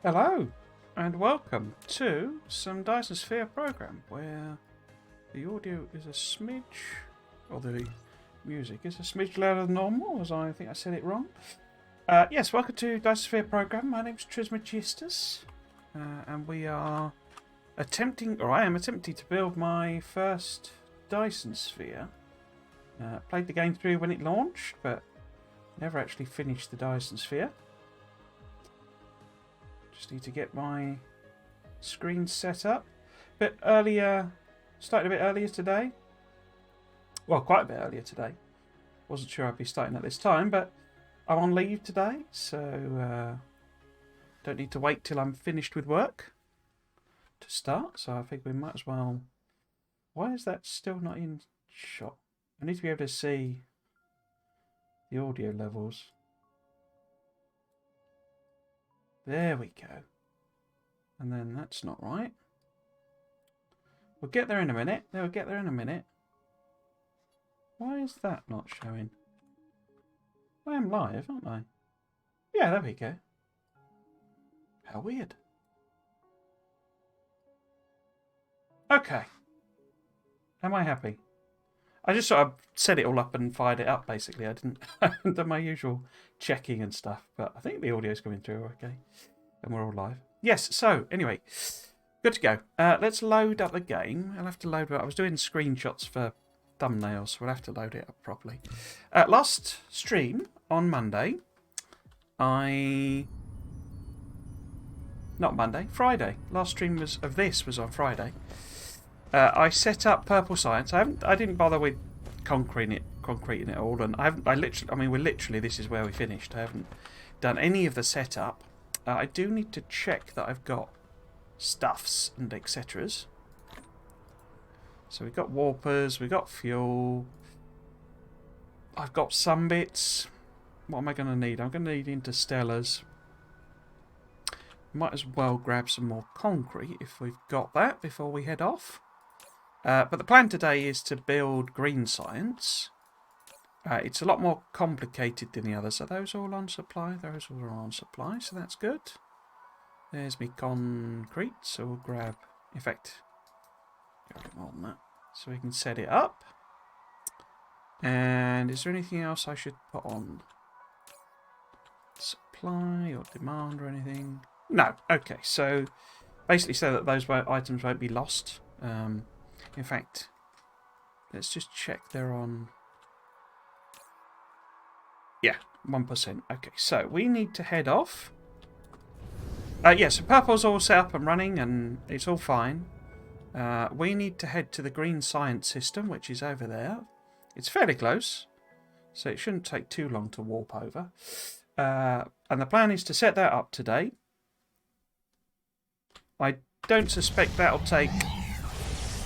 Hello, and welcome to some Dyson Sphere Program, where the audio is a smidge, or the music is a smidge louder than normal, as I think I said it wrong. Yes, welcome to Dyson Sphere Program. My name's Trismegistus, and we are attempting, or I am attempting to build my first Dyson Sphere. Played the game through when it launched, but never actually finished the Dyson Sphere. Just need to get my screen set up. Started a bit earlier today. Well, quite a bit earlier today. Wasn't sure I'd be starting at this time, but I'm on leave today, so don't need to wait till I'm finished with work to start. So I think we might as well. Why is that still not in shot? I need to be able to see the audio levels. There we go. And then that's not right. We'll get there in a minute. We'll get there in a minute. Why is that not showing? I am live, aren't I? Yeah, there we go. How weird. Okay. Am I happy? I just sort of set it all up and fired it up, basically. I haven't done my usual checking and stuff, but I think the audio's coming through okay. And we're all live. Yes, so, anyway, good to go. Let's load up the game. I'll have to load it up. I was doing screenshots for thumbnails, so we'll have to load it up properly. Last stream on Monday, Friday. Last stream of this was on Friday. I set up Purple Science. I didn't bother with concreting it all, and this is where we finished. I haven't done any of the setup. I do need to check that I've got stuffs and etceteras. So we've got warpers, we've got fuel. I've got some bits. What am I going to need? I'm going to need interstellars. Might as well grab some more concrete if we've got that before we head off. But the plan today is to build green science. It's a lot more complicated than the others. Are those all on supply? Those all are on supply, so that's good. There's me concrete, so we'll grab, in fact, grab more than that, so we can set it up. And is there anything else I should put on? Supply or demand or anything? No. Okay, so basically so that those items won't be lost. In fact, let's just check they're on. Yeah, 1%. Okay, so we need to head off. So purple's all set up and running, and it's all fine. We need to head to the green science system, which is over there. It's fairly close, so it shouldn't take too long to warp over. And the plan is to set that up today. I don't suspect that'll take...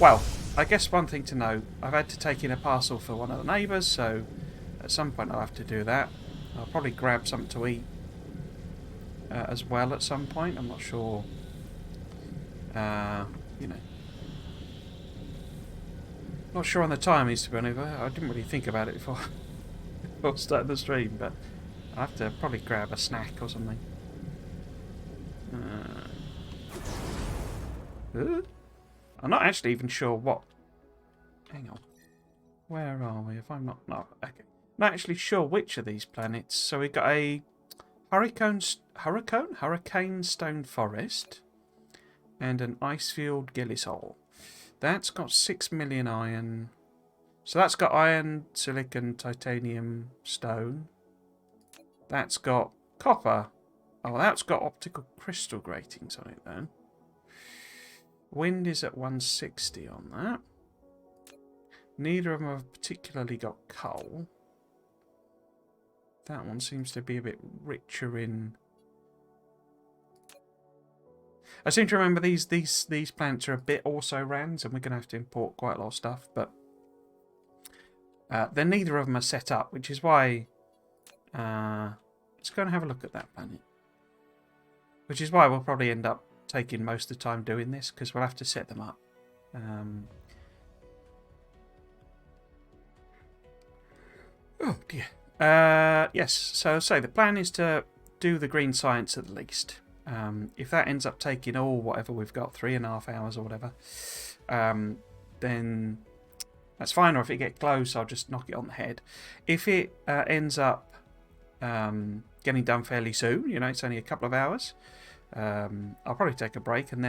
Well, I guess one thing to know, I've had to take in a parcel for one of the neighbours, so at some point I'll have to do that. I'll probably grab something to eat as well at some point. I'm not sure, Not sure on the timings, to be honest. I didn't really think about it before starting the stream, but I'll have to probably grab a snack or something. I'm not actually even sure what... Hang on. Where are we? If I'm not... No, okay. Not actually sure which of these planets. So we've got a hurricane stone forest and an ice-field Gillisol. That's got 6 million iron. So that's got iron, silicon, titanium, stone. That's got copper. Oh, that's got optical crystal gratings on it then. Wind is at 160 on that. Neither of them have particularly got coal. That one seems to be a bit richer in... I seem to remember these planets are a bit also-rans, and we're going to have to import quite a lot of stuff, but then neither of them are set up, which is why... let's go and have a look at that planet. Which is why we'll probably end up taking most of the time doing this, because we'll have to set them up. Oh dear. Yes, so the plan is to do the green science at least. If that ends up taking all whatever we've got, 3.5 hours or whatever, then that's fine. Or if it gets close, I'll just knock it on the head. If it ends up getting done fairly soon, you know, it's only a couple of hours, I'll probably take a break and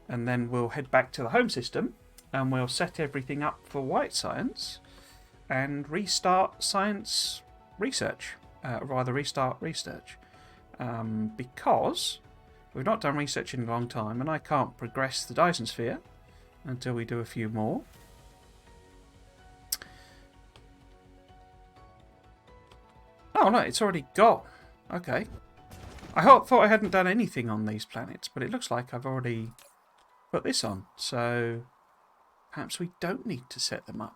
then we'll head back to the home system and we'll set everything up for White Science and restart science research, rather restart research, because we've not done research in a long time and I can't progress the Dyson Sphere until we do a few more. Oh no, it's already got. Okay. I thought I hadn't done anything on these planets, but it looks like I've already put this on. So perhaps we don't need to set them up.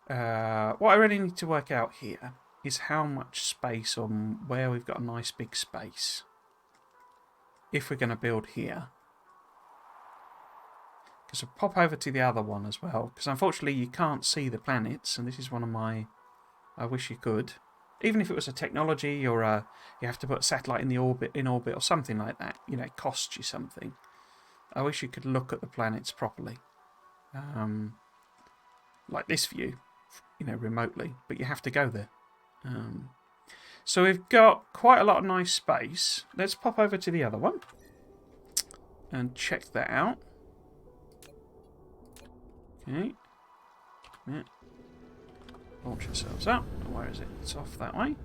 What I really need to work out here is how much space on where we've got a nice big space. If we're going to build here. Because I'll pop over to the other one as well. Because unfortunately you can't see the planets. And this is one of my... I wish you could. Even if it was a technology or you have to put a satellite in orbit or something like that. You know, it costs you something. I wish you could look at the planets properly. Like this view. You know, remotely. But you have to go there. So we've got quite a lot of nice space. Let's pop over to the other one. And check that out. Okay. Yeah. Launch ourselves up. Where is it? It's off that way.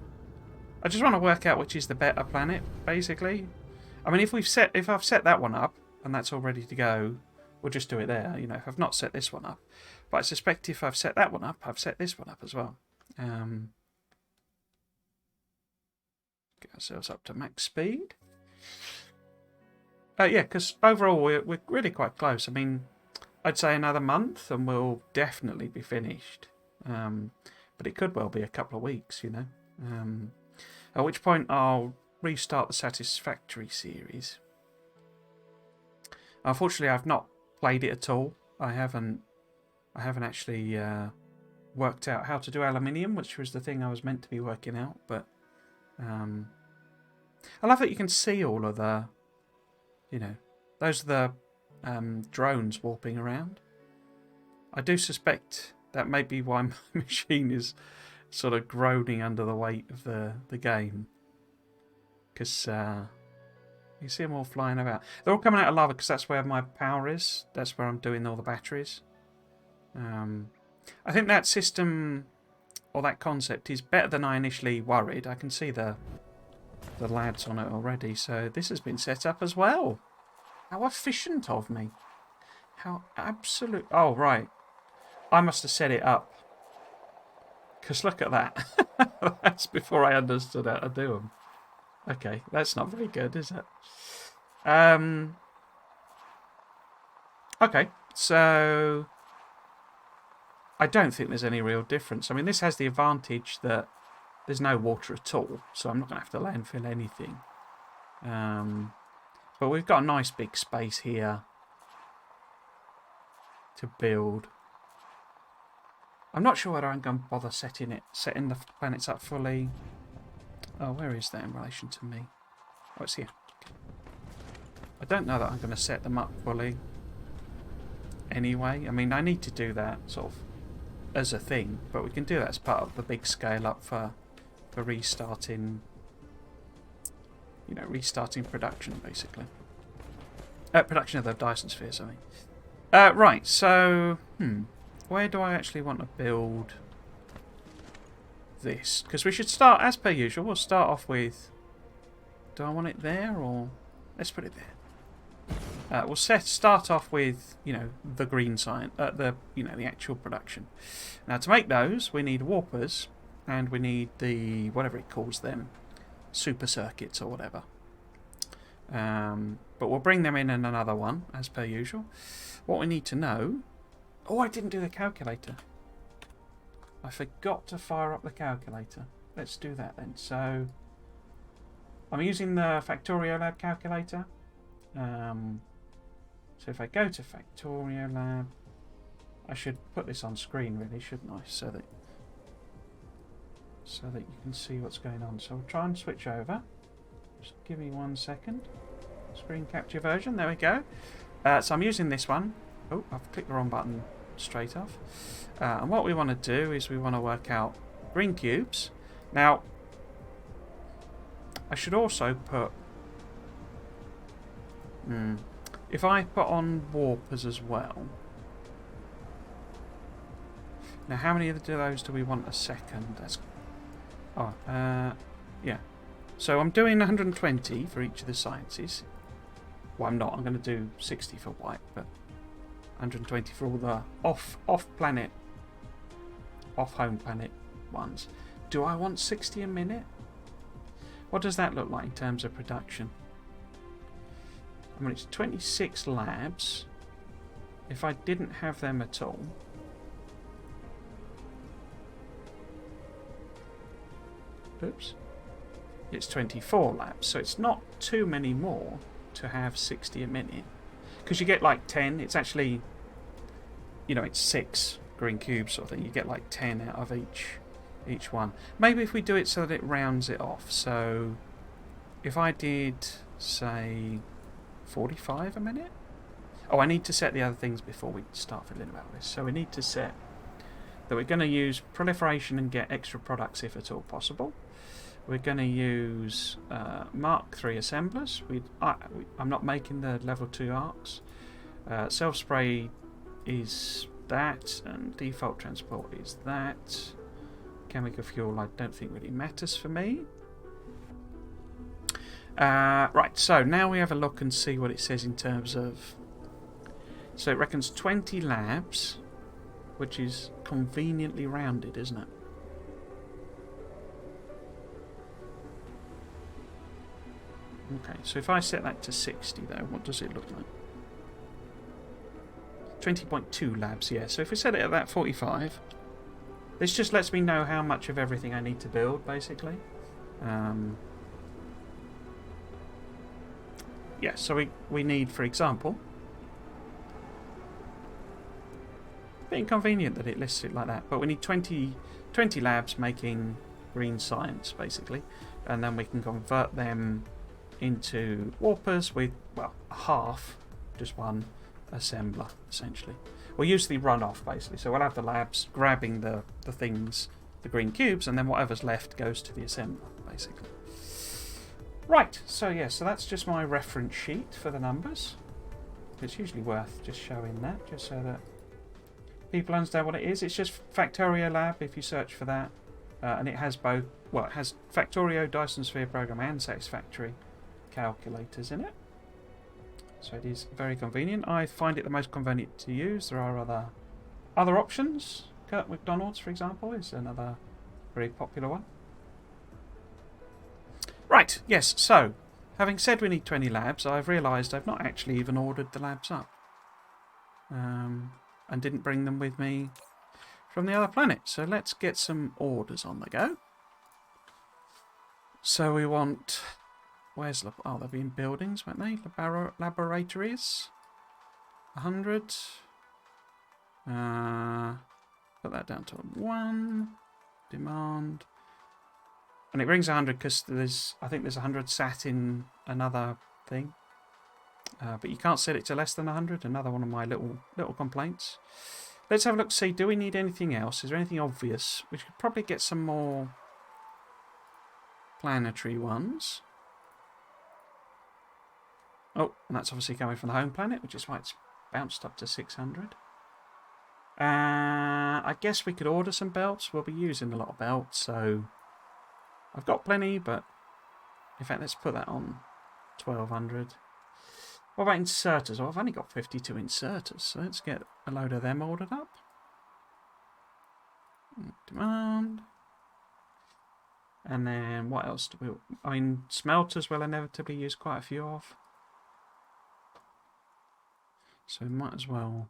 I just want to work out which is the better planet, basically. I mean, if I've set that one up and that's all ready to go, we'll just do it there. You know, if I've not set this one up, but I suspect if I've set that one up, I've set this one up as well. Get ourselves up to max speed. Yeah, because overall we're really quite close. I mean, I'd say another month and we'll definitely be finished. But it could well be a couple of weeks, you know. At which point I'll restart the Satisfactory series. Unfortunately, I've not played it at all. I haven't actually worked out how to do aluminium, which was the thing I was meant to be working out. But I love that you can see all of the, you know, those are the drones warping around. I do suspect that may be why my machine is sort of groaning under the weight of the game. Because you see them all flying about. They're all coming out of lava because that's where my power is. That's where I'm doing all the batteries. I think that system, or that concept, is better than I initially worried. I can see the lads on it already. So this has been set up as well. How efficient of me. How absolute... Oh, right. I must have set it up. Because look at that. That's before I understood how to do them. Okay, that's not very good, is it? Okay, so... I don't think there's any real difference. I mean, this has the advantage that there's no water at all. So I'm not going to have to landfill anything. But we've got a nice big space here to build. I'm not sure whether I'm going to bother setting the planets up fully. Oh, where is that in relation to me? Oh, it's here. I don't know that I'm going to set them up fully. Anyway, I mean, I need to do that sort of as a thing, but we can do that as part of the big scale up for restarting. You know, restarting production basically. Production of the Dyson Sphere, sorry. Right, so where do I actually want to build this? Because we should start, as per usual, we'll start off with... Do I want it there, or... Let's put it there. We'll start off with, you know, the green sign, the actual production. Now, to make those, we need warpers, and we need the, whatever it calls them, super circuits or whatever. But we'll bring them in another one, as per usual. What we need to know... Oh, I didn't do the calculator. I forgot to fire up the calculator. Let's do that then. So, I'm using the Factorio calculator. So if I go to Factorio, I should put this on screen really, shouldn't I? So that you can see what's going on. So we'll try and switch over. Just give me 1 second. Screen capture version, there we go. So I'm using this one. Oh, I've clicked the wrong button straight off. And what we want to do is we want to work out green cubes. Now, I should also put... if I put on warpers as well... Now, how many of those do we want a second? Yeah. So I'm doing 120 for each of the sciences. Well, I'm not. I'm going to do 60 for white, but 120 for all the off-planet, off-home planet ones. Do I want 60 a minute? What does that look like in terms of production? I mean, it's 26 labs. If I didn't have them at all... Oops. It's 24 labs, so it's not too many more to have 60 a minute. Because you get like 10, it's actually, you know, it's 6 green cubes sort of thing. You get like 10 out of each one. Maybe if we do it so that it rounds it off. So if I did, say, 45 a minute? Oh, I need to set the other things before we start fiddling about this. So we need to set that we're going to use proliferation and get extra products if at all possible. We're going to use Mark III assemblers. I'm not making the level 2 arcs. Self-spray is that, and default transport is that. Chemical fuel I don't think really matters for me. Right, so now we have a look and see what it says in terms of... So it reckons 20 labs, which is conveniently rounded, isn't it? Okay, so if I set that to 60 though, what does it look like? 20.2 labs, yeah. So if we set it at that 45, this just lets me know how much of everything I need to build, basically. Yeah, so we need, for example... A bit inconvenient that it lists it like that, but we need 20 labs making green science, basically. And then we can convert them into warpers with, well, half, just one assembler, essentially. We'll use the runoff, basically. So we'll have the labs grabbing the things, the green cubes, and then whatever's left goes to the assembler, basically. Right, so yeah, so that's just my reference sheet for the numbers. It's usually worth just showing that, just so that people understand what it is. It's just Factorio Lab, if you search for that. And it has both, well, it has Factorio, Dyson Sphere Program, and Satisfactory calculators in it. So it is very convenient. I find it the most convenient to use. There are other options. Kurt McDonald's, for example, is another very popular one. Right, yes, so, having said we need 20 labs, I've realised I've not actually even ordered the labs up. And didn't bring them with me from the other planet. So let's get some orders on the go. So we want... Where's... Oh, they'll be in buildings, won't they? Laboratories. 100. Put that down to 1. Demand. And it brings 100 because I think there's 100 sat in another thing. But you can't set it to less than 100. Another one of my little complaints. Let's have a look, see, do we need anything else? Is there anything obvious? We could probably get some more planetary ones. Oh, and that's obviously coming from the home planet, which is why it's bounced up to 600. I guess we could order some belts. We'll be using a lot of belts, so I've got plenty, but in fact, let's put that on 1200. What about inserters? Well, I've only got 52 inserters, so let's get a load of them ordered up. Demand. And then what else do we... I mean, smelters will inevitably use quite a few of. So we might as well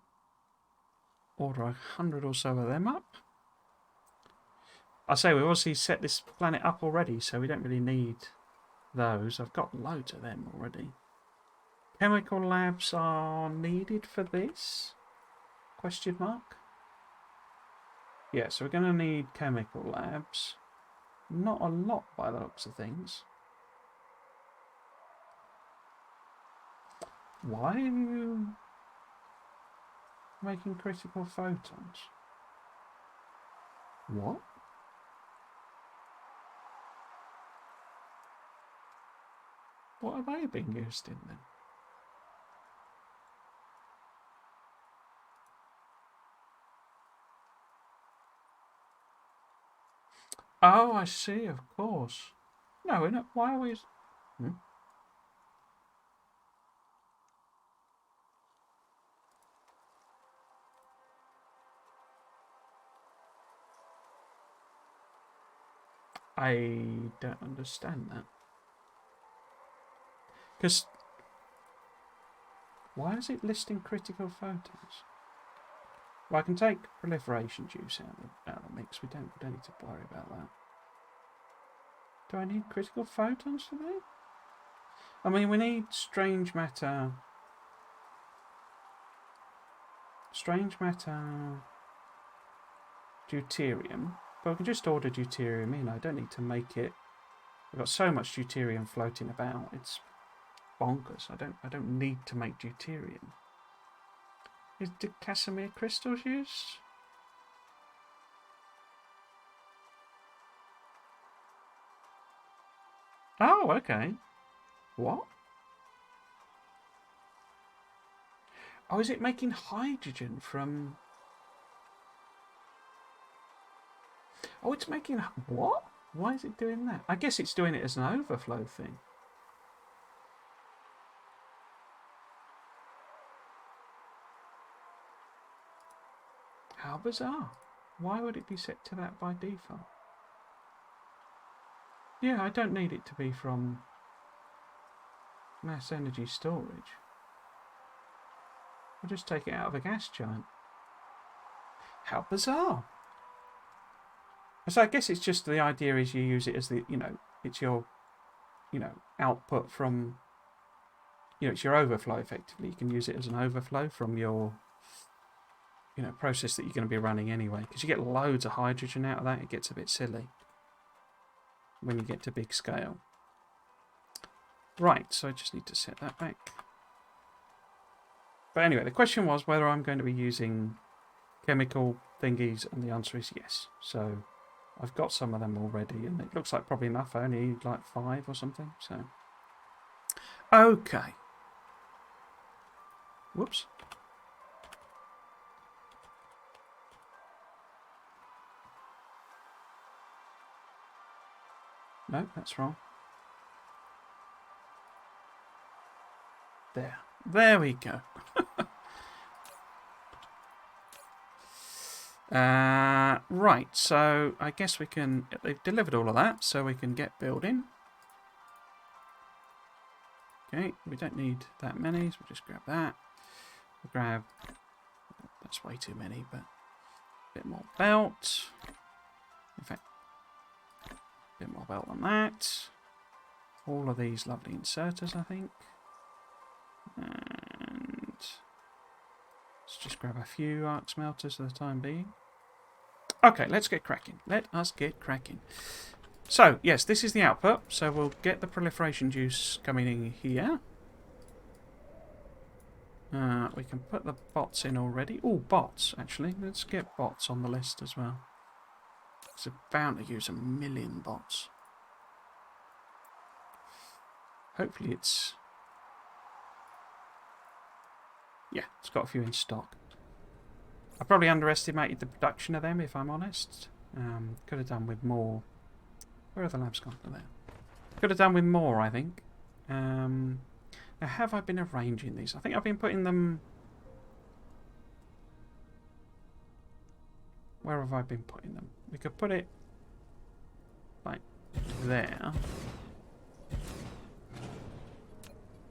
order 100 or so of them up. I say we've obviously set this planet up already, so we don't really need those. I've got loads of them already. Chemical labs are needed for this? Question mark? Yeah, so we're going to need chemical labs. Not a lot by the looks of things. Why are you making critical photons? What? What are they being used in then? Oh, I see, of course. No, we're not. Why are we... Hmm? I don't understand that. Because... Why is it listing critical photons? Well, I can take proliferation juice out of the mix. We don't need to worry about that. Do I need critical photons for that? I mean, we need strange matter... Strange matter... Deuterium. But we can just order deuterium in. I don't need to make it... We've got so much deuterium floating about. It's bonkers. I don't need to make deuterium. Is the Casimir crystals used? Oh, okay. What? Oh, is it making hydrogen from... Oh, it's making... What? Why is it doing that? I guess it's doing it as an overflow thing. How bizarre. Why would it be set to that by default? Yeah, I don't need it to be from mass energy storage. I'll just take it out of a gas giant. How bizarre. So I guess it's just the idea is you use it as the, it's your, output from, it's your overflow effectively. You can use it as an overflow from your, process that you're going to be running anyway. Because you get loads of hydrogen out of that, it gets a bit silly when you get to big scale. Right, so I just need to set that back. But anyway, the question was whether I'm going to be using chemical thingies, and the answer is yes. So I've got some of them already, and it looks like probably enough. I only need like 5 or something. So, okay. Whoops. No, that's wrong. There we go. Right, so I guess we can... They've delivered all of that, so we can get building. Okay, we don't need that many, so we'll just grab that. We'll grab... That's way too many, but... A bit more belt. In fact, a bit more belt than that. All of these lovely inserters, I think. And... Let's just grab a few arc smelters for the time being. Okay, let's get cracking. Let us get cracking. So, yes, this is the output. So we'll get the proliferation juice coming in here. We can put the bots in already. Oh, bots, actually. Let's get bots on the list as well. It's bound to use 1 million bots. Hopefully it's... Yeah, it's got a few in stock. I probably underestimated the production of them, if I'm honest. Could have done with more. Where are the labs gone? They're there. Could have done with more, I think. Now, have I been arranging these? I think I've been putting them... Where have I been putting them? We could put it like there.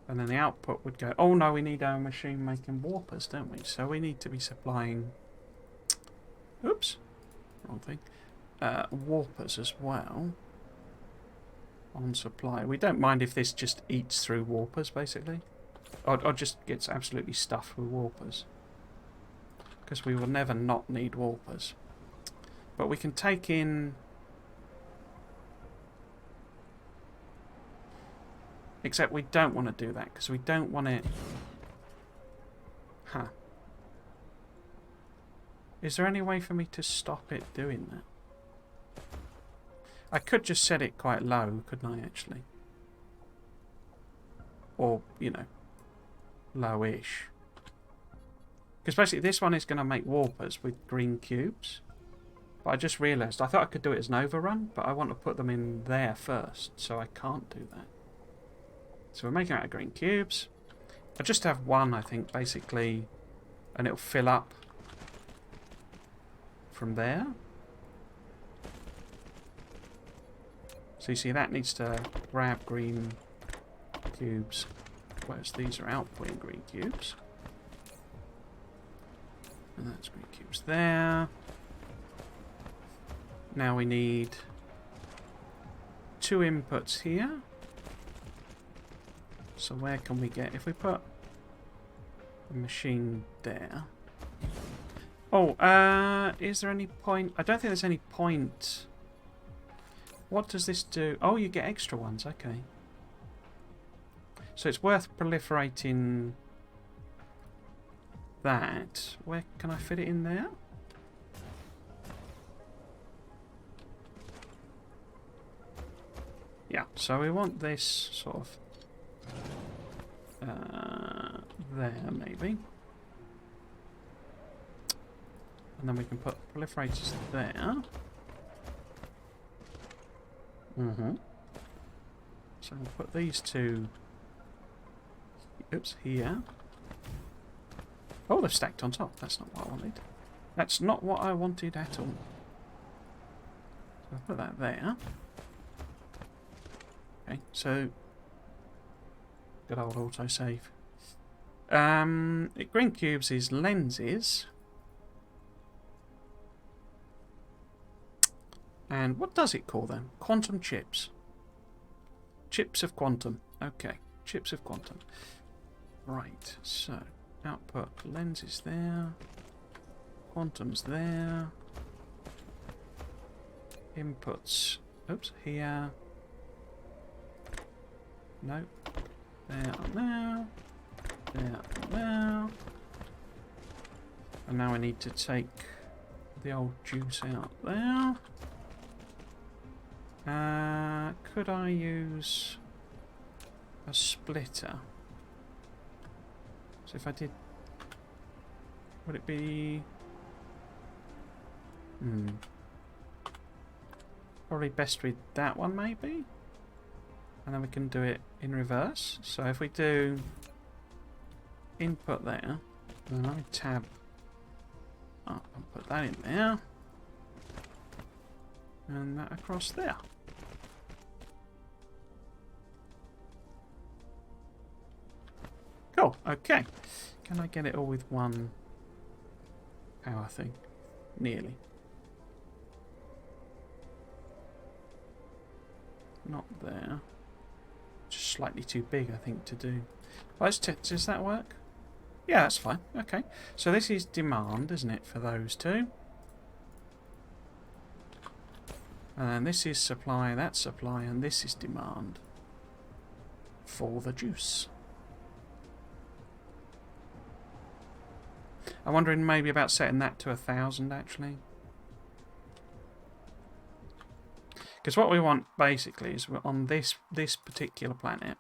And then the output would go... Oh no, we need our machine making warpers, don't we? So we need to be supplying... Oops. Wrong thing. Warpers as well. On supply. We don't mind if this just eats through warpers, basically. Or just gets absolutely stuffed with warpers. Because we will never not need warpers. But we can take in... Except we don't want to do that, because we don't want it Huh. Is there any way for me to stop it doing that? I could just set it quite low, couldn't I, actually? Or, you know, lowish. Because basically this one is going to make warpers with green cubes. But I just realised, I thought I could do it as an overrun, but I want to put them in there first, so I can't do that. So we're making out of green cubes. I just have one, I think, basically, and it'll fill up from there. So you see that needs to grab green cubes, whereas these are outputting green cubes. And that's green cubes there. Now we need 2 inputs here. So where can we get, if we put a machine there. Oh, is there any point? I don't think there's any point. What does this do? Oh, you get extra ones, okay. So it's worth proliferating that. Where can I fit it in there? Yeah, so we want this sort of there, maybe. And then we can put proliferators there. So we'll put these 2, oops, here. Oh, they've stacked on top. That's not what I wanted. That's not what I wanted at all. So I'll put that there. Okay, so good old autosave. Green cubes is lenses. And what does it call them? Quantum chips. Chips of quantum. Okay, chips of quantum. Right, so output lenses there. Quantum's there. Inputs. Oops, here. No. There and there. There and there. And now I need to take the old juice out there. Could I use a splitter? So if I did, would it be... Probably best with that one, maybe? And then we can do it in reverse. So if we do input there, then I tab up and put that in there. And that across there. Cool, okay. Can I get it all with one power thing? Nearly. Not there. Just slightly too big, I think, to do. Well, does that work? Yeah, that's fine. Okay. So this is demand, isn't it, for those 2? And then this is supply, that's supply, and this is demand for the juice. I'm wondering maybe about setting that to 1,000 actually. Because what we want basically is we're on this particular planet.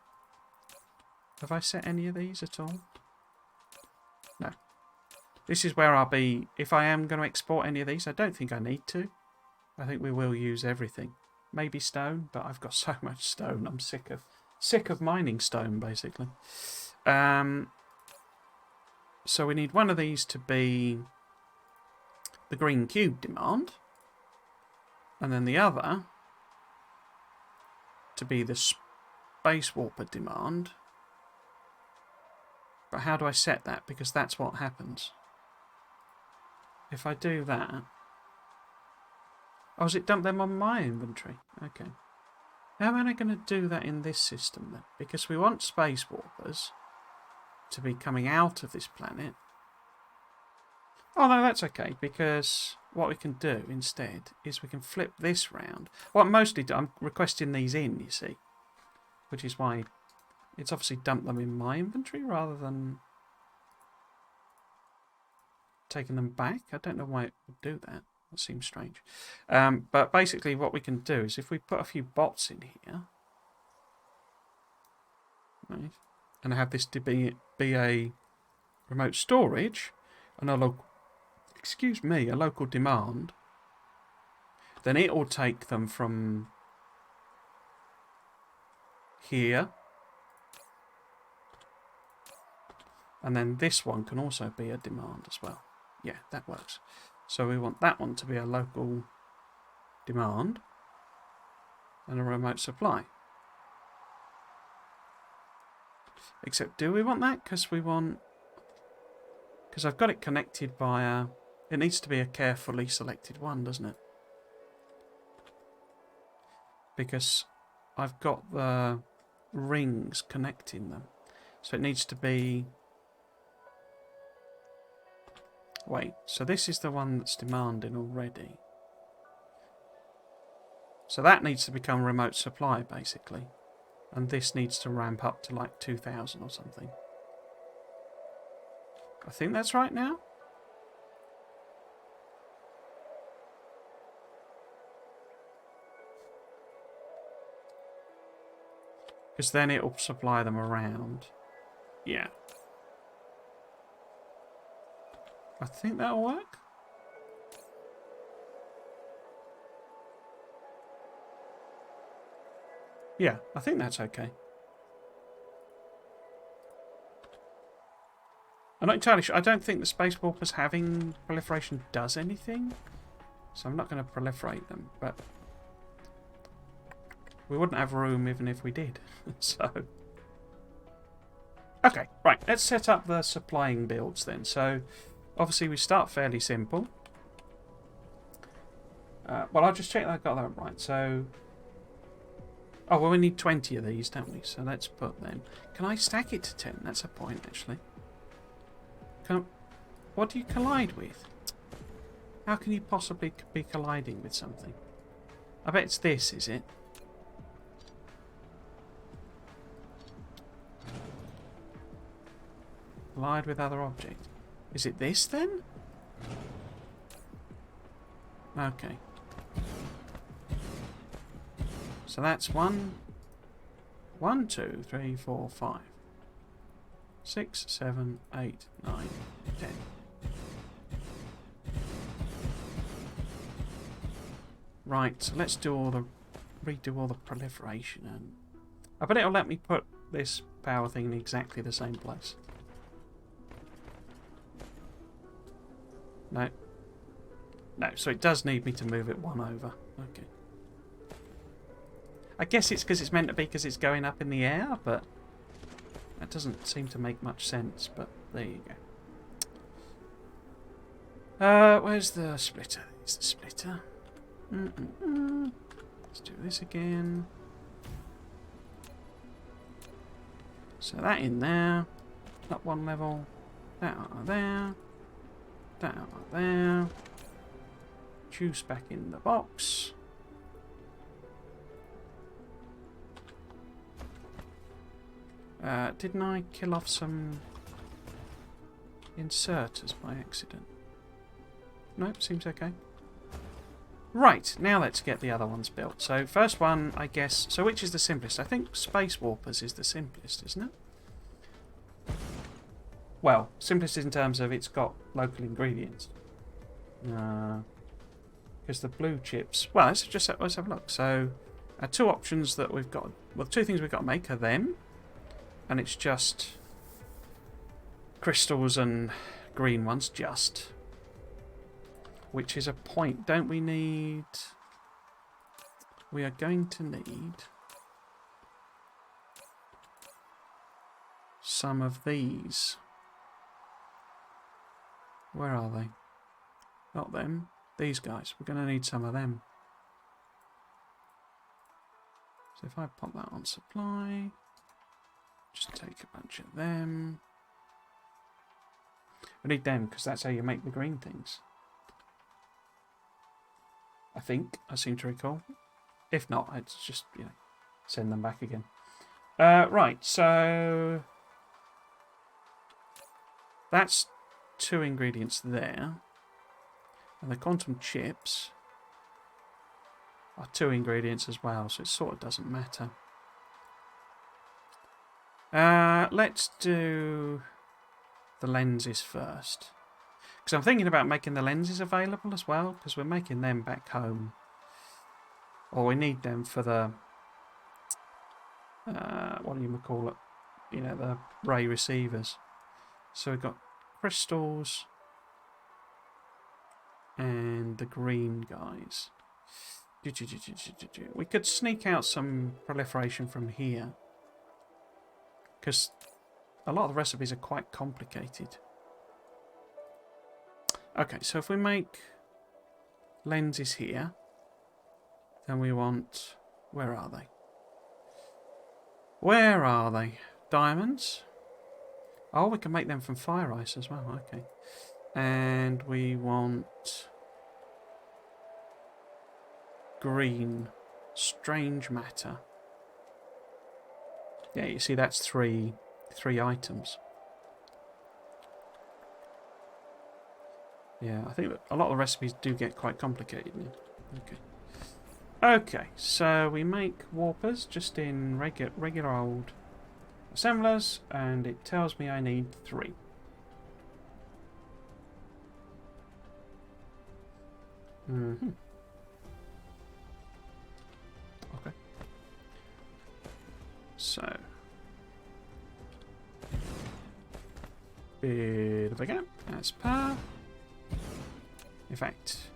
Have I set any of these at all? No. This is where I'll be. If I am going to export any of these, I don't think I need to. I think we will use everything. Maybe stone, but I've got so much stone. I'm sick of mining stone, basically. So we need one of these to be the green cube demand, and then the other to be the space warper demand. But how do I set that? Because that's what happens. If I do that... Oh, has it dumped them on my inventory? Okay. How am I going to do that in this system then? Because we want space warpers to be coming out of this planet. Oh no, that's okay, because what we can do instead is we can flip this round. Well, mostly I'm requesting these in, you see. Which is why it's obviously dumped them in my inventory rather than taken them back. I don't know why it would do that. That seems strange. But basically what we can do is if we put a few bots in here, right, and have this to be a remote storage and a local, a local demand, then it will take them from here, and then this one can also be a demand as well. Yeah, that works. So we want that one to be a local demand and a remote supply. Except, do we want that? Because I've got it connected via... It needs to be a carefully selected one, doesn't it? Because I've got the rings connecting them. So it needs to be... Wait, so this is the one that's demanding already. So that needs to become remote supply, basically. And this needs to ramp up to like 2,000 or something. I think that's right now. Because then it'll supply them around. Yeah. I think that'll work. Yeah, I think that's okay. I'm not entirely sure. I don't think the Space Warpers having proliferation does anything. So I'm not going to proliferate them. But we wouldn't have room even if we did. So... Okay, right. Let's set up the supplying builds then. So... Obviously, we start fairly simple. Well, I'll just check that I got that right. So, oh, well, we need 20 of these, don't we? So let's put them. Can I stack it to 10? That's a point, actually. What do you collide with? How can you possibly be colliding with something? I bet it's this, is it? Collide with other object. Is it this then? Okay. So that's 1, 2, 3, 4, 5, 6, 7, 8, 9, 10. Right, so let's do redo all the proliferation, and I bet it'll let me put this power thing in exactly the same place. No. No, so it does need me to move it one over. Okay. I guess it's because it's meant to be because it's going up in the air, but that doesn't seem to make much sense, but there you go. Where's the splitter? There's the splitter. Let's do this again. So that in there. Up one level. That out there. That out there. Juice back in the box. Didn't I kill off some inserters by accident? Nope, seems okay. Right, now let's get the other ones built. So first one, I guess... So which is the simplest? I think Space Warpers is the simplest, isn't it? Well, simplest in terms of it's got local ingredients. Because the blue chips... Well, let's have a look. So, two options that we've got... Well, two things we've got to make are them. And it's just crystals and green ones, just. Which is a point. Don't we need... We are going to need... some of these. Where are they? Not them. These guys. We're going to need some of them. So if I pop that on supply, just take a bunch of them. I need them because that's how you make the green things. I think. I seem to recall. If not, I'd just, send them back again. Right, so... That's 2 ingredients there. And the quantum chips are 2 ingredients as well, so it sort of doesn't matter. Let's do the lenses first. Because I'm thinking about making the lenses available as well, because we're making them back home. Or we need them for the, what do you call it? You know, the ray receivers. So we've got crystals and the green guys. We could sneak out some proliferation from here, because a lot of the recipes are quite complicated. Okay, so if we make lenses here, then we want... Where are they? Where are they? Diamonds? Oh, we can make them from fire ice as well, okay. And we want... green. Strange matter. Yeah, you see that's three items. Yeah, I think that a lot of the recipes do get quite complicated now. Okay. Okay, so we make warpers just in regular old assemblers, and it tells me I need 3. Okay. So, bit of a gap as per. In fact,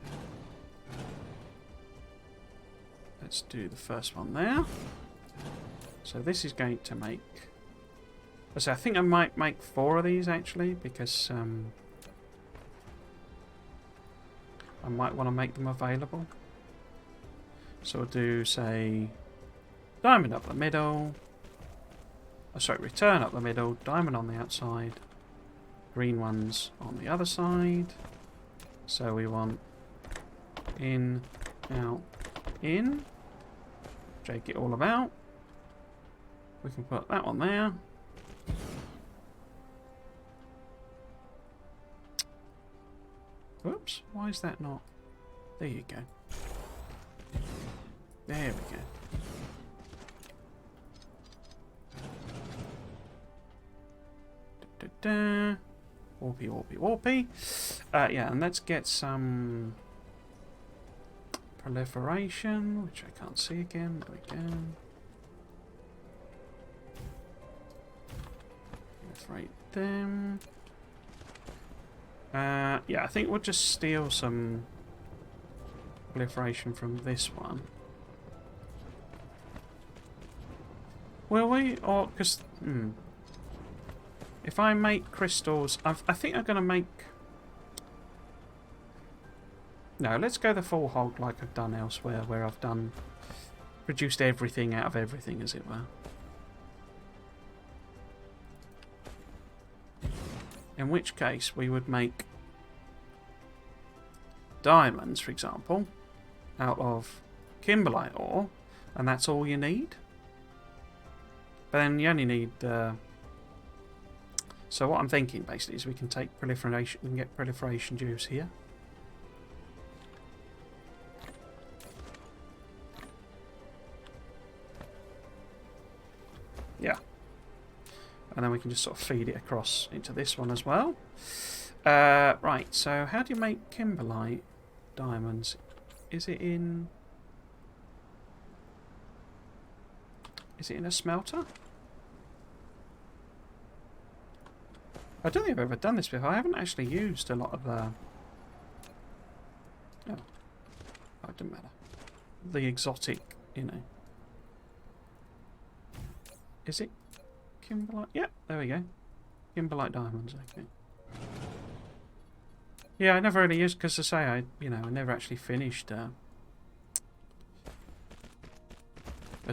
let's do the first one there. So this is going to make... So I think I might make 4 of these actually, because I might want to make them available. So we'll do, say, diamond up the middle. Oh, sorry, return up the middle, diamond on the outside, green ones on the other side. So we want in, out, in. Shake it all about. We can put that one there. Whoops, why is that not? There you go. There we go. Da, da, da. Warpy, warpy, warpy. Yeah, and let's get some proliferation, which I can't see again. There we go. Proliferate them. Yeah, I think we'll just steal some proliferation from this one. Will we? Or, because... If I make crystals... I think I'm going to make... No, let's go the full hog like I've done elsewhere, where I've done... produced everything out of everything, as it were. In which case, we would make... diamonds, for example, out of kimberlite ore, and that's all you need. But then you only need... So what I'm thinking, basically, is we can take proliferation... We can get proliferation juice here. Yeah. And then we can just sort of feed it across into this one as well. Right, so how do you make kimberlite diamonds? Is it in... Is it in a smelter? I don't think I've ever done this before. I haven't actually used a lot of the... Oh, it doesn't matter. The exotic, you know. Is it kimberlite? Yeah, there we go. Kimberlite diamonds, okay. Yeah, I never really used, because to say, I never actually finished a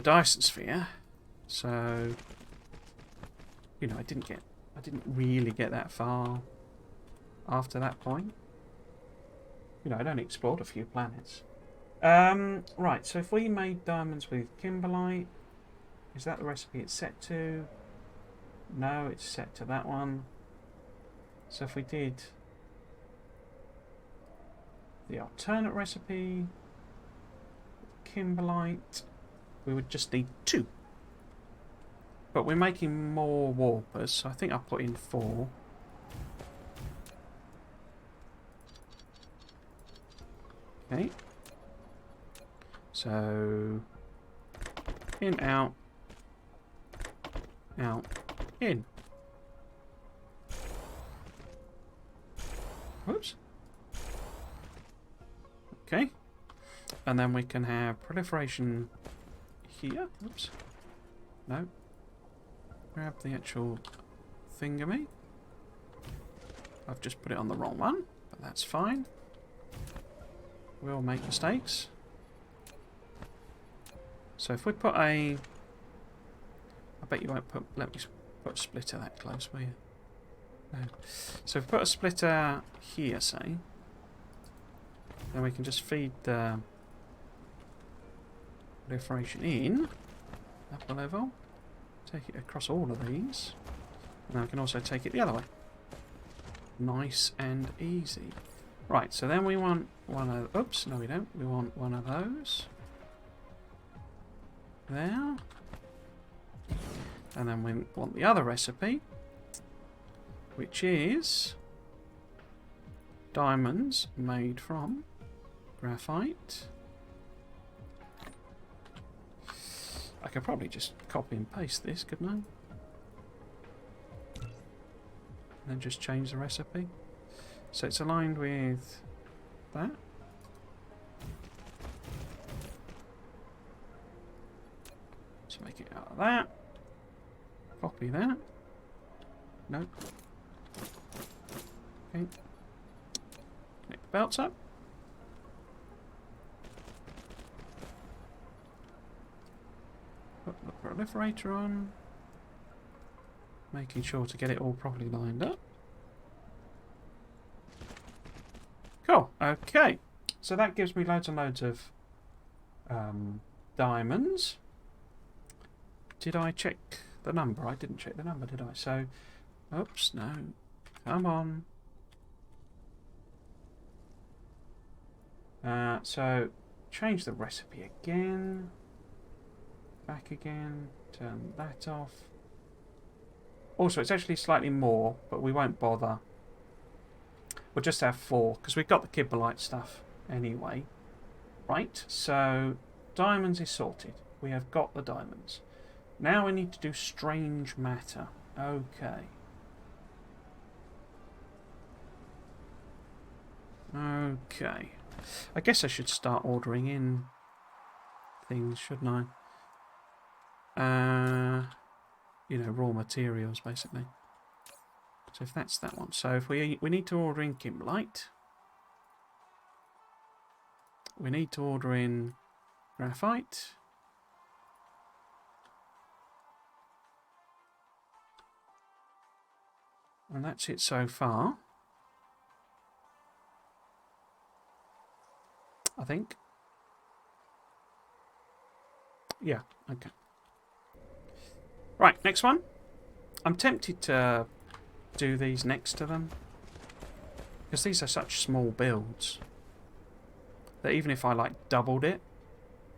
Dyson Sphere. So, you know, I didn't really get that far after that point. You know, I'd only explored a few planets. Right, so if we made diamonds with kimberlite, is that the recipe it's set to? No, it's set to that one. So if we did the alternate recipe, kimberlite, we would just need 2. But we're making more warpers, so I think I'll put in 4. Okay. So, in, out, in. Whoops. Okay. And then we can have proliferation here. Whoops. No. Grab the actual thingamy. I've just put it on the wrong one, but that's fine. We'll make mistakes. So if we put a... I bet you won't put... Let me put a splitter that close, will you? No. So if we put a splitter here, say, then we can just feed the proliferation in, up a level, take it across all of these, and then we can also take it the other way. Nice and easy. Right, so then we want one of... Oops, no we don't. We want one of those. There. And then we want the other recipe, which is diamonds made from graphite. I could probably just copy and paste this, couldn't I? And then just change the recipe. So it's aligned with that. So make it out of that. Copy that. Nope. Okay. Connect the belts up. Put the proliferator on. Making sure to get it all properly lined up. Cool. Okay. So that gives me loads and loads of diamonds. Did I check the number? I didn't check the number, did I? So, oops, no. Come on. So, change the recipe again. Back again. Turn that off. Also, it's actually slightly more, but we won't bother. We'll just have 4, because we've got the kimberlite stuff anyway. Right, so diamonds is sorted. We have got the diamonds. Now we need to do strange matter. Okay. Okay. I guess I should start ordering in things, shouldn't I? You know, raw materials, basically. So if that's that one. So if we need to order in kimberlite. We need to order in graphite. And that's it so far. I think. Yeah, okay. Right, next one. I'm tempted to do these next to them, because these are such small builds that even if I like doubled it,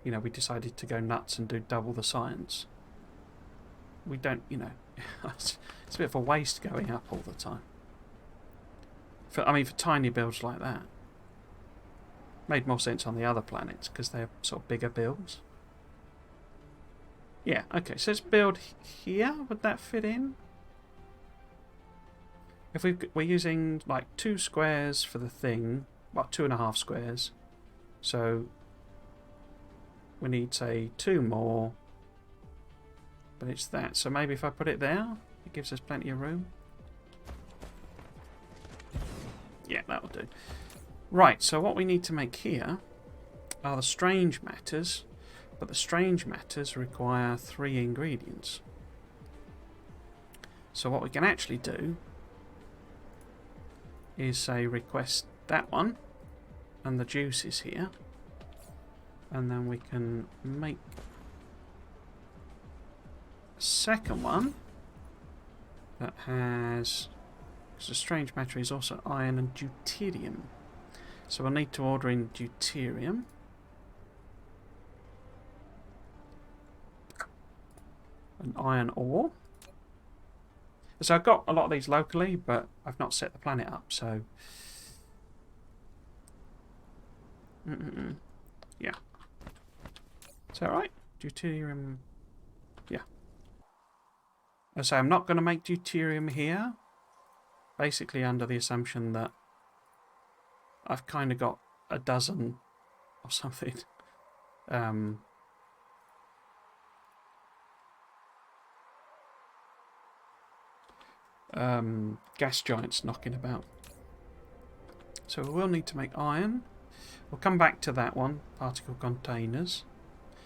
you know, we decided to go nuts and do double the science, we don't, you know, it's a bit of a waste going up all the time. I mean, for tiny builds like that. Made more sense on the other planets because they're sort of bigger builds. Yeah, okay, so let's build here. Would that fit in? If we're using like 2 squares for the thing, well, 2.5 squares. So we need, say, 2 more. But it's that. So maybe if I put it there, it gives us plenty of room. Yeah, that'll do. Right, so what we need to make here are the strange matters. But the strange matters require 3 ingredients. So what we can actually do is say request that one and the juices here, and then we can make a second one that has, because the strange matter is also iron and deuterium. So we'll need to order in deuterium. An iron ore. So I've got a lot of these locally, but I've not set the planet up, so... Yeah. Is that right? Deuterium... Yeah. So I'm not going to make deuterium here. Basically under the assumption that I've kind of got a dozen or something. Gas giants knocking about. So we will need to make iron. We'll come back to that one, particle containers,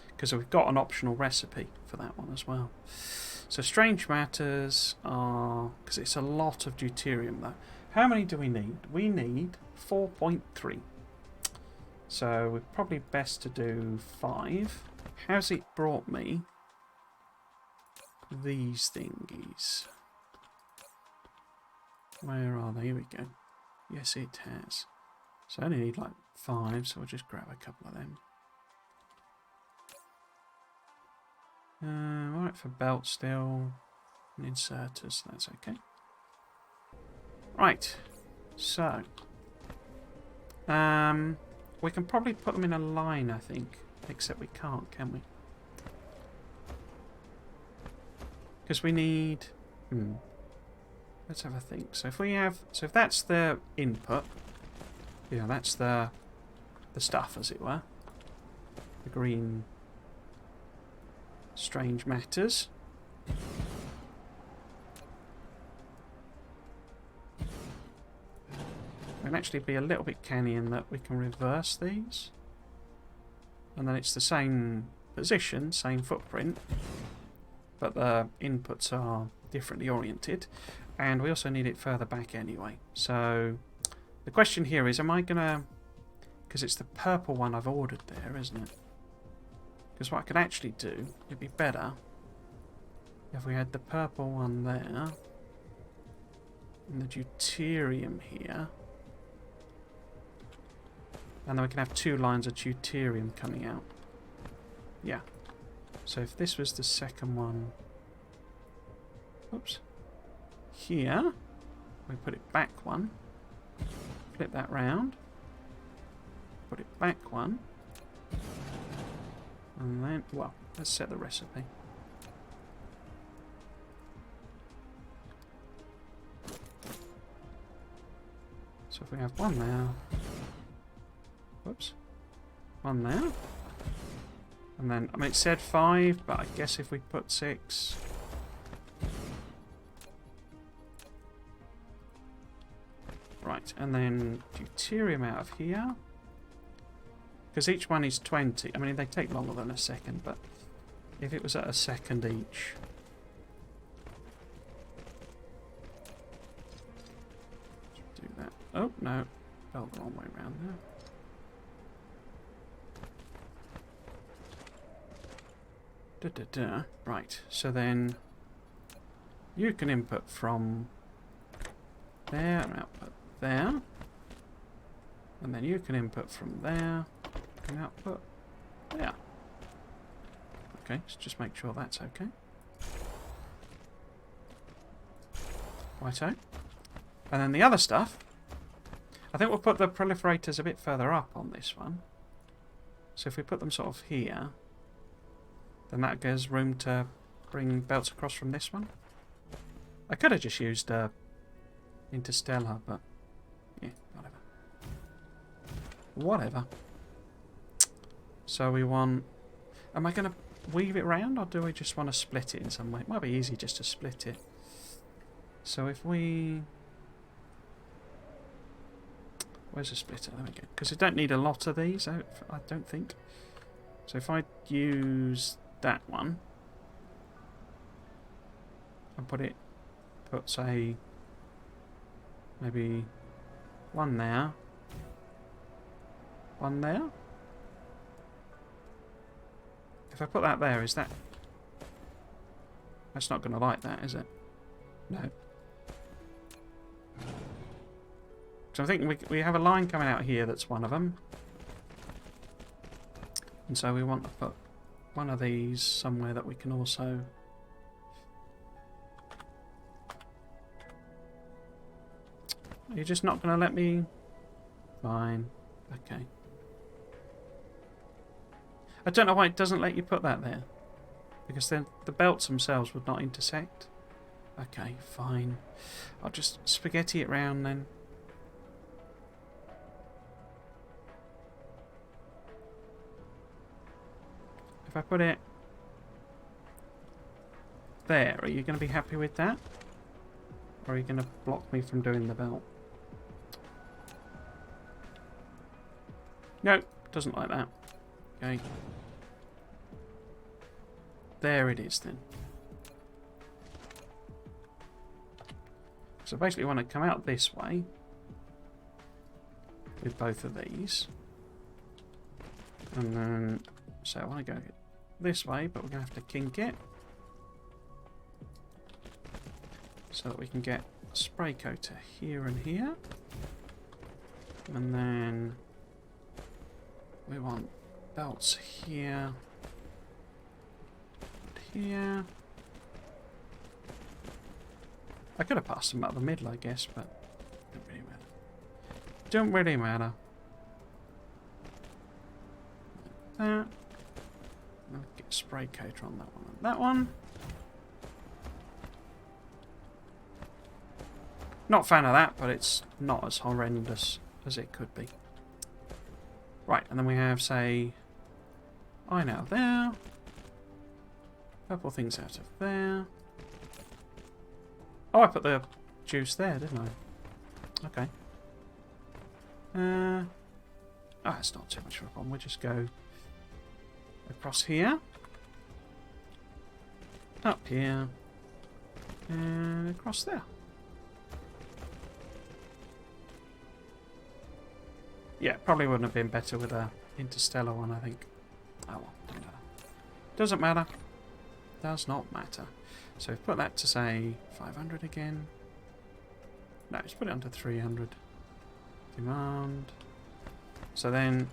because we've got an optional recipe for that one as well. So strange matters are, because it's a lot of deuterium though. How many do we need? We need 4.3. So we're probably best to do 5. How's it brought me these thingies? Where are they? Here we go. Yes, it has. So I only need like 5, so we'll just grab a couple of them. Alright, for belt still. And inserters, that's okay. Right. So. We can probably put them in a line, I think. Except we can't, can we? Because we need... Let's have a think. So if we have... So if that's the input... Yeah, that's the stuff, as it were. The green... strange matters. We can actually be a little bit canny in that we can reverse these. And then it's the same position, same footprint. But the inputs are differently oriented. And we also need it further back anyway. So the question here is, am I going to... Because it's the purple one I've ordered there, isn't it? Because what I could actually do, it'd be better if we had the purple one there. And the deuterium here. And then we can have 2 lines of deuterium coming out. Yeah. So if this was the second one... Oops. Here, we put it back one, flip that round, put it back one, and then, well, let's set the recipe. So if we have one there, whoops, one there, and then, I mean, it said 5, but I guess if we put 6, right, and then deuterium out of here. Because each one is 20. I mean, they take longer than a second, but if it was at a second each... do that. Oh, no. Fell the wrong way around there. Right, so then you can input from there and output there, and then you can input from there and output there. Okay, let's just make sure that's okay. Righto. And then the other stuff, I think we'll put the proliferators a bit further up on this one. So if we put them sort of here, then that gives room to bring belts across from this one. I could have just used interstellar, but yeah, whatever. So we want... Am I going to weave it around, or do we just want to split it in some way? It might be easy just to split it. So if we... Where's the splitter? There we go. Because I don't need a lot of these, I don't think. So if I use that one and put say maybe one there, one there. If I put that there, is that... That's not going to like that, is it? No. So I think we have a line coming out here that's one of them. And so we want to put one of these somewhere that we can also... You're just not going to let me... Fine. Okay. I don't know why it doesn't let you put that there. Because then the belts themselves would not intersect. Okay, fine. I'll just spaghetti it round then. If I put it there, are you going to be happy with that? Or are you going to block me from doing the belt? No, doesn't like that. Okay. There it is then. So basically I want to come out this way with both of these. And then, so I want to go this way, but we're going to have to kink it. So that we can get a spray coater here and here. And then we want belts here. Here. I could have passed them up the middle, I guess, but don't really matter. Don't really matter. Like that. I'll get a spray coater on that one and that one. Not a fan of that, but it's not as horrendous as it could be. Right, and then we have, say, iron out of there. Couple things out of there. Oh, I put the juice there, didn't I? Okay. It's not too much of a problem. We'll just go across here. Up here. And across there. Yeah, probably wouldn't have been better with a interstellar one, I think. Oh well, doesn't matter. Doesn't matter. Does not matter. So put that to say 500 again. No, let's put it onto 300. Demand. So then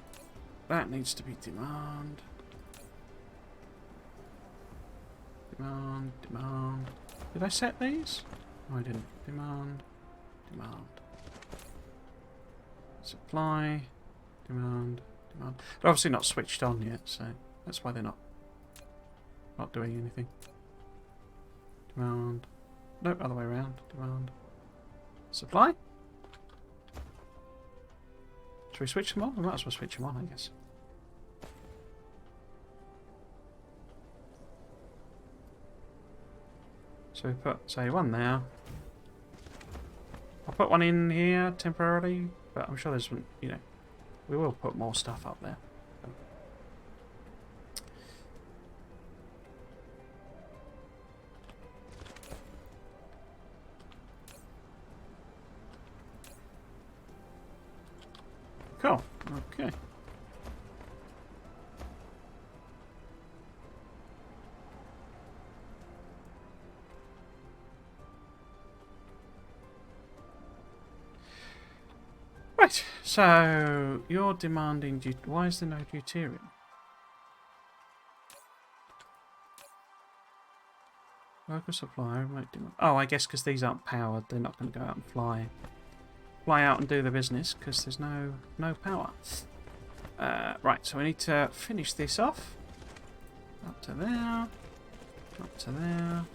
that needs to be demand. Demand, demand. Did I set these? No, I didn't. Demand, demand. Supply, demand, demand. They're obviously not switched on yet, so that's why they're not doing anything. Demand. Nope, other way around. Demand. Supply. Should we switch them on? We might as well switch them on, I guess. So we put, say, one there. I'll put one in here temporarily, but I'm sure there's one, you know, we will put more stuff up there. Cool. Okay. Right. So you're demanding. Why is there no deuterium? Local supplier might demand. Oh, I guess because these aren't powered, they're not going to go out and fly out and do the business because there's no power. Right, so we need to finish this off. Up to there. Up to there.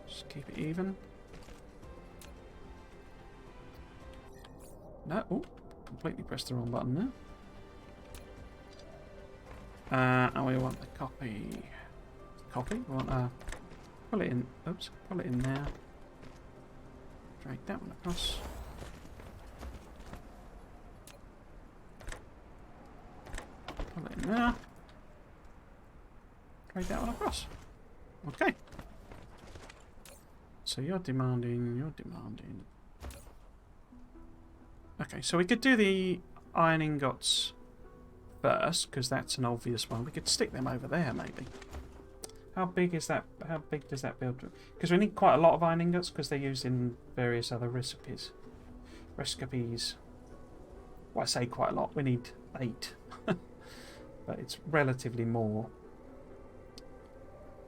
Just keep it even. No, oh, completely pressed the wrong button there. And we want the copy. We want to pull it in. Oops, pull it in there. Drag that one across. Pull it in there. Drag that one across. Okay. So you're demanding. Okay, so we could do the iron ingots first, because that's an obvious one. We could stick them over there, maybe. How big is that? How big does that build? Because we need quite a lot of iron ingots because they're used in various other recipes. Well, I say quite a lot. We need 8, but it's relatively more.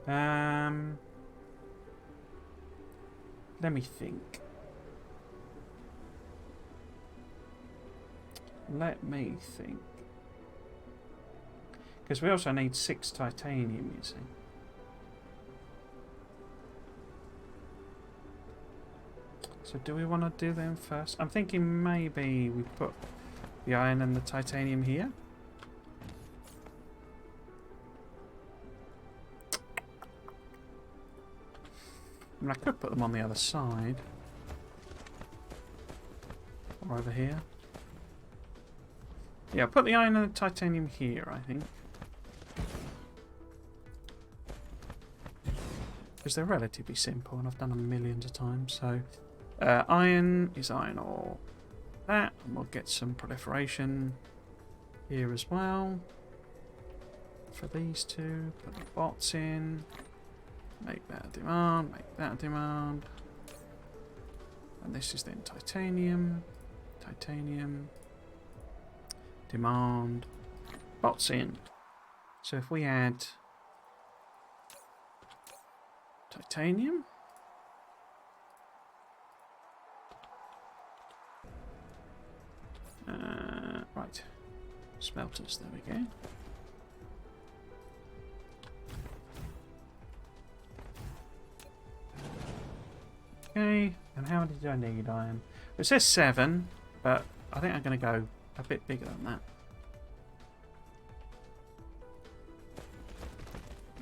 Let me think. Because we also need 6 titanium, you see. So do we want to do them first? I'm thinking maybe we put the iron and the titanium here. I mean, I could put them on the other side. Or over here. Yeah, I'll put the iron and the titanium here, I think. Because they're relatively simple and I've done them millions of times. So, iron is iron ore. That, and we'll get some proliferation here as well. For these two, put the bots in. Make that a demand, make that a demand. And this is then titanium. Titanium. Demand. Bots in. So if we add titanium. Right. Smelters, there we go. Okay, and how did I need iron? It says 7, but I think I'm going to go a bit bigger than that.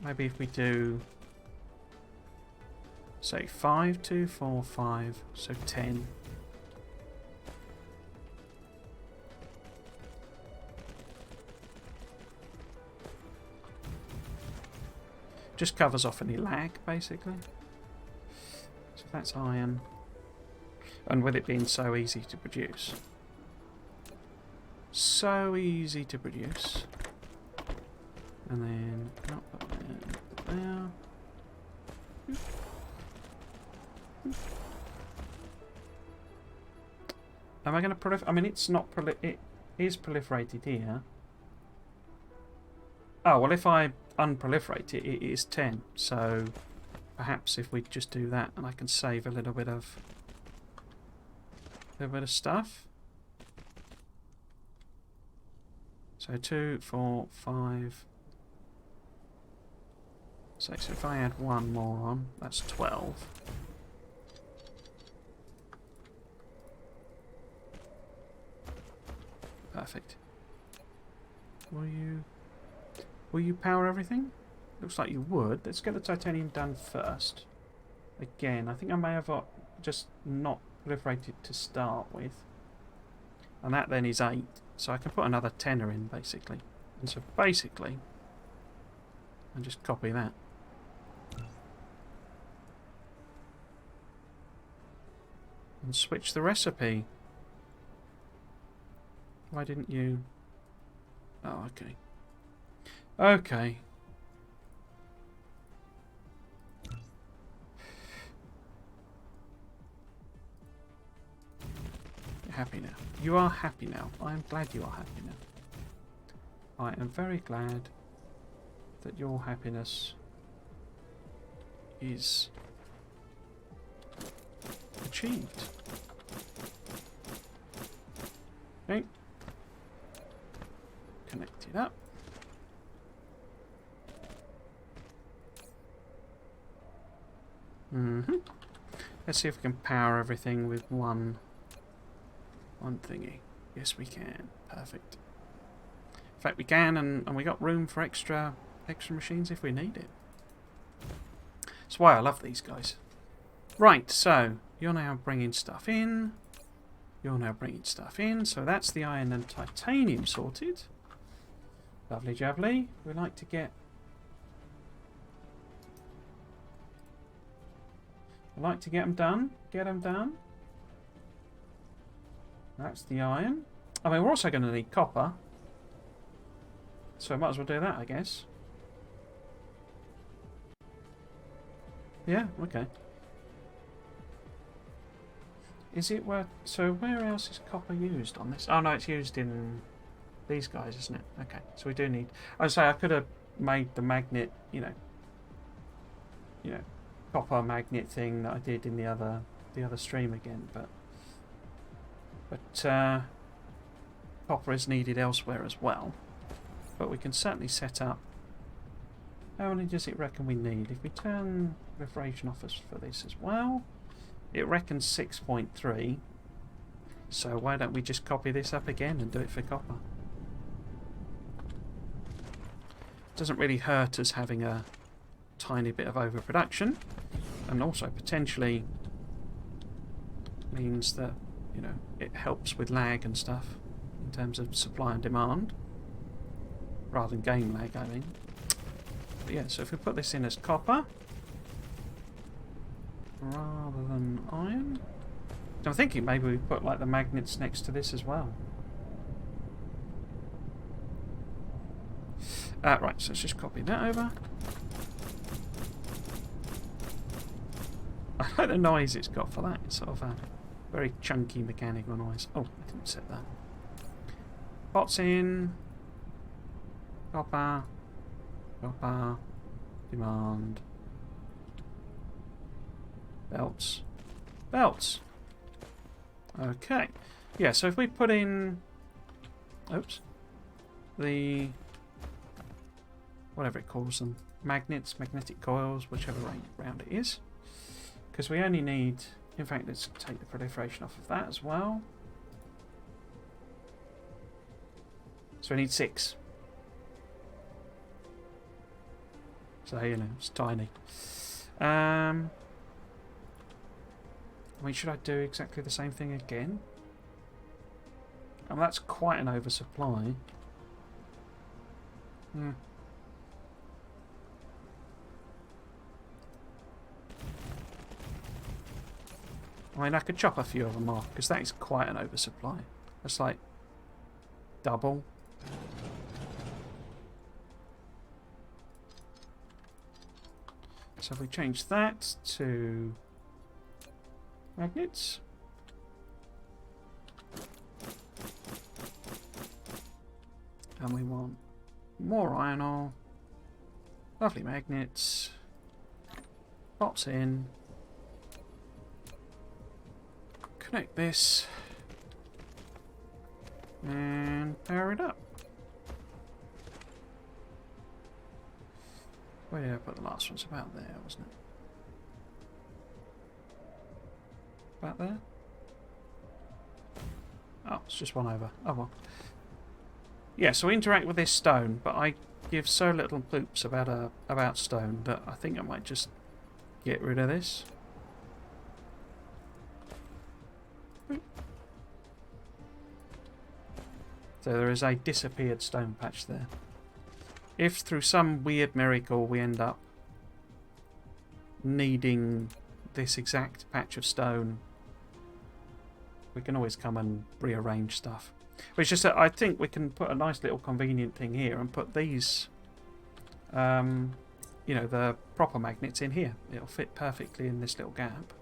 Maybe if we do, say 5, 2, 4, 5, so 10. Just covers off any lag, basically. So that's iron. And with it being so easy to produce. So easy to produce. And then, not put there, there. Am I going to proliferate? I mean, it's not it is proliferated here. Oh, well, if I unproliferate it, it is 10. So perhaps if we just do that, and I can save a little bit of stuff. So 2, 4, 5. So if I add 1 more on, that's 12. Perfect. Will you power everything? Looks like you would. Let's get the titanium done first. Again, I think I may have just not proliferated to start with. And that then is 8. So I can put another 10er in, basically. And so basically, and just copy that. And switch the recipe. Why didn't you? Oh, okay. Okay. You're happy now. You are happy now. I am glad you are happy now. I am very glad that your happiness is achieved. Okay. Connect it up. Let's see if we can power everything with one thingy. Yes, we can. Perfect. In fact, we can, and we got room for extra machines if we need it. That's why I love these guys. Right, so you're now bringing stuff in. You're now bringing stuff in. So that's the iron and titanium sorted. Lovely jubbly. We like to get. I like to get them done. Get them done. That's the iron. I mean, we're also going to need copper. So I might as well do that, I guess. Yeah, okay. Is it where... So where else is copper used on this? Oh no, it's used in these guys, isn't it? Okay, so we do need... I say I could have made the magnet, you know, copper magnet thing that I did in the other stream again, but copper is needed elsewhere as well. But we can certainly set up... How many does it reckon we need? If we turn proliferation off for this as well, it reckons 6.3. So why don't we just copy this up again and do it for copper? Doesn't really hurt us having a tiny bit of overproduction, and also potentially means that, you know, it helps with lag and stuff in terms of supply and demand, rather than game lag, I mean. But yeah, so if we put this in as copper rather than iron, I'm thinking maybe we put like the magnets next to this as well. Right, so let's just copy that over. I like the noise it's got for that. It's sort of a very chunky mechanical noise. Oh, I didn't set that. Pots in. Copper. Copper. Demand. Belts. Belts. Okay. Yeah, so if we put in... Oops. The... whatever it calls them. Magnets, magnetic coils, whichever round it is. Because we only need... In fact, let's take the proliferation off of that as well. So we need 6. So, you know, it's tiny. I mean, should I do exactly the same thing again? That's quite an oversupply. Yeah. I mean, I could chop a few of them off, because that is quite an oversupply. That's like double. So if we change that to magnets. And we want more iron ore. Lovely magnets. Pots in. Connect this. And power it up. Where did I put the last one? It's about there, wasn't it? About there? Oh, it's just one over. Oh well. Yeah, so we interact with this stone, but I give so little poops about stone that I think I might just get rid of this. So there is a disappeared stone patch there. If through some weird miracle we end up needing this exact patch of stone, we can always come and rearrange stuff. But it's just that I think we can put a nice little convenient thing here and put these, you know, the proper magnets in here. It'll fit perfectly in this little gap.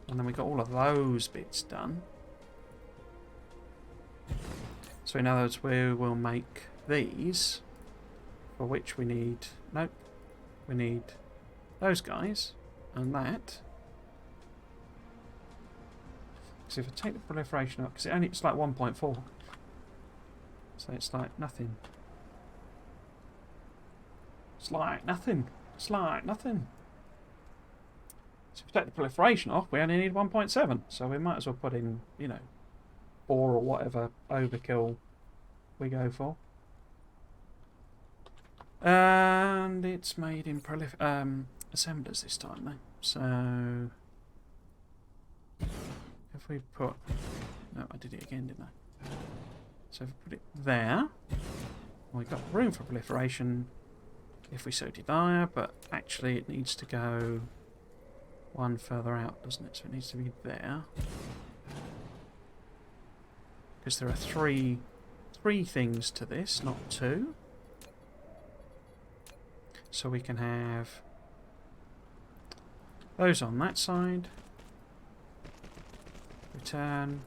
And then we got all of those bits done. So in other words, we will make these, for which we need... Nope. We need those guys and that. So if I take the proliferation up, because it's like 1.4, so it's like nothing. It's like nothing. It's like nothing. So if we take the proliferation off, we only need 1.7, so we might as well put in, you know, 4 or whatever overkill we go for. And it's made in assemblers this time though. So if we put... No, I did it again, didn't I? So if we put it there, we've got room for proliferation if we so desire, but actually it needs to go one further out, doesn't it? So it needs to be there. Because there are three things to this, not 2. So we can have Those on that side. Return.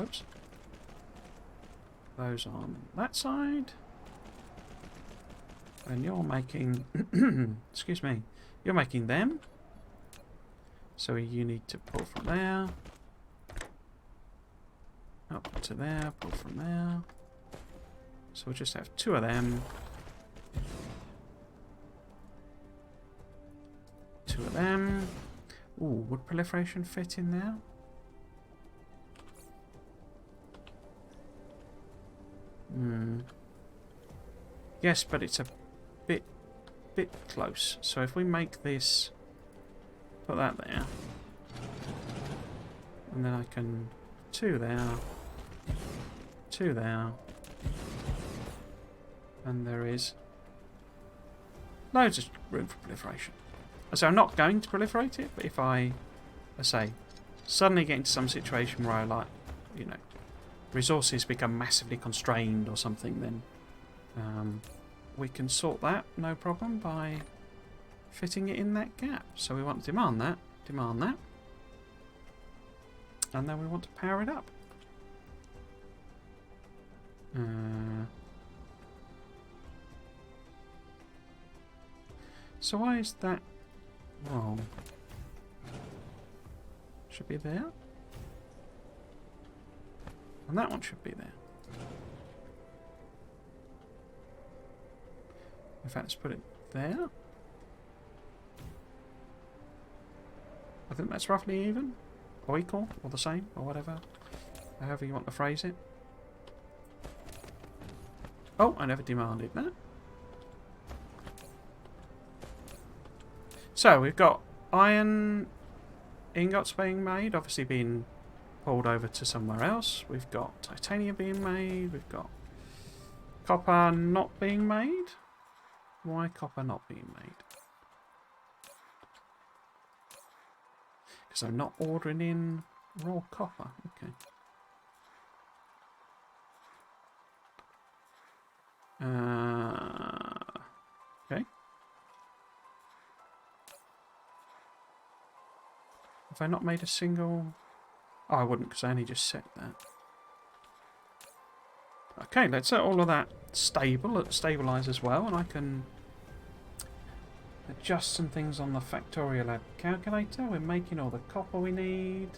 Oops. Those on that side. And you're making... excuse me. You're making them. So you need to pull from there. Up to there. Pull from there. So we'll just have 2 of them. 2 of them. Ooh, would proliferation fit in there? Yes, but it's a bit close. So if we make this, put that there, and then I can 2 there, 2 there, and there is loads of room for proliferation. So I'm not going to proliferate it, but if I say, suddenly get into some situation where I like, you know, resources become massively constrained or something, then we can sort that, no problem, by fitting it in that gap. So we want to demand that, and then we want to power it up. So why is that wrong? Should be there. And that one should be there. In fact, let's put it there. I think that's roughly even, or equal, or the same, or whatever. However you want to phrase it. Oh, I never demanded that. So, we've got iron ingots being made, obviously being pulled over to somewhere else. We've got titanium being made. We've got copper not being made. Why copper not being made? Because I'm not ordering in raw copper. Okay. Okay. Have I not made a single... Oh, I wouldn't, because I only just set that. Okay, let's set all of that stabilise as well, and I can adjust some things on the Factorial Lab calculator. We're making all the copper we need.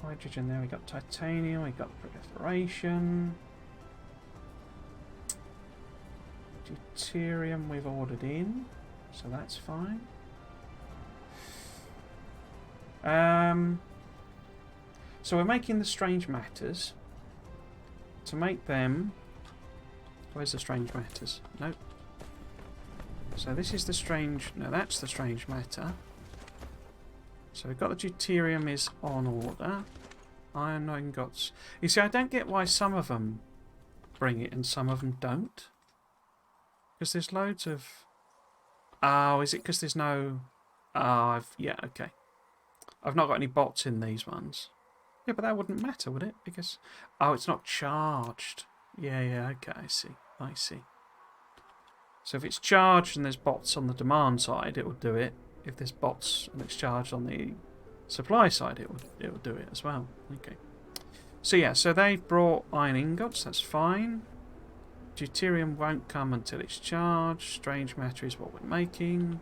Hydrogen there, we got titanium, we got proliferation. Deuterium we've ordered in, so that's fine. So we're making the strange matters. To make them... Where's the strange matters? Nope. So this is the strange... No, that's the strange matter. So we've got the deuterium is on order. Iron ingots. You see, I don't get why some of them bring it and some of them don't. Because there's loads of... Oh, is it because there's no... Oh, yeah, okay. I've not got any bots in these ones. Yeah, but that wouldn't matter, would it? Because... Oh, it's not charged. Yeah, okay, I see. So if it's charged and there's bots on the demand side, it will do it. If there's bots and it's charged on the supply side, it will do it as well. Okay. So yeah, so they've brought iron ingots, that's fine. Deuterium won't come until it's charged. Strange matter is what we're making.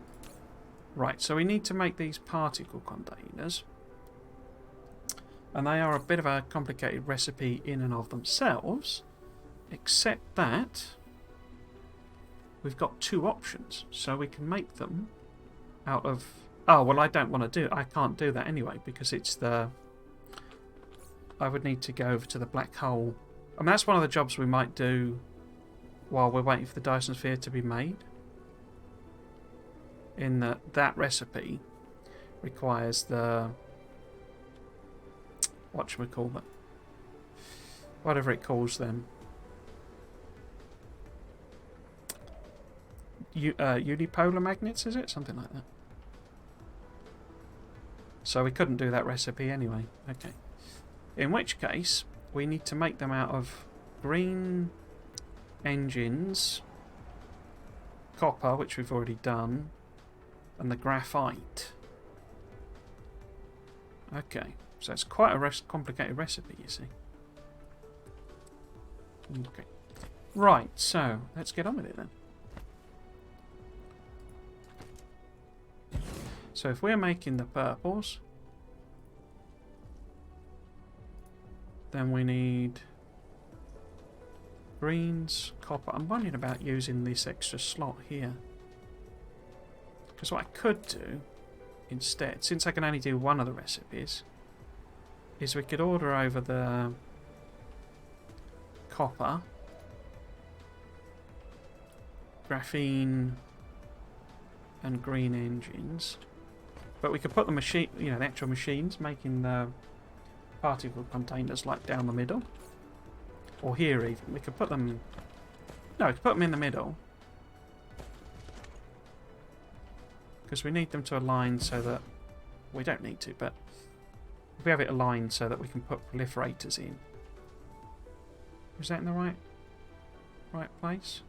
Right, so we need to make these particle containers. And they are a bit of a complicated recipe in and of themselves. Except that we've got 2 options. So we can make them out of... Oh, well, I don't want to do it. I can't do that anyway because it's the... I would need to go over to the black hole. I mean, that's one of the jobs we might do while we're waiting for the Dyson Sphere to be made. In that recipe requires the... Whatchamacallit? Whatever it calls them. Unipolar magnets, is it? Something like that. So we couldn't do that recipe anyway. Okay. In which case, we need to make them out of green engines, copper, which we've already done, and the graphite. Okay, so it's quite a complicated recipe, you see. Okay. Right, so let's get on with it then. So if we're making the purples, then we need greens, copper. I'm wondering about using this extra slot here. Because what I could do instead, since I can only do one of the recipes, is we could order over the copper, graphene, and green engines. But we could put the machine, you know, the actual machines making the particle containers like down the middle. Or here even. We could put them... No, we could put them in the middle. Because we need them to align so that... We don't need to, but... If we have it aligned so that we can put proliferators in. Is that in the right place?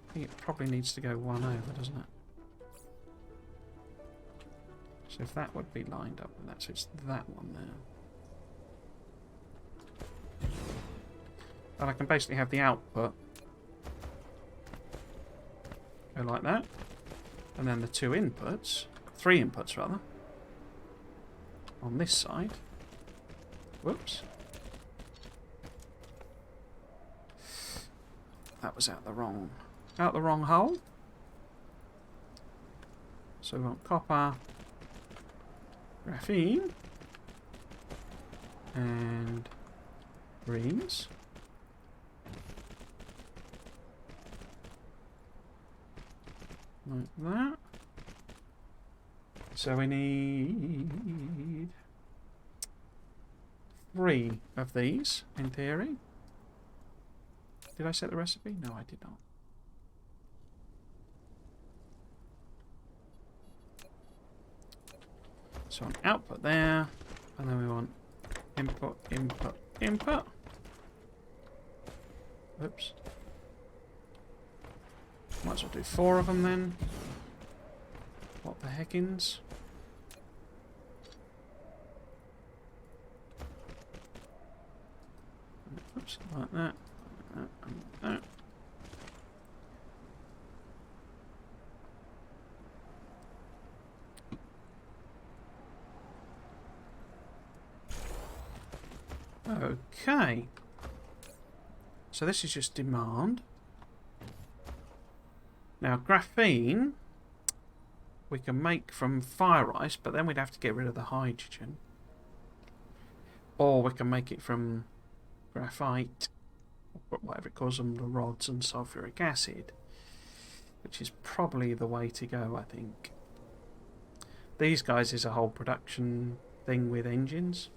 I think it probably needs to go one over, doesn't it? So if that would be lined up with that, so it's that one there. And I can basically have the output go like that. And then the two inputs, 3 inputs rather, on this side. Whoops. That was out the wrong hole. So we want copper, graphene, and greens. Like that. So we need 3 of these, in theory. Did I set the recipe? No, I did not. So an output there, and then we want input, input, input. Oops. Might as well do 4 of them then. What the heckins? Oops, like that. Like that. Okay. So this is just demand. Now graphene we can make from fire ice, but then we'd have to get rid of the hydrogen. Or we can make it from graphite, or whatever it calls them, the rods, and sulfuric acid, which is probably the way to go, I think. These guys is a whole production thing with engines.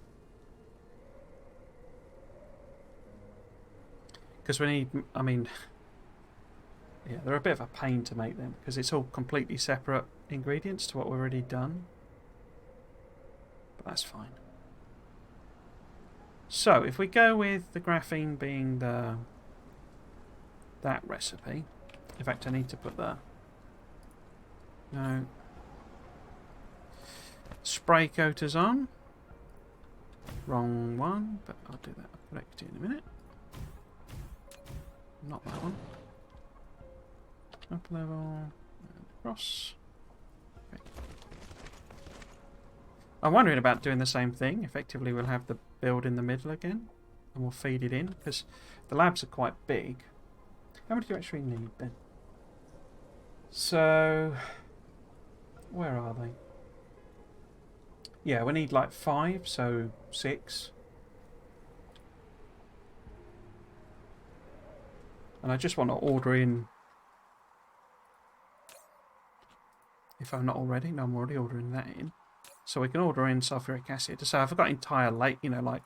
Because we need, I mean, yeah, they're a bit of a pain to make them, because it's all completely separate ingredients to what we've already done. But that's fine. So, if we go with the graphene being that recipe, in fact I need to put the, no, spray coaters on. Wrong one, but I'll do that. I'll correct it in a minute. Not that one. Up level, and across. Okay. I'm wondering about doing the same thing. Effectively, we'll have the build in the middle again, and we'll feed it in, because the labs are quite big. How many do you actually need then? So, where are they? Yeah, we need like 5, so 6. And I just want to order in, if I'm not already, no, I'm already ordering that in. So we can order in sulfuric acid. So I've got entire lake, you know, like,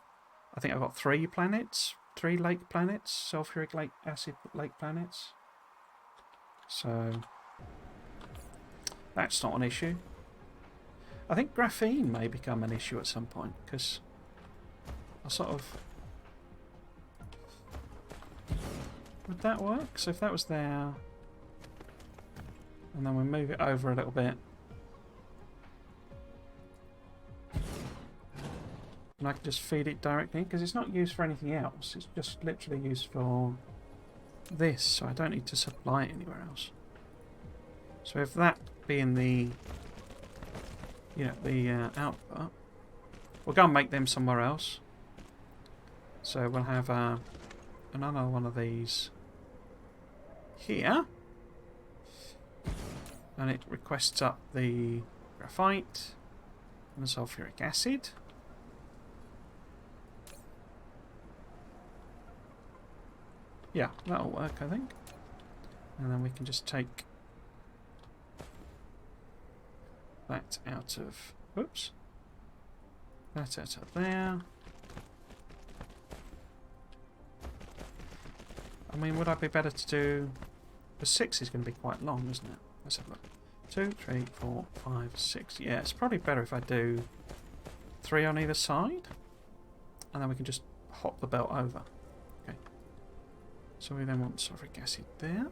I think I've got 3 planets, 3 lake planets, sulfuric acid lake planets. So that's not an issue. I think graphene may become an issue at some point, because I sort of... Would that work? So if that was there... And then we move it over a little bit. And I can just feed it directly, because it's not used for anything else. It's just literally used for this, so I don't need to supply it anywhere else. So if that being the, output, we'll go and make them somewhere else. So we'll have another one of these here. And it requests up the graphite and the sulfuric acid. Yeah, that'll work, I think. And then we can just take that out of... Oops. That out of there. I mean, would I be better to do... The 6 is going to be quite long, isn't it? Let's have a look. 2, 3, 4, 5, 6. Yeah, it's probably better if I do 3 on either side. And then we can just hop the belt over. Okay. So we then want sulfuric acid there.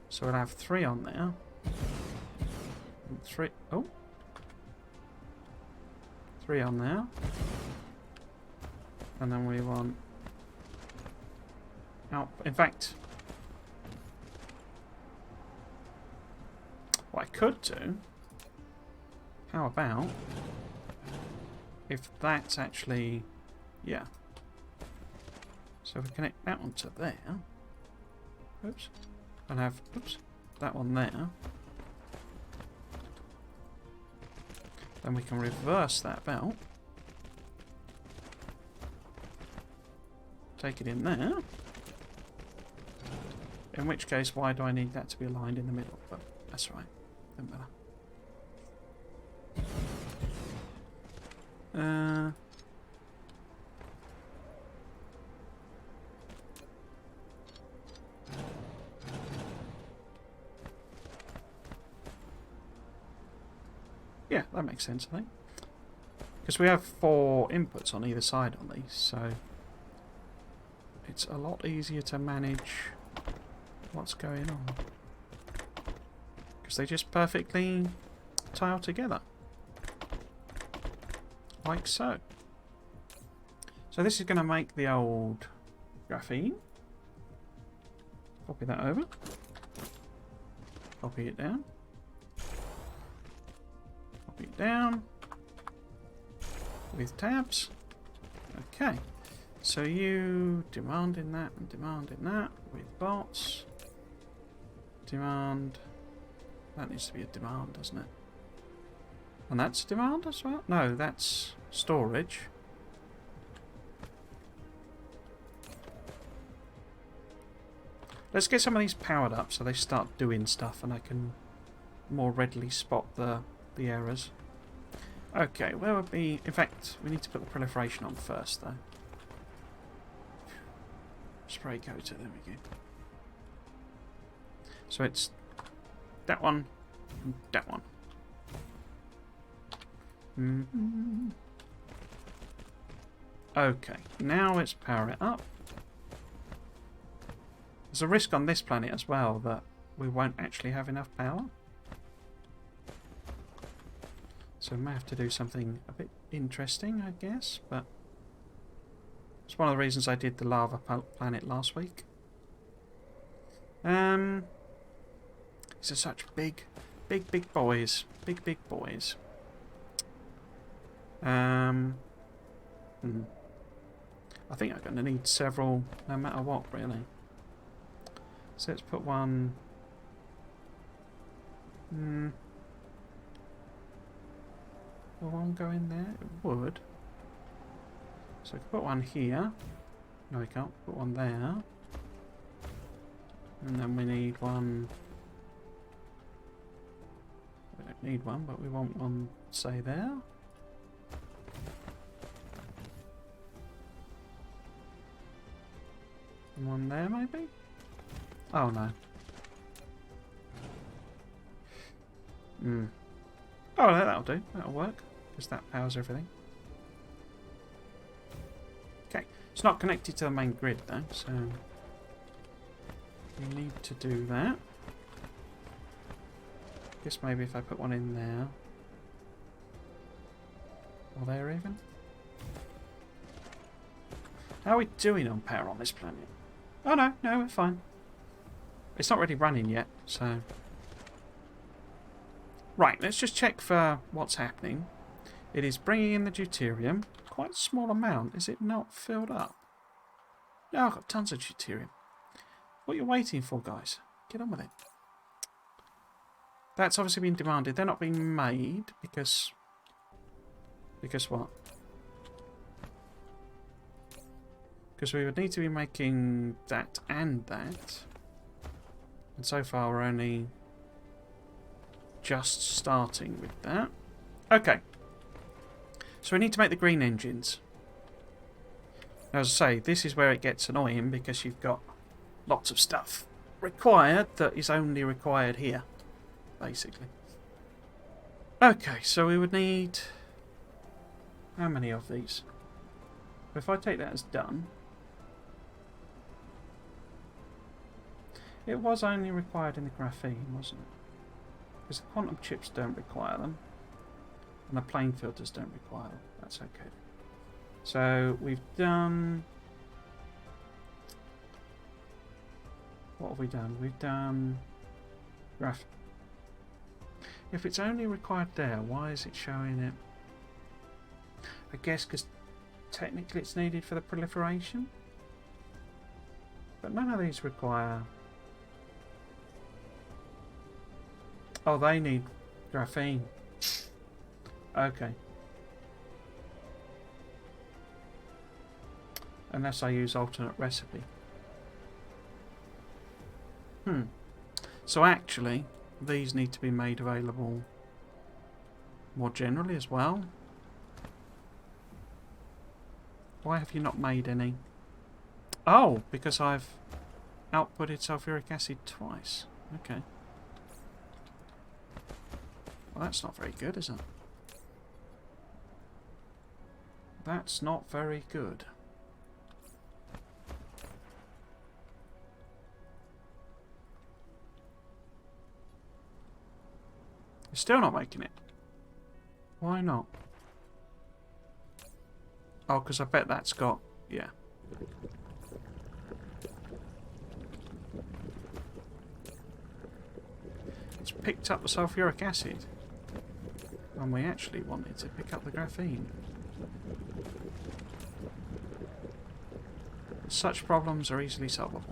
So we'll have 3 on there. And 3. Oh. 3 on there. And then we want... Oh, in fact... What I could do... How about... If that's actually... Yeah. So if we connect that one to there... Oops. And have... Oops. That one there. Then we can reverse that belt. Take it in there. In which case, why do I need that to be aligned in the middle? But that's right. Doesn't matter. Yeah, that makes sense, I think. Because we have 4 inputs on either side on these, so it's a lot easier to manage what's going on. Because they just perfectly tile together. Like so. So this is going to make the old graphene. Copy that over. Copy it down. Copy it down. With tabs. Okay. So you demanding that and demanding that with bots. Demand. That needs to be a demand, doesn't it? And that's a demand as well? No, that's storage. Let's get some of these powered up so they start doing stuff and I can more readily spot the errors. Okay, where would be... In fact, we need to put the proliferation on first, though. Spray coater, there we go. So it's that one and that one. Okay, now let's power it up. There's a risk on this planet as well that we won't actually have enough power. So we may have to do something a bit interesting, I guess, but it's one of the reasons I did the lava planet last week. These are such big boys. Big boys. I think I'm going to need several, no matter what, really. So let's put one... Will one go in there? It would. So I can put one here. No, we can't. Put one there. And then we need one... We don't need one, but we want one, say, there. And one there, maybe? Oh, no. Oh, no, that'll do. That'll work. because that powers everything. Okay, it's not connected to the main grid though, so we need to do that. Guess maybe if I put one in there, or there even. How are we doing on power on this planet? Oh no, we're fine. It's not really running yet, so... Right, let's just check for what's happening. It is bringing in the deuterium. Quite a small amount. Is it not filled up? No, I've got tons of deuterium. What are you waiting for, guys? Get on with it. That's obviously been demanded. They're not being made because... Because what? Because we would need to be making that and that. And so far we're only just starting with that. Okay. So we need to make the green engines. Now, as I say, this is where it gets annoying because you've got lots of stuff required that is only required here, basically. Okay, so we would need... How many of these? If I take that as done... It was only required in the graphene, wasn't it? Because the quantum chips don't require them. And the plane filters don't require them. That's okay. So we've done... What have we done? We've done... Graph. If it's only required there, why is it showing it? I guess because technically it's needed for the proliferation. But none of these require... Oh, they need graphene. Okay. Unless I use alternate recipe. So actually, these need to be made available more generally as well. Why have you not made any? Oh, because I've outputted sulfuric acid twice. Okay. Well, that's not very good, is it? That's not very good. You're still not making it. Why not? Oh, because I bet that's got... Yeah. It's picked up the sulfuric acid. And we actually wanted to pick up the graphene. Such problems are easily solvable.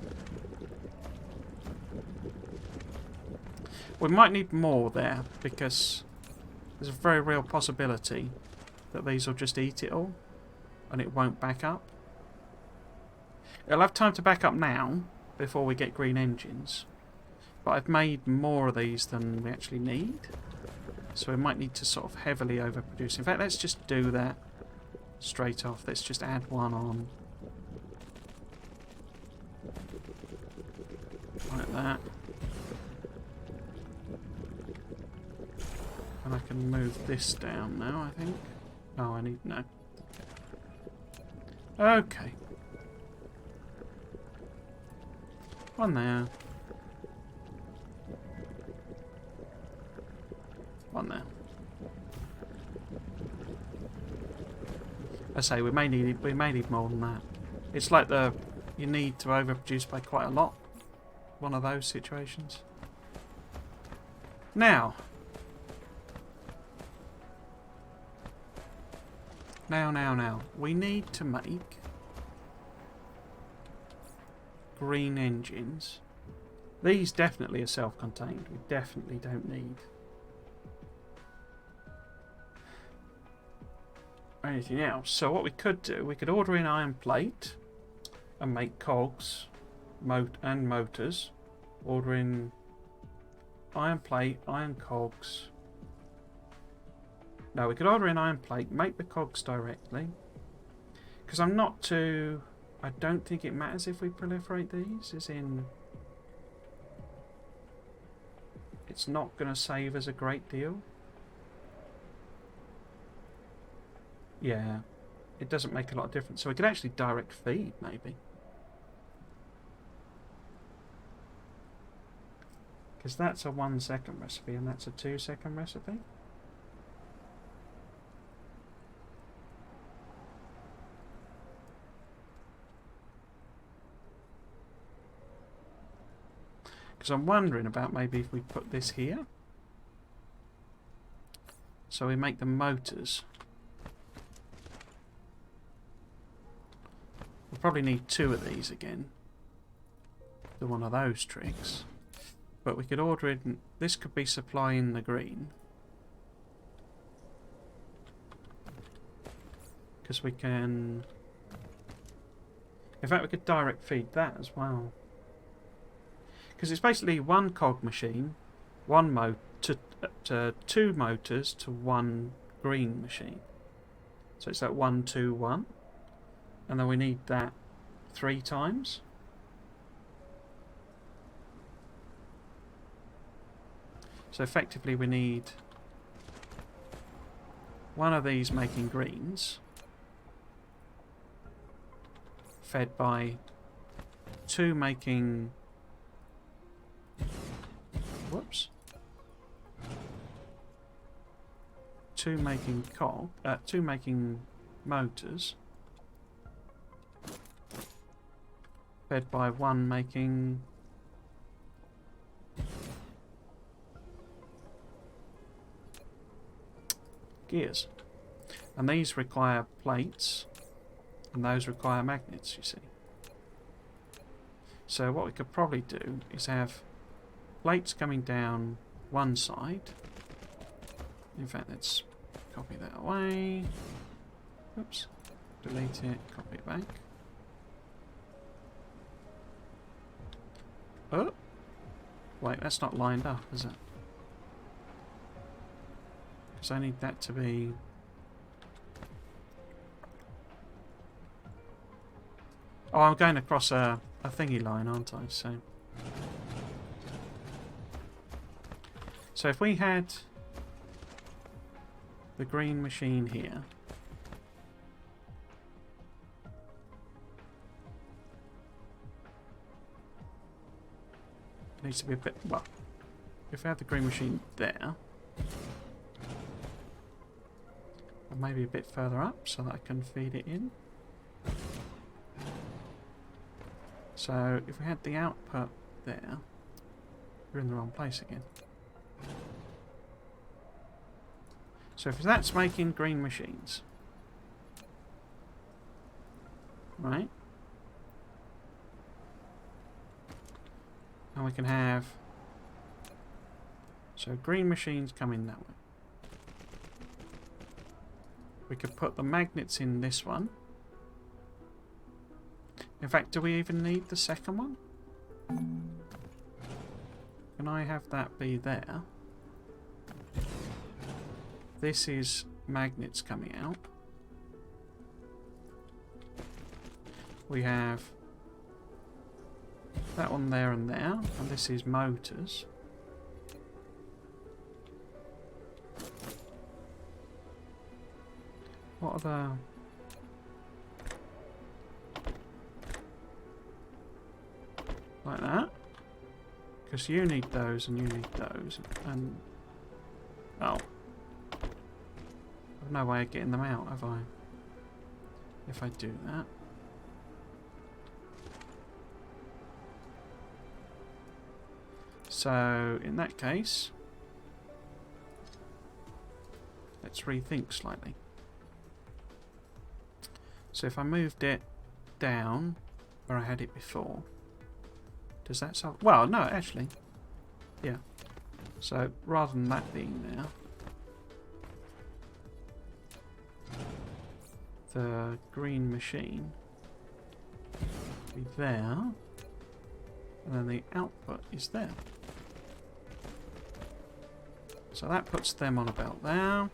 We might need more there, because there's a very real possibility that these will just eat it all, and it won't back up. It'll have time to back up now, before we get green engines. But I've made more of these than we actually need. So we might need to sort of heavily overproduce. In fact, let's just do that straight off. Let's just add one on. Like that. And I can move this down now, I think. Oh, I need... no. Okay. One there. One there. I say we may need more than that. It's like you need to overproduce by quite a lot. One of those situations. Now. Now. We need to make green engines. These definitely are self-contained. We definitely don't need anything else. So what we could do, we could order in iron plate and make cogs and motors. Order in iron plate, iron cogs. No, we could order in iron plate, make the cogs directly. Because I'm not too... I don't think it matters if we proliferate these, as in... It's not going to save us a great deal. Yeah, it doesn't make a lot of difference. So we could actually direct feed, maybe. Because that's a 1 second recipe and that's a 2 second recipe. Because I'm wondering about maybe if we put this here. So we make the motors. We'll probably need 2 of these again. Do one of those tricks. But we could order it, and this could be supplying the green. Because we can... In fact, we could direct feed that as well. Because it's basically 1 cog machine, 1 to 2 motors to 1 green machine. So it's that 1, 2, 1. And then we need that 3 times. So effectively we need 1 of these making greens, fed by 2 making... Whoops. 2 making 2 making motors, fed by 1 making gears. And these require plates, and those require magnets, you see. So what we could probably do is have plates coming down one side. In fact, let's copy that away. Oops. Delete it, copy it back. Oh! Wait, that's not lined up, is it? Because I need that to be... Oh, I'm going across a thingy line, aren't I? So if we had the green machine here, it needs to be a bit, well, if we had the green machine there, or maybe a bit further up so that I can feed it in. So if we had the output there, we're in the wrong place again. So if that's making green machines, right? And we can have, so green machines come in that way. We could put the magnets in this one. In fact, do we even need the second one? Can I have that be there? This is magnets coming out. We have that one there and there, and this is motors. What are the... Like that. Because you need those and you need those. And... Oh. I've no way of getting them out, have I? If I do that. So, in that case... Let's rethink slightly. So if I moved it down where I had it before, does that solve? Well, no, actually, yeah. So rather than that being there, the green machine be there, and then the output is there. So that puts them on about there.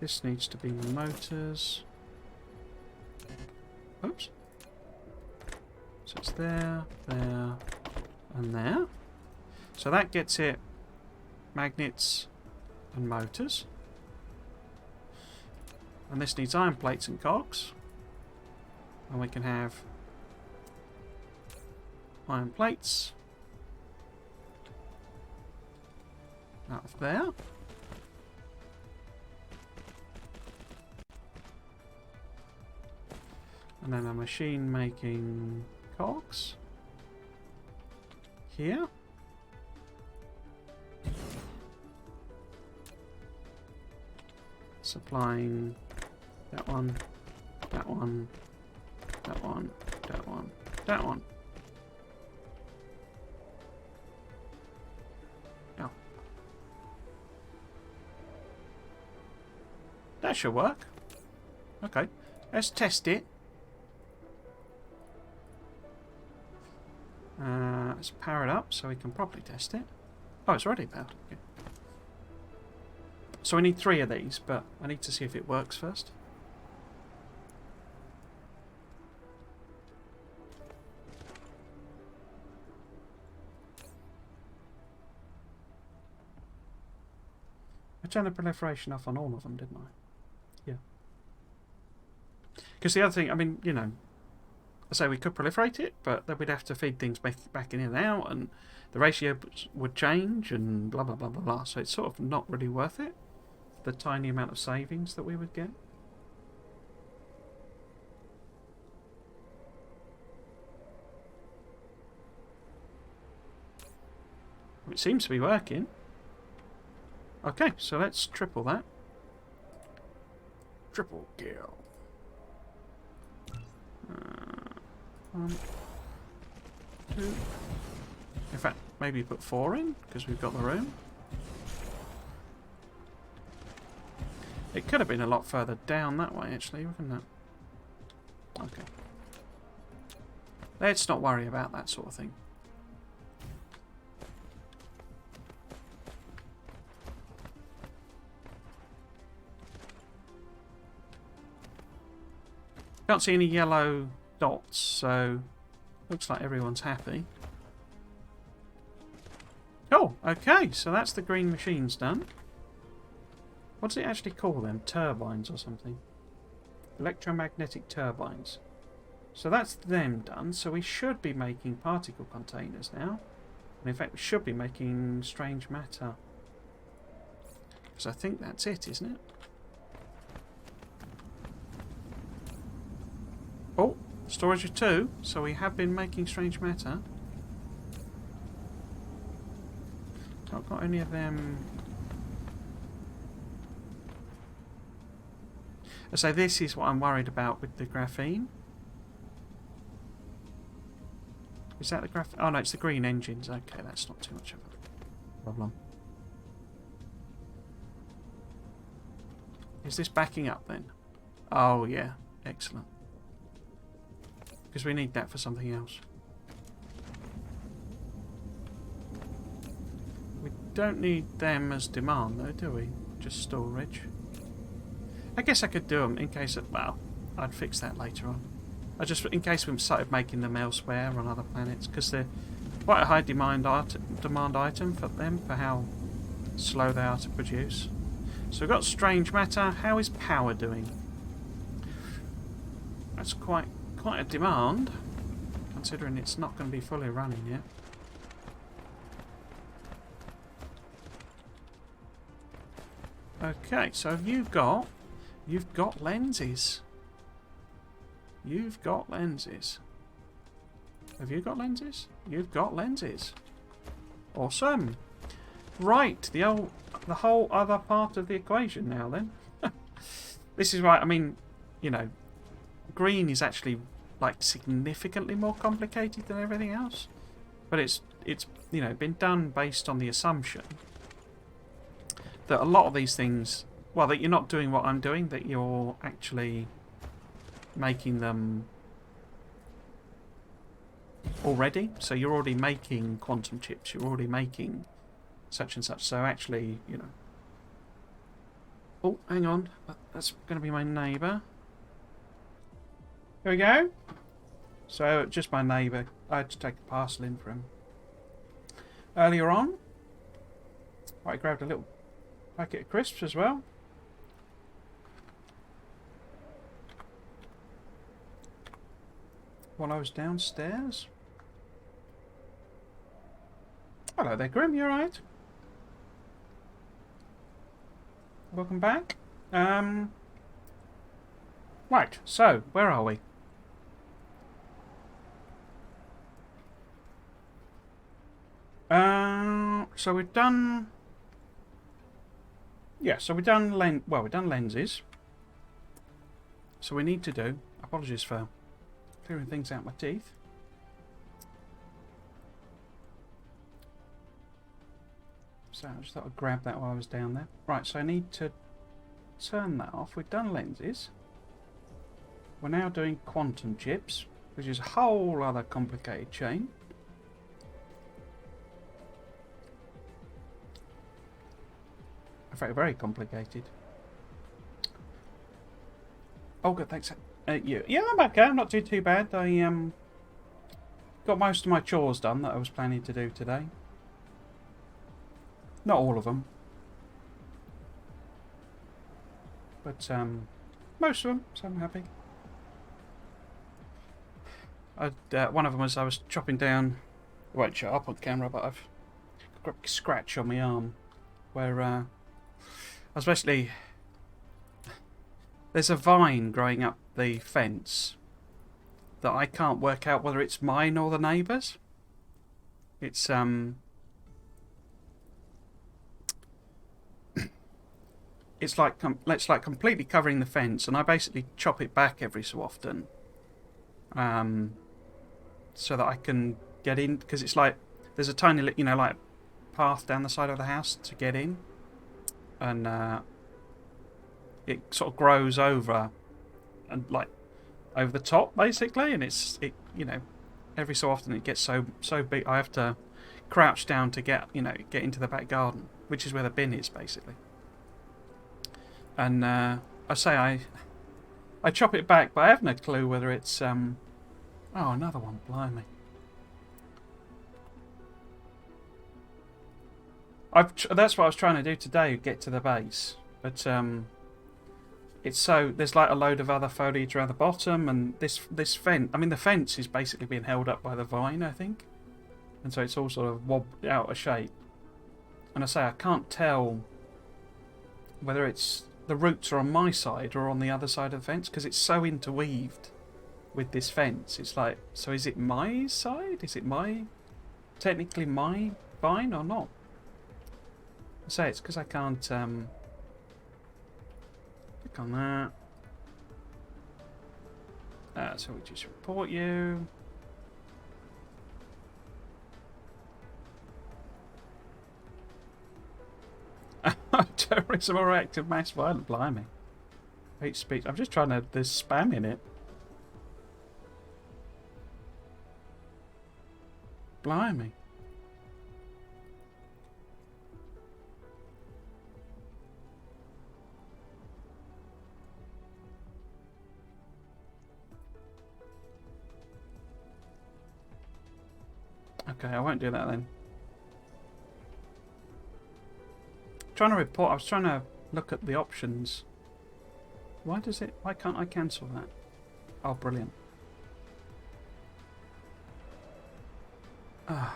This needs to be motors. Oops. So it's there, there, and there. So that gets it magnets and motors. And this needs iron plates and cogs. And we can have iron plates out of there. And then a machine making cogs here. Supplying that one, that one, that one, that one, that one. Yeah. That should work. Okay, let's test it. Let's power it up so we can properly test it. Oh, it's already powered. Okay. So we need 3 of these, but I need to see if it works first. I turned the proliferation off on all of them, didn't I? Yeah. Because the other thing, I mean, you know, I say we could proliferate it, but then we'd have to feed things back in and out, and the ratio would change, and blah, blah, blah, blah, blah. So it's sort of not really worth it, the tiny amount of savings that we would get. It seems to be working. Okay, so let's triple that. Triple kill. 1, 2. In fact, maybe put 4 in, because we've got the room. It could have been a lot further down that way, actually, wouldn't it? Okay. Let's not worry about that sort of thing. Can't see any yellow dots, so looks like everyone's happy. Oh, okay, so that's the green machines done. What does it actually call them? Turbines or something? Electromagnetic turbines. So that's them done, so we should be making particle containers now. And in fact, we should be making strange matter. Because I think that's it, isn't it? Oh, storage of 2, so we have been making strange matter. Not got any of them. So this is what I'm worried about with the graphene. Is that the graph? Oh no, it's the green engines. Okay, that's not too much of a problem. Is this backing up then? Oh yeah, excellent. Because we need that for something else. We don't need them as demand though, do we? Just storage. I guess I could do them in case of, well, I'd fix that later on. In case we started making them elsewhere on other planets, because they're quite a high demand item for them, for how slow they are to produce. So we've got strange matter. How is power doing? That's quite a demand, considering it's not going to be fully running yet. Okay, so you've got lenses. You've got lenses. Have you got lenses? You've got lenses. Awesome. Right, the whole other part of the equation now then. This is right, I mean, you know, green is actually like significantly more complicated than everything else. But it's you know, been done based on the assumption that a lot of these things, well, that you're not doing what I'm doing, that you're actually making them already. So you're already making quantum chips, you're already making such and such. So actually, you know. Oh, hang on. That's going to be my neighbour. Here we go. So, just my neighbour. I had to take a parcel in for him. Earlier on, I grabbed a little packet of crisps as well. while I was downstairs. Hello there, Grim. You alright? Welcome back. Right, so, where are we? So we've done... Yeah, so we've done lenses. So we need to do... Apologies for clearing things out my teeth. So I just thought I'd grab that while I was down there. Right, so I need to turn that off. We've done lenses. We're now doing quantum chips, which is a whole other complicated chain. In fact, very complicated. Oh, good, thanks. You. Yeah, I'm okay. I'm not doing too bad. I got most of my chores done that I was planning to do today. Not all of them, but most of them. So I'm happy. One of them was I was chopping down. It won't show up on camera, but I've got a scratch on my arm where I was basically. There's a vine growing up the fence that I can't work out whether it's mine or the neighbour's. It's it's like completely covering the fence, and I basically chop it back every so often, so that I can get in, because it's like there's a tiny, like path down the side of the house to get in, and it sort of grows over and like over the top basically, and every so often it gets so big I have to crouch down to get into the back garden, which is where the bin is basically. And I chop it back, but I have no clue whether it's oh, another one, blimey. That's what I was trying to do today, get to the base, but there's like a load of other foliage around the bottom, and this fence. I mean, the fence is basically being held up by the vine, I think, and so it's all sort of wobbed out of shape. And I can't tell whether it's the roots are on my side or on the other side of the fence, because it's so interweaved with this fence. It's like, so is it my side? Is it technically my vine or not? I say it's because I can't click on that. So we just report you. Terrorism or active mass violence, blimey. Hate speech. I'm just trying to. There's spam in it. Blimey. Okay, I won't do that then. Trying to report. I was trying to look at the options. Why can't I cancel that? Oh, brilliant. Oh.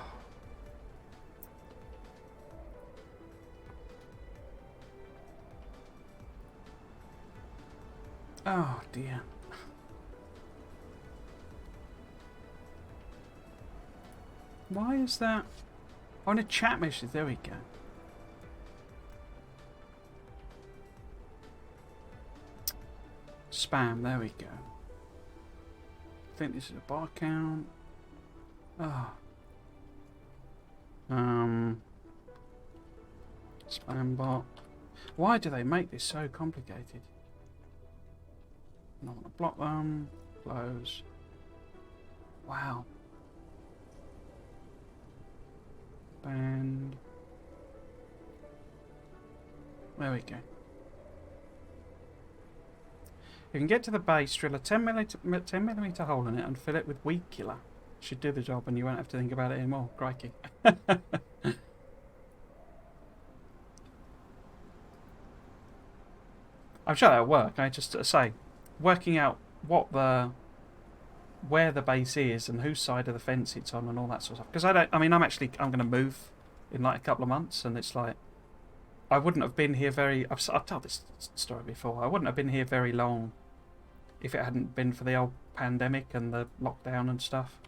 Oh dear. Why is that? On a chat message, there we go. Spam, there we go. I think this is a bar count. Oh. Spam bot. Why do they make this so complicated? I want to block them. Close. Wow. Band. There we go. You can get to the base, drill a 10mm hole in it and fill it with weed killer. Should do the job and you won't have to think about it anymore. Crikey. I'm sure that'll work. I just say, working out what the where the base is and whose side of the fence it's on and all that sort of stuff. Because I don't. I mean, I'm going to move in like a couple of months, and it's like I wouldn't have been here very. I've told this story before. I wouldn't have been here very long if it hadn't been for the old pandemic and the lockdown and stuff.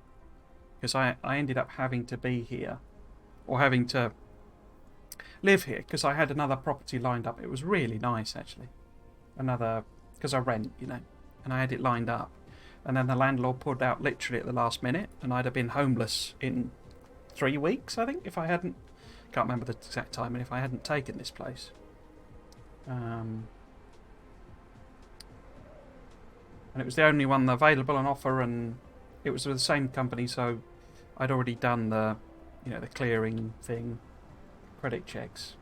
Because I ended up having to be here, or having to live here, because I had another property lined up. It was really nice, actually. Because I rent, you know, and I had it lined up. And then the landlord pulled out literally at the last minute, and I'd have been homeless in 3 weeks, I think, if I hadn't... Can't remember the exact time, and if I hadn't taken this place. And it was the only one available on offer, and it was with the same company, so I'd already done the, you know, the clearing thing, credit checks.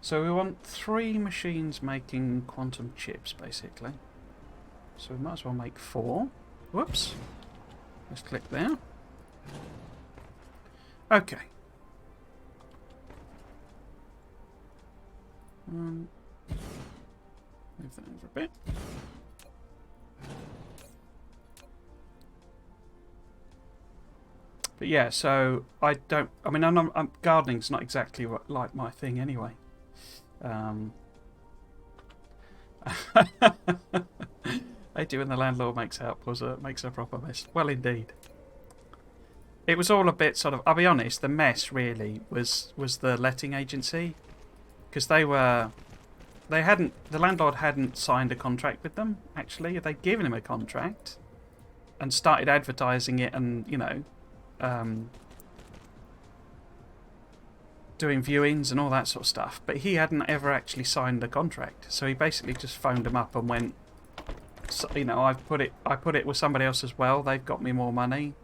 So we want 3 machines making quantum chips, basically. So we might as well make 4. Whoops. Let's click there. Okay. Move that over a bit. But yeah, so I don't... I mean, gardening's not exactly like my thing anyway. I do when the landlord makes a proper mess. Well, indeed. It was all a bit sort of... I'll be honest, the mess really was the letting agency. Because the landlord hadn't signed a contract with them, actually. They'd given him a contract and started advertising it and, you know, doing viewings and all that sort of stuff. But he hadn't ever actually signed the contract. So he basically just phoned them up and went, so, you know, I put it with somebody else as well. They've got me more money.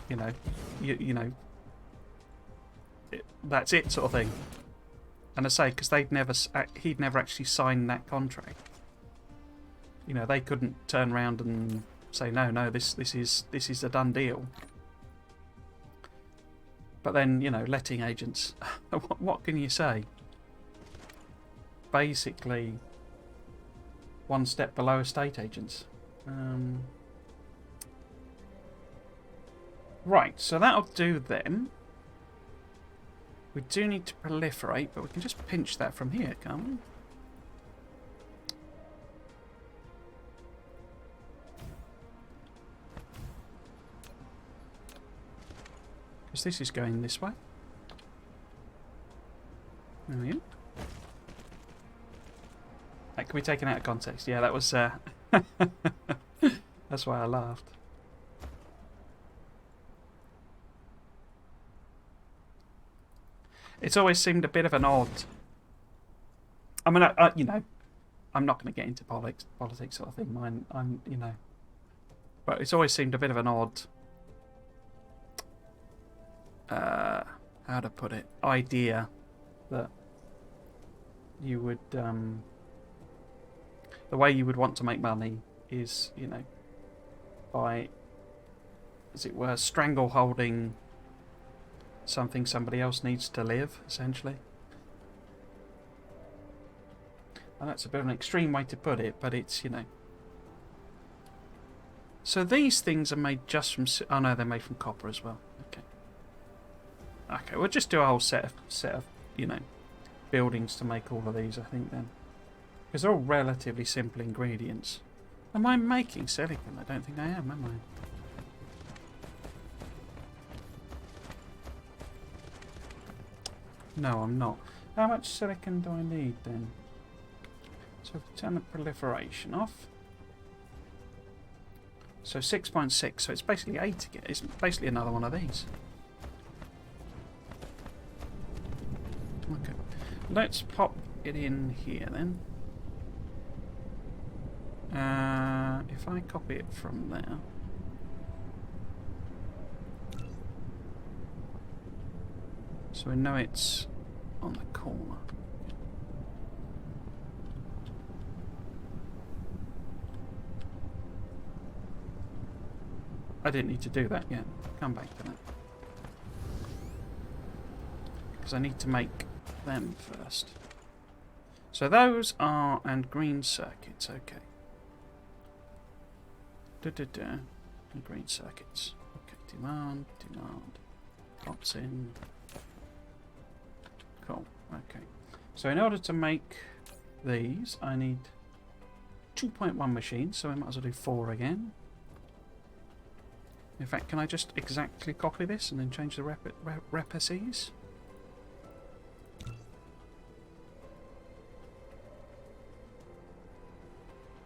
You know, you know, that's it, sort of thing. And I say, because he'd never actually signed that contract. You know, they couldn't turn around and say, no, this is a done deal. But then, you know, letting agents, what can you say? Basically, one step below estate agents. Right, so that'll do them. We do need to proliferate, but we can just pinch that from here, can't we? Because this is going this way. There we go. That can be taken out of context. Yeah, that was... That's why I laughed. It's always seemed a bit of an odd... I mean, you know, I'm not going to get into politics sort of thing. I'm, you know... But it's always seemed a bit of an odd... how to put it? Idea that you would... the way you would want to make money is, you know, by, as it were, strangleholding something somebody else needs to live, essentially. And that's a bit of an extreme way to put it, but it's, you know. So these things are made just from... Oh no, they're made from copper as well. Okay. Okay, we'll just do a whole set of, you know, buildings to make all of these, I think, then. Because they're all relatively simple ingredients. Am I making silicon? I don't think I am I? No, I'm not. How much silicon do I need then? So if we turn the proliferation off. So 6.6, so it's basically 8 again. It's basically another one of these. Okay. Let's pop it in here then. If I copy it from there. So we know it's on the corner. I didn't need to do that yet. Come back to that. Because I need to make them first. So those are, and green circuits, okay. and green circuits. Okay, demand, pops in. Cool, okay. So in order to make these, I need 2.1 machines, so I might as well do 4 again. In fact, can I just exactly copy this and then change the repices?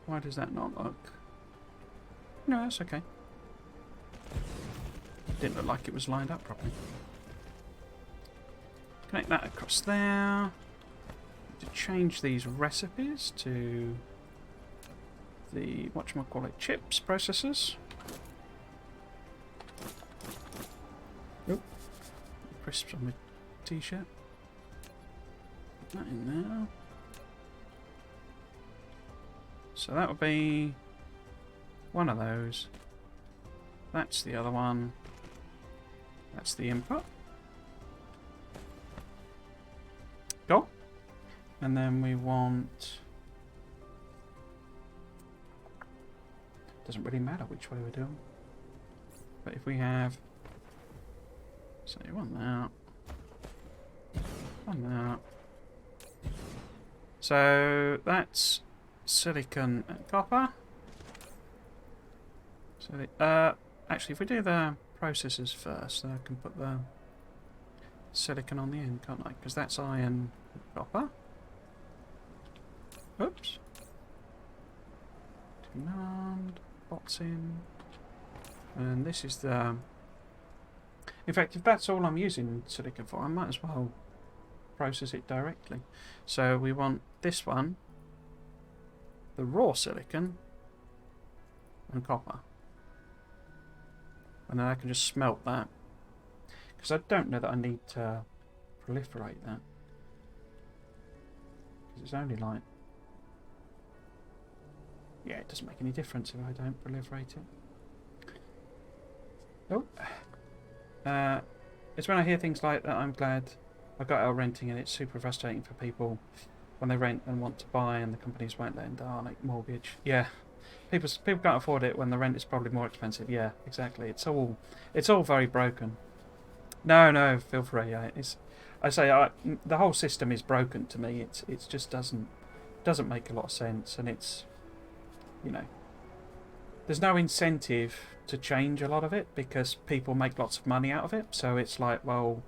Why does that not look? No, that's okay. Didn't look like it was lined up properly. Connect that across there. To change these recipes to the whatchamacallit chips processors. Oop. Crisps on my t-shirt. Put that in there. So that would be one of those. That's the other one. That's the input. Go. And then we want... Doesn't really matter which way we're doing. But if we have... So you want that. And that. So that's silicon and copper. So actually, if we do the processors first, then I can put the silicon on the end, can't I? Because that's iron and copper. Oops. Demand, bots in. And this is the... In fact, if that's all I'm using silicon for, I might as well process it directly. So we want this one, the raw silicon, and copper. And then I can just smelt that. Because I don't know that I need to proliferate that. Because it's only like... Yeah, it doesn't make any difference if I don't proliferate it. Oh. It's when I hear things like that I'm glad I got out renting, and it's super frustrating for people when they rent and want to buy and the companies won't lend. Oh, like mortgage. Yeah. People can't afford it when the rent is probably more expensive. Yeah, exactly. It's all very broken. No, feel free. Yeah, the whole system is broken to me. It just doesn't make a lot of sense, and it's, you know, there's no incentive to change a lot of it because people make lots of money out of it. So it's like, well,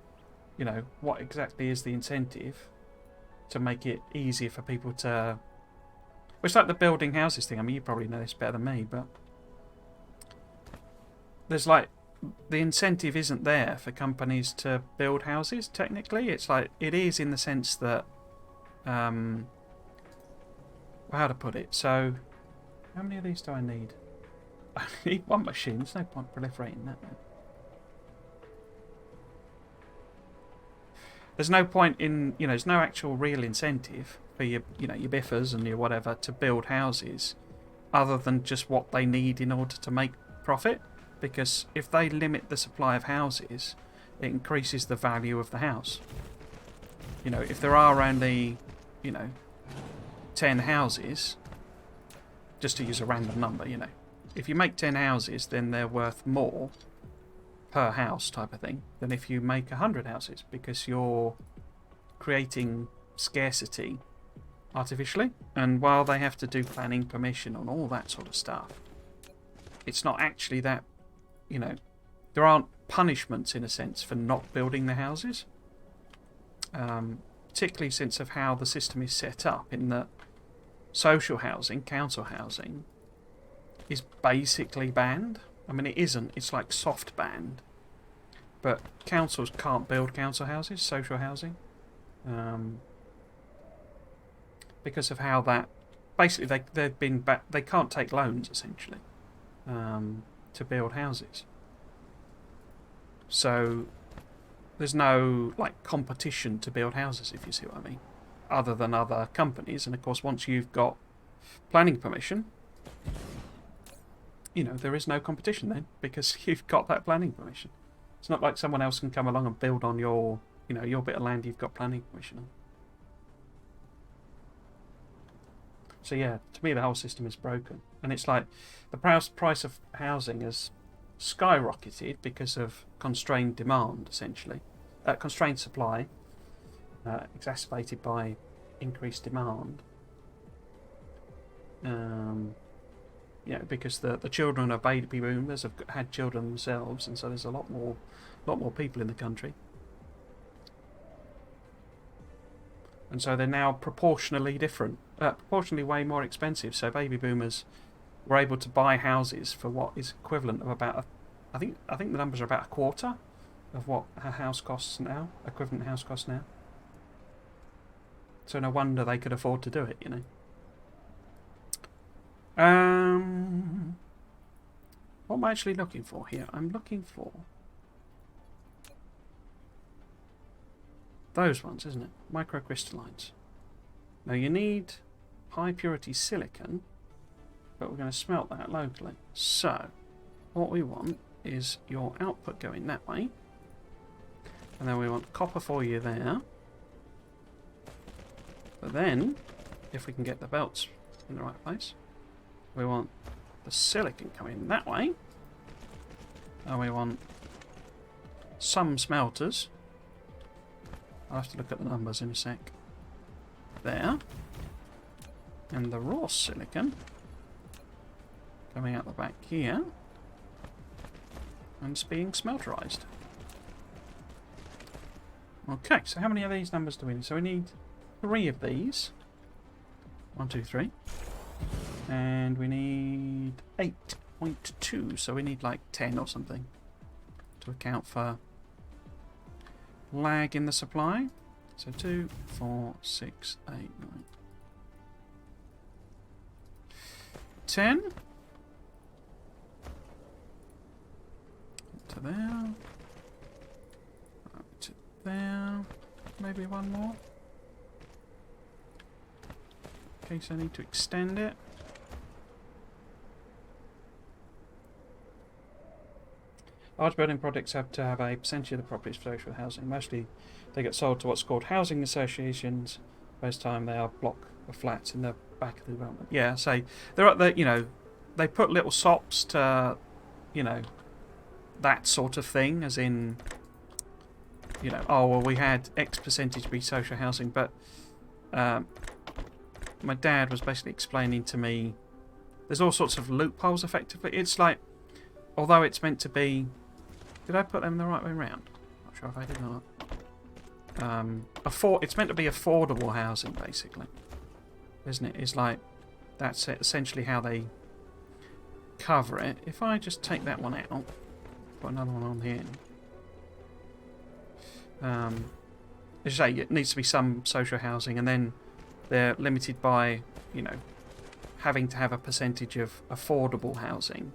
you know, what exactly is the incentive to make it easier for people to... It's like the building houses thing. I mean, you probably know this better than me, but there's like, the incentive isn't there for companies to build houses, technically. It's like, it is in the sense that, how to put it? So, how many of these do I need? I need one machine. There's no point proliferating that. There's no point in, you know, there's no actual real incentive for your, you know, your biffers and your whatever to build houses other than just what they need in order to make profit. Because if they limit the supply of houses, it increases the value of the house. You know, if there are only, you know, 10 houses, just to use a random number, you know, if you make 10 houses, then they're worth more per house type of thing than if you make 100 houses, because you're creating scarcity artificially. And while they have to do planning permission on all that sort of stuff, it's not actually that, you know, there aren't punishments in a sense for not building the houses, particularly since of how the system is set up, in that social housing, council housing, is basically banned. I mean, it isn't, it's like soft banned, but councils can't build council houses, social housing, because of how that, basically they can't take loans essentially to build houses. So there's no like competition to build houses, if you see what I mean, other than other companies. And of course, once you've got planning permission, you know, there is no competition then, because you've got that planning permission. It's not like someone else can come along and build on your, you know, your bit of land you've got planning permission on. So yeah, to me the whole system is broken. And it's like the price of housing has skyrocketed because of constrained demand, essentially. Constrained supply, exacerbated by increased demand. Because the children of baby boomers have had children themselves, and so there's a lot more people in the country. And so they're now proportionally different, proportionally way more expensive. So baby boomers were able to buy houses for what is equivalent of about, I think the numbers are about a quarter of what a house costs now, equivalent house costs now. So no wonder they could afford to do it, you know. What am I actually looking for here? I'm looking for those ones, isn't it? Microcrystallines. Now you need high purity silicon, but we're going to smelt that locally. So what we want is your output going that way, and then we want copper for you there. But then, if we can get the belts in the right place, we want the silicon coming that way, and we want some smelters. I'll have to look at the numbers in a sec. There. And the raw silicon coming out the back here, and it's being smelterized. Okay, so how many of these numbers do we need? So we need 3 of these. 1, 2, 3. And we need 8.2, so we need like 10 or something to account for lag in the supply. So 2, 4, 6, 8, 9, 10. Up to there. Up to there. Maybe one more. In case I need to extend it. Large building projects have to have a percentage of the properties for social housing. Mostly they get sold to what's called housing associations. Most time they are block of flats in the back of the development. Yeah, say they're at the, you know, they put little sops to, you know, that sort of thing, as in, you know, oh well, we had X percentage be social housing, but my dad was basically explaining to me there's all sorts of loopholes effectively. It's like, although it's meant to be, did I put them the right way around? Not sure if I did or not. It's meant to be affordable housing, basically, isn't it? It's like, that's essentially how they cover it. If I just take that one out, put another one on here. As you say, it needs to be some social housing, and then they're limited by, you know, having to have a percentage of affordable housing.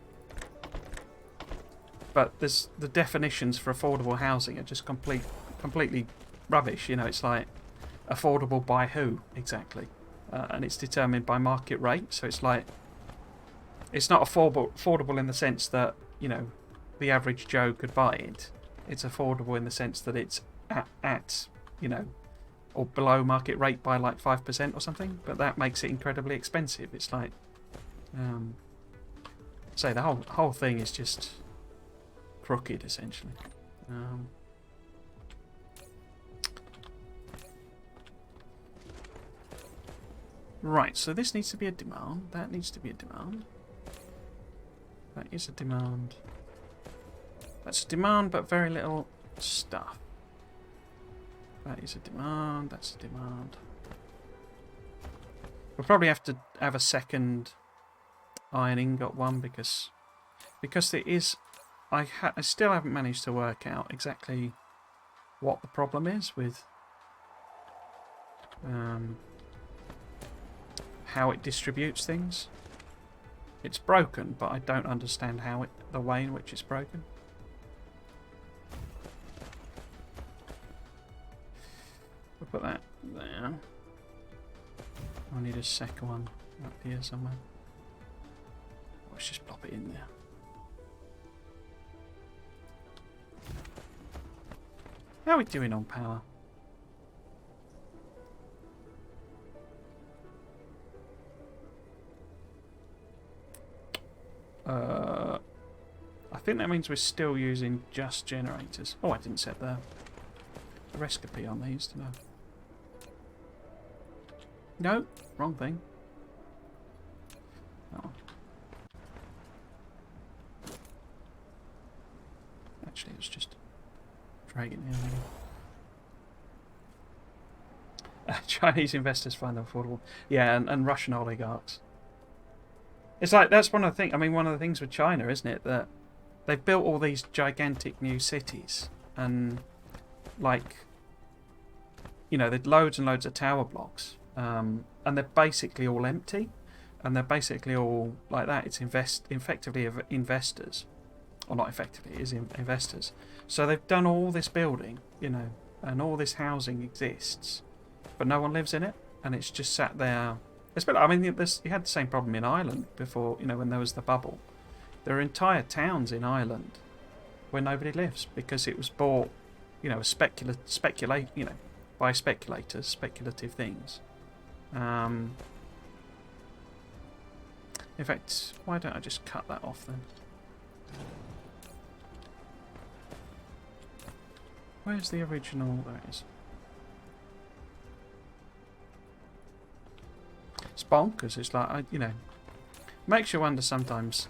But there's the definitions for affordable housing are just completely rubbish. You know, it's like, affordable by who exactly? And it's determined by market rate. So it's like, it's not affordable in the sense that, you know, the average Joe could buy it. It's affordable in the sense that it's at you know, or below market rate by like 5% or something. But that makes it incredibly expensive. It's like, say the whole thing is just crooked, essentially. Right, so this needs to be a demand. That needs to be a demand. That is a demand. That's a demand, but very little stuff. That is a demand. That's a demand. We'll probably have to have a second iron ingot one because there is. I still haven't managed to work out exactly what the problem is with how it distributes things. It's broken, but I don't understand the way in which it's broken. We'll put that there. I need a second one up here somewhere. Let's just plop it in there. How are we doing on power? I think that means we're still using just generators. Oh, I didn't set the recipe on these, did I? No, wrong thing. Oh. Actually, it's just dragging in. Chinese investors find them affordable. Yeah, and Russian oligarchs. It's like, that's one of the things, I mean, one of the things with China, isn't it? That they've built all these gigantic new cities. And, like, you know, there's loads and loads of tower blocks. And they're basically all empty. And they're basically all like that. It's effectively investors. Or not effectively, it is investors. So they've done all this building, you know, and all this housing exists. But no one lives in it. And it's just sat there. I mean, you had the same problem in Ireland before, you know, when there was the bubble. There are entire towns in Ireland where nobody lives because it was bought, you know, you know, by speculators, speculative things. In fact, why don't I just cut that off then? Where's the original? There it is. It's bonkers. It's like, you know, makes you wonder sometimes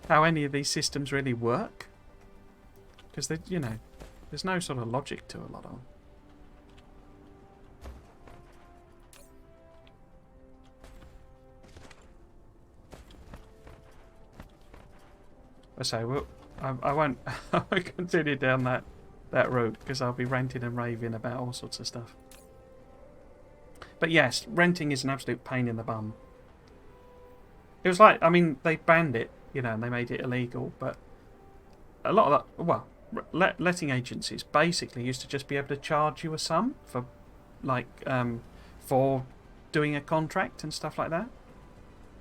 how any of these systems really work. Because, you know, there's no sort of logic to a lot of them. I say, well, I won't continue down that route because I'll be ranting and raving about all sorts of stuff. But yes, renting is an absolute pain in the bum. It was like, I mean, they banned it, you know, and they made it illegal, but a lot of that, well, letting agencies basically used to just be able to charge you a sum for, like, for doing a contract and stuff like that.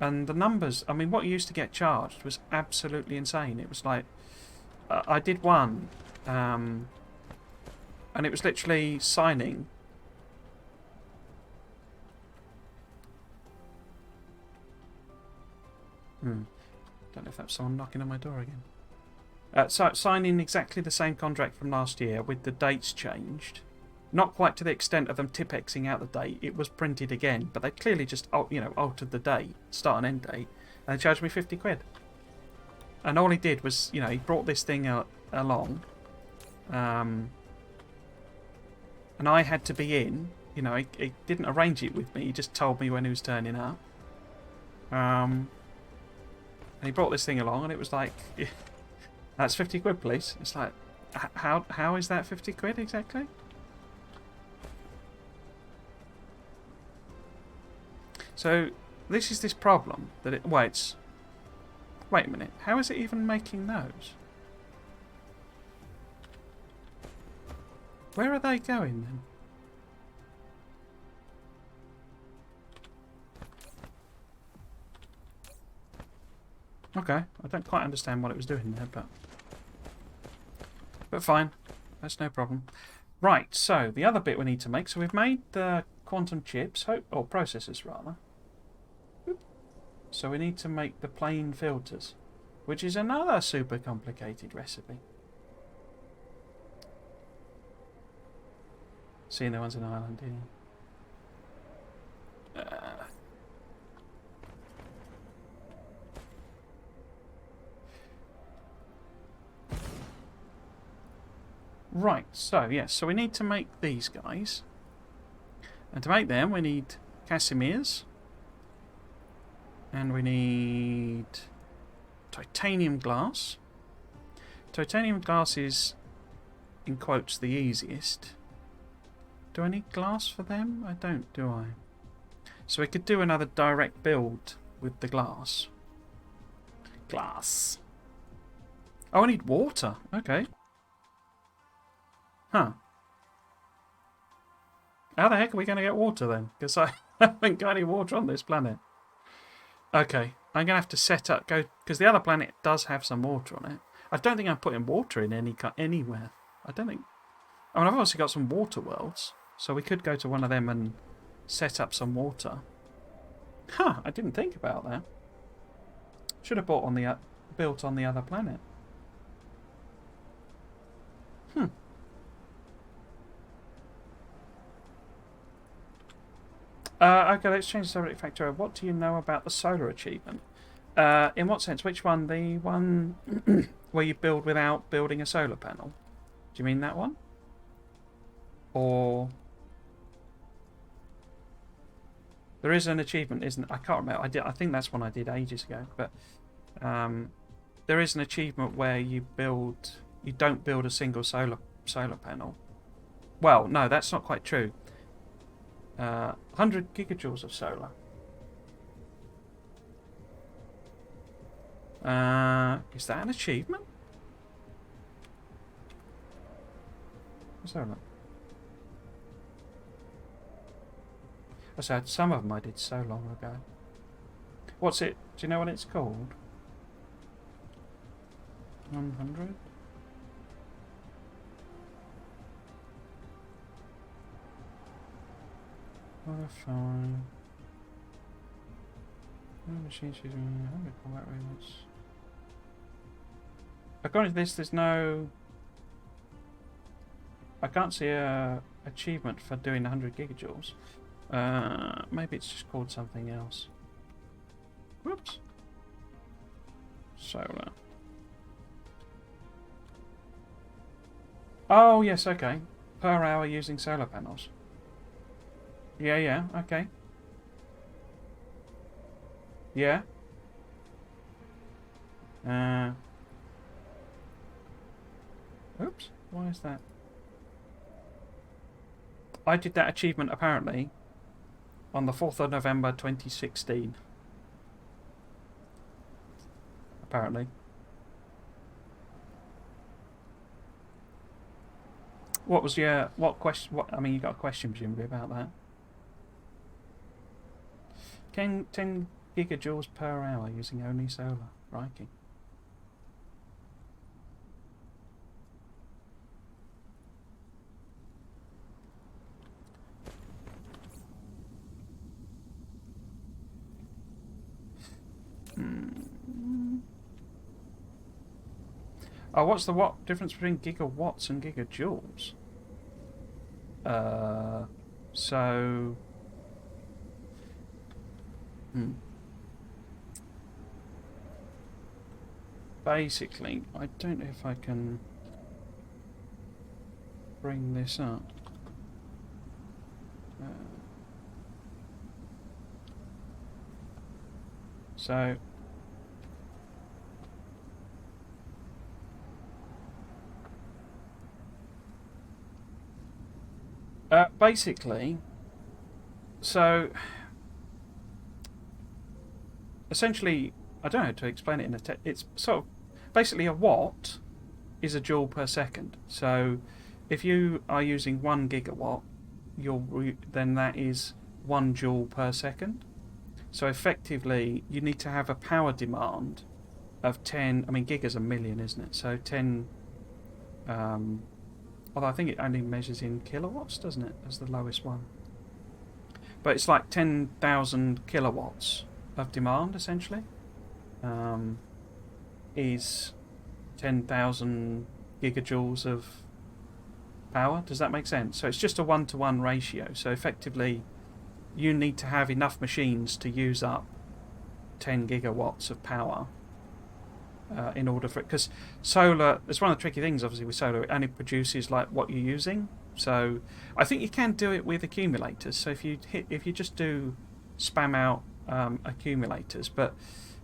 And the numbers, I mean, what you used to get charged was absolutely insane. It was like, I did one, and it was literally signing. Don't know if that's someone knocking on my door again. So signing exactly the same contract from last year with the dates changed. Not quite to the extent of them Tipexing out the date. It was printed again, but they clearly just, you know, altered the date, start and end date, and they charged me 50 quid. And all he did was, you know, he brought this thing along, and I had to be in. You know, he didn't arrange it with me. He just told me when he was turning up. And he brought this thing along, and it was like, that's 50 quid, please. It's like, how is that 50 quid exactly? So this is this problem that it waits. Wait a minute. How is it even making those? Where are they going then? Okay, I don't quite understand what it was doing there, but fine. That's no problem. Right, so the other bit we need to make. So we've made the quantum chips, or processors rather. So we need to make the plain filters, which is another super complicated recipe. Seeing the ones in Ireland, yeah. Right, so yes, so we need to make these guys. And to make them, we need Casimirs. And we need titanium glass. Titanium glass is, in quotes, the easiest. Do I need glass for them? I don't, do I? So we could do another direct build with the glass. Glass. Oh, I need water. Okay. Huh. How the heck are we going to get water then? Because I haven't got any water on this planet. Okay, I'm going to have to set up, because the other planet does have some water on it. I don't think I'm putting water in anywhere. I don't think. I mean, I've obviously got some water worlds, so we could go to one of them and set up some water. Huh, I didn't think about that. Should have bought on the built on the other planet. Okay, let's change the subject factor. What do you know about the solar achievement? In what sense? Which one? The one where you build without building a solar panel? Do you mean that one? Or there is an achievement, isn't? I can't remember. I think that's one I did ages ago. But there is an achievement where you don't build a single solar panel. Well, no, that's not quite true. 100 gigajoules of solar. Is that an achievement? Solar. I said some of them I did so long ago. What's it? Do you know what it's called? 100. Fine. Machines using 100 combat rates. According to this, there's no. I can't see a achievement for doing 100 gigajoules. Maybe it's just called something else. Whoops. Solar. Oh yes, okay. Per hour using solar panels. Yeah, okay. Yeah. Oops, why is that? I did that achievement apparently on the 4th of November 2016. Apparently. What was your question? I mean, you got a question presumably about that. 10 gigajoules per hour using only solar. Crikey. Oh, what's the difference between gigawatts and gigajoules? So... Basically, I don't know if I can bring this up. So... basically, so essentially, I don't know how to explain it it's sort of basically a watt is a joule per second. So if you are using 1 gigawatt, then that is 1 joule per second. So effectively, you need to have a power demand of 10. I mean, giga's a million, isn't it? So 10. Although I think it only measures in kilowatts, doesn't it, as the lowest one? But it's like 10,000 kilowatts of demand, essentially. Is 10,000 gigajoules of power. Does that make sense? So it's just a 1-to-1 ratio. So effectively, you need to have enough machines to use up 10 gigawatts of power. In order for it, because solar, it's one of the tricky things obviously with solar, it only produces like what you're using. So I think you can do it with accumulators. So if you just do spam out accumulators, but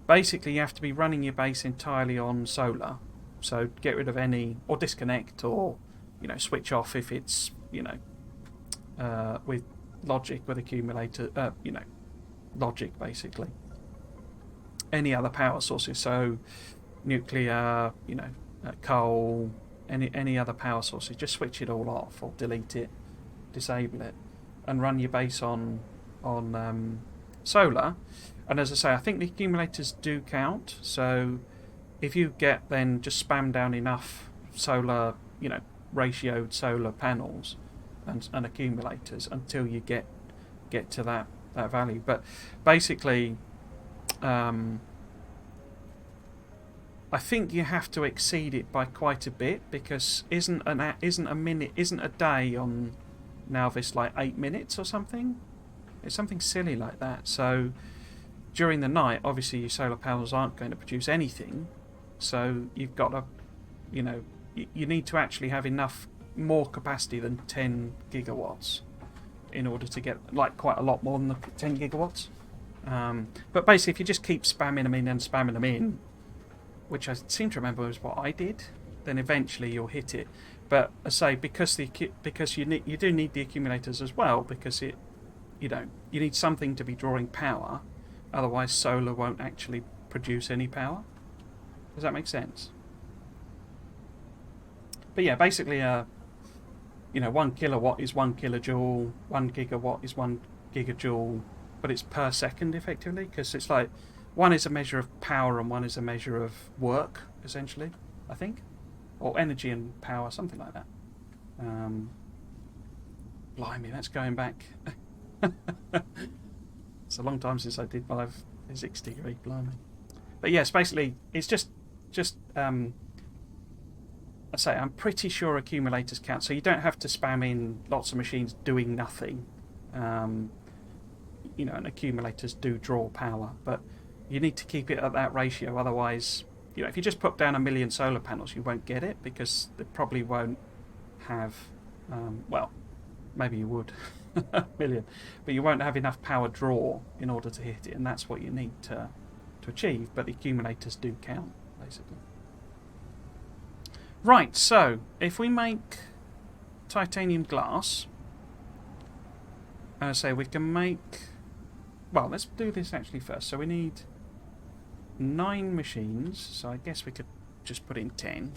basically you have to be running your base entirely on solar. So get rid of any, or disconnect, or switch off if it's with logic, with accumulator, logic basically. Any other power sources, so nuclear, coal, any other power sources, just switch it all off or delete it, disable it, and run your base on solar. And as I say, I think the accumulators do count. So if you get then just spam down enough solar, ratioed solar panels and accumulators until you get to that value. But basically, I think you have to exceed it by quite a bit, because isn't a day on Nalvis like 8 minutes or something? It's something silly like that. So during the night, obviously your solar panels aren't going to produce anything. So you've got to, you know, you need to actually have enough more capacity than 10 gigawatts in order to get like quite a lot more than the 10 gigawatts. But basically, if you just keep spamming them in and spamming them in, which I seem to remember was what I did, then eventually you'll hit it. But I say because you do need the accumulators as well, because you need something to be drawing power, otherwise solar won't actually produce any power. Does that make sense? But yeah, basically, 1 kilowatt is 1 kilojoule, 1 gigawatt is 1 gigajoule, but it's per second effectively, because it's like one is a measure of power and one is a measure of work, essentially, I think, or energy and power, something like that. Blimey, that's going back. It's a long time since I did my physics degree, blimey. But yes, basically, it's just I say I'm pretty sure accumulators count, so you don't have to spam in lots of machines doing nothing. And accumulators do draw power, but you need to keep it at that ratio. Otherwise, if you just put down 1 million solar panels, you won't get it, because they probably won't have. Maybe you would, 1 million, but you won't have enough power draw in order to hit it, and that's what you need to achieve. But the accumulators do count, basically. Right, so if we make titanium glass, we can make. Well, let's do this actually first. So we need 9 machines, so I guess we could just put in 10.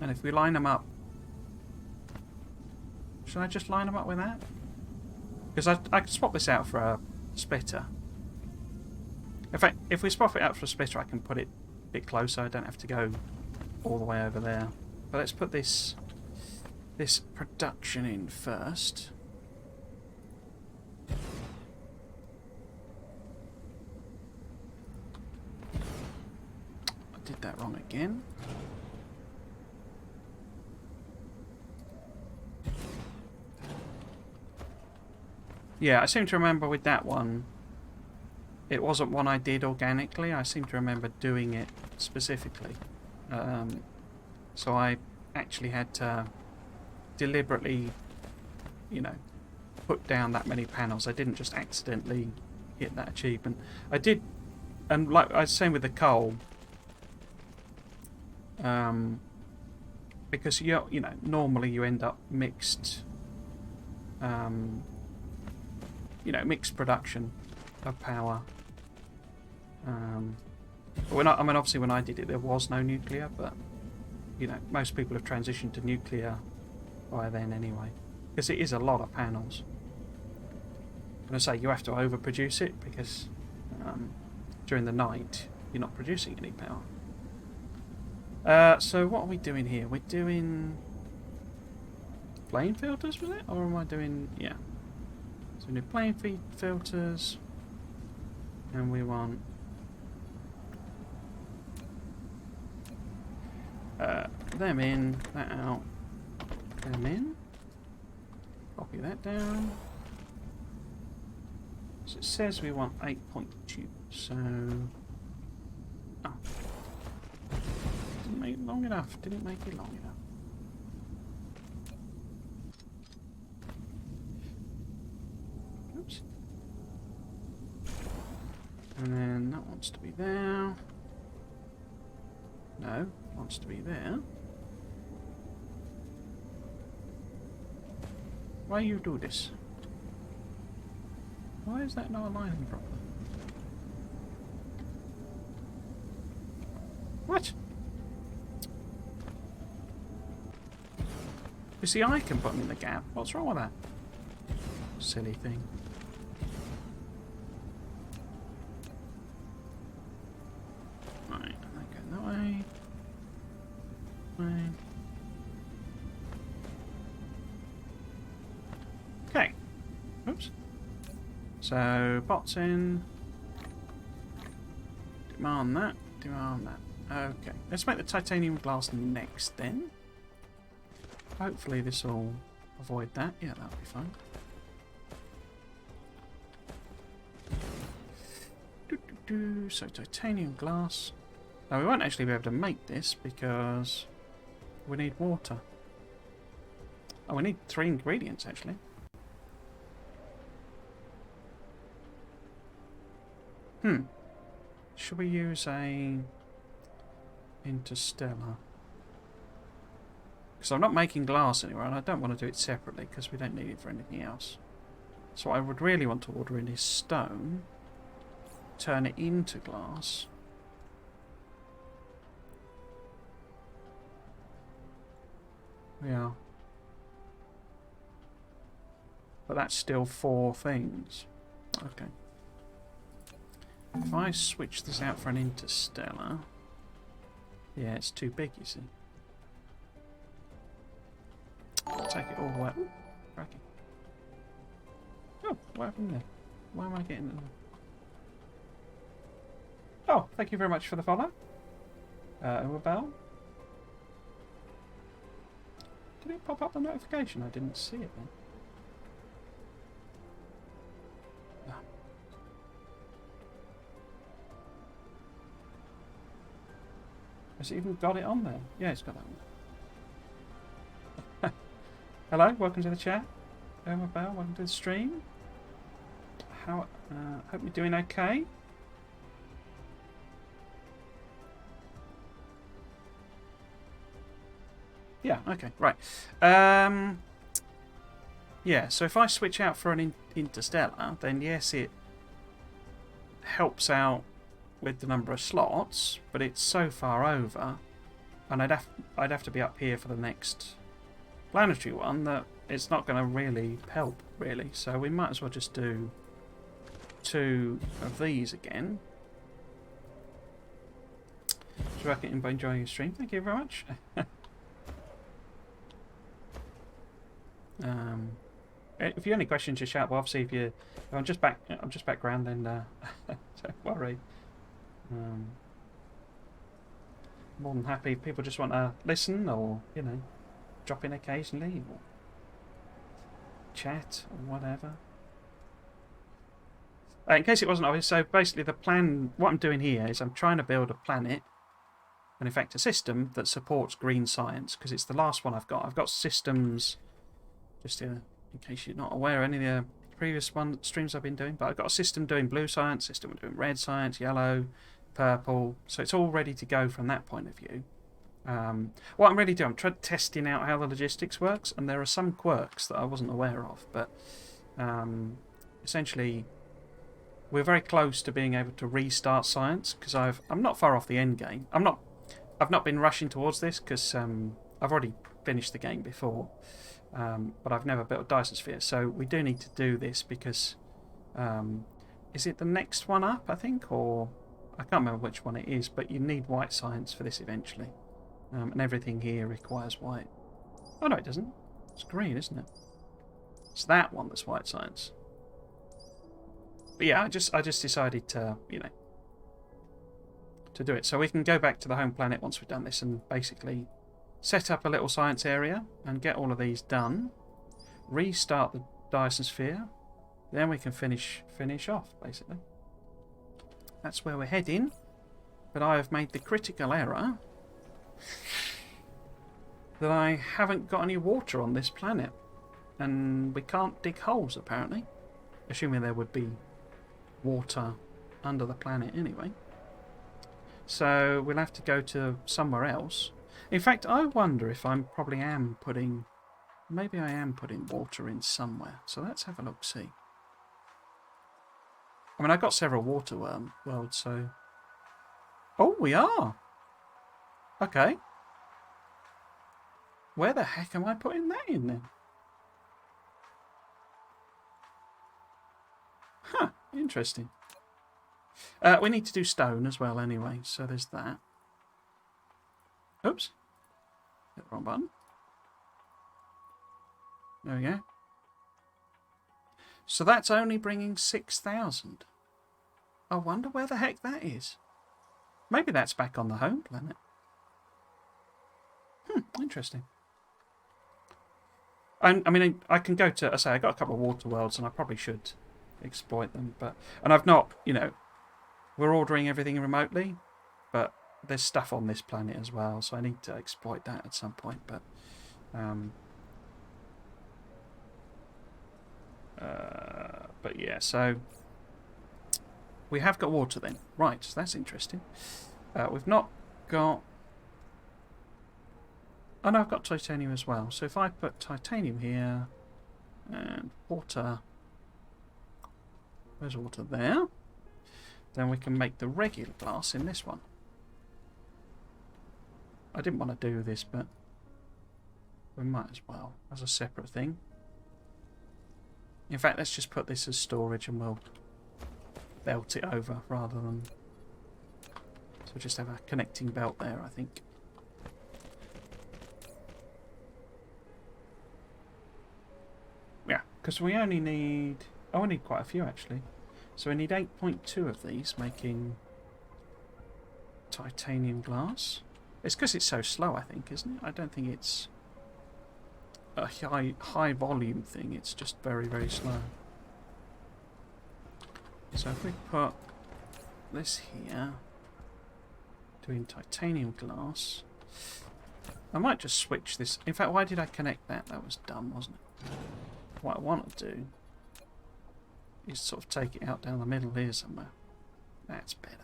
And if we line them up, should I just line them up with that? Because I could swap this out for a splitter. In fact, if we swap it out for a splitter, I can put it a bit closer. I don't have to go all the way over there. But let's put this production in first. I did that wrong again. Yeah, I seem to remember with that one, it wasn't one I did organically. I seem to remember doing it specifically. So I actually had to deliberately, put down that many panels. I didn't just accidentally hit that achievement. I did, and like I was saying with the coal, because normally you end up mixed, mixed production of power. But obviously when I did it, there was no nuclear, but most people have transitioned to nuclear by then anyway, because it is a lot of panels. And I say you have to overproduce it, because during the night you're not producing any power. So what are we doing here? We're doing plane filters, was it? Or am I doing... yeah. So we do plane filters, and we want them in, that out, them in. Copy that down. So it says we want 8.2, so... oh. Didn't make it long enough, didn't make it long enough. Oops. And then that wants to be there. No, wants to be there. Why you do this? Why is that not aligning properly? What? You see, I can put them in the gap. What's wrong with that? Silly thing. Right, that going that way. Way. Okay. Oops. So, bots in. Demand that. Demand that. Okay, let's make the titanium glass next then. Hopefully this will avoid that. Yeah, that'll be fine. So titanium glass. Now we won't actually be able to make this because we need water. Oh, we need 3 ingredients actually. Should we use a interstellar? Because I'm not making glass anywhere and I don't want to do it separately because we don't need it for anything else. So what I would really want to order in is stone. Turn it into glass. Yeah. But that's still 4 things. Okay. If I switch this out for an interstellar... Yeah, it's too big, you see. I'll take it all the way... Ooh, cracking. Oh, what happened there? Why am I getting... Oh, thank you very much for the follow. Bell. Did it pop up the notification? I didn't see it then. Ah. Has it even got it on there? Yeah, it's got that on. Hello, welcome to the chat. Bell, welcome to the stream. How? Hope you're doing okay. Yeah, okay, right. Yeah, so if I switch out for an interstellar, then yes, it helps out with the number of slots, but it's so far over, and I'd have to be up here for the next planetary one that it's not going to really help, really. So we might as well just do 2 of these again. So I can enjoy your stream. Thank you very much. If you have any questions, just shout. Well, obviously, if I'm just background, then don't worry. More than happy. If people just want to listen, or drop in occasionally, or chat, or whatever. In case it wasn't obvious, so basically the plan, what I'm doing here is I'm trying to build a planet, and in fact a system that supports green science, because it's the last one I've got. I've got systems. Just in case you're not aware of any of the previous streams I've been doing, but I've got a system doing blue science, system doing red science, yellow, purple, so it's all ready to go from that point of view. What I'm really doing, I'm testing out how the logistics works, and there are some quirks that I wasn't aware of, but essentially we're very close to being able to restart science, because I'm not far off the end game. I've not been rushing towards this because I've already finished the game before. But I've never built a Dyson Sphere, so we do need to do this because is it the next one up, I think, or I can't remember which one it is, but you need white science for this eventually, and everything here requires white. Oh no, it doesn't. It's green, isn't it? It's that one that's white science. But yeah, I just decided to to do it, so we can go back to the home planet once we've done this and basically set up a little science area and get all of these done. Restart the Dyson Sphere. Then we can finish off, basically. That's where we're heading. But I have made the critical error that I haven't got any water on this planet. And we can't dig holes, apparently. Assuming there would be water under the planet anyway. So we'll have to go to somewhere else. In fact, I wonder if maybe I am putting water in somewhere. So let's have a look, see. I mean, I've got several water worlds, so... Oh, we are! Okay. Where the heck am I putting that in then? Huh, interesting. We need to do stone as well anyway, so there's that. Oops. Hit the wrong button. There we go. So that's only bringing 6,000. I wonder where the heck that is. Maybe that's back on the home planet. Interesting. I mean, I can go to... I say I got a couple of water worlds, and I probably should exploit them. And I've not, you know... We're ordering everything remotely, but there's stuff on this planet as well, so I need to exploit that at some point. But yeah, so we have got water then. Right, so that's interesting. We've not got... Oh no, I've got titanium as well. So if I put titanium here and water... Where's water? There. Then we can make the regular glass in this one. I didn't want to do this, but we might as well as a separate thing. In fact, let's just put this as storage and we'll belt it over rather than... So we'll just have a connecting belt there, I think. Yeah, because we only need... Oh, we need quite a few actually. So we need 8.2 of these, making titanium glass. It's because it's so slow, I think, isn't it? I don't think it's a high volume thing. It's just very, very slow. So if we put this here, doing titanium glass, I might just switch this. In fact, why did I connect that? That was dumb, wasn't it? What I want to do is sort of take it out down the middle here somewhere. That's better.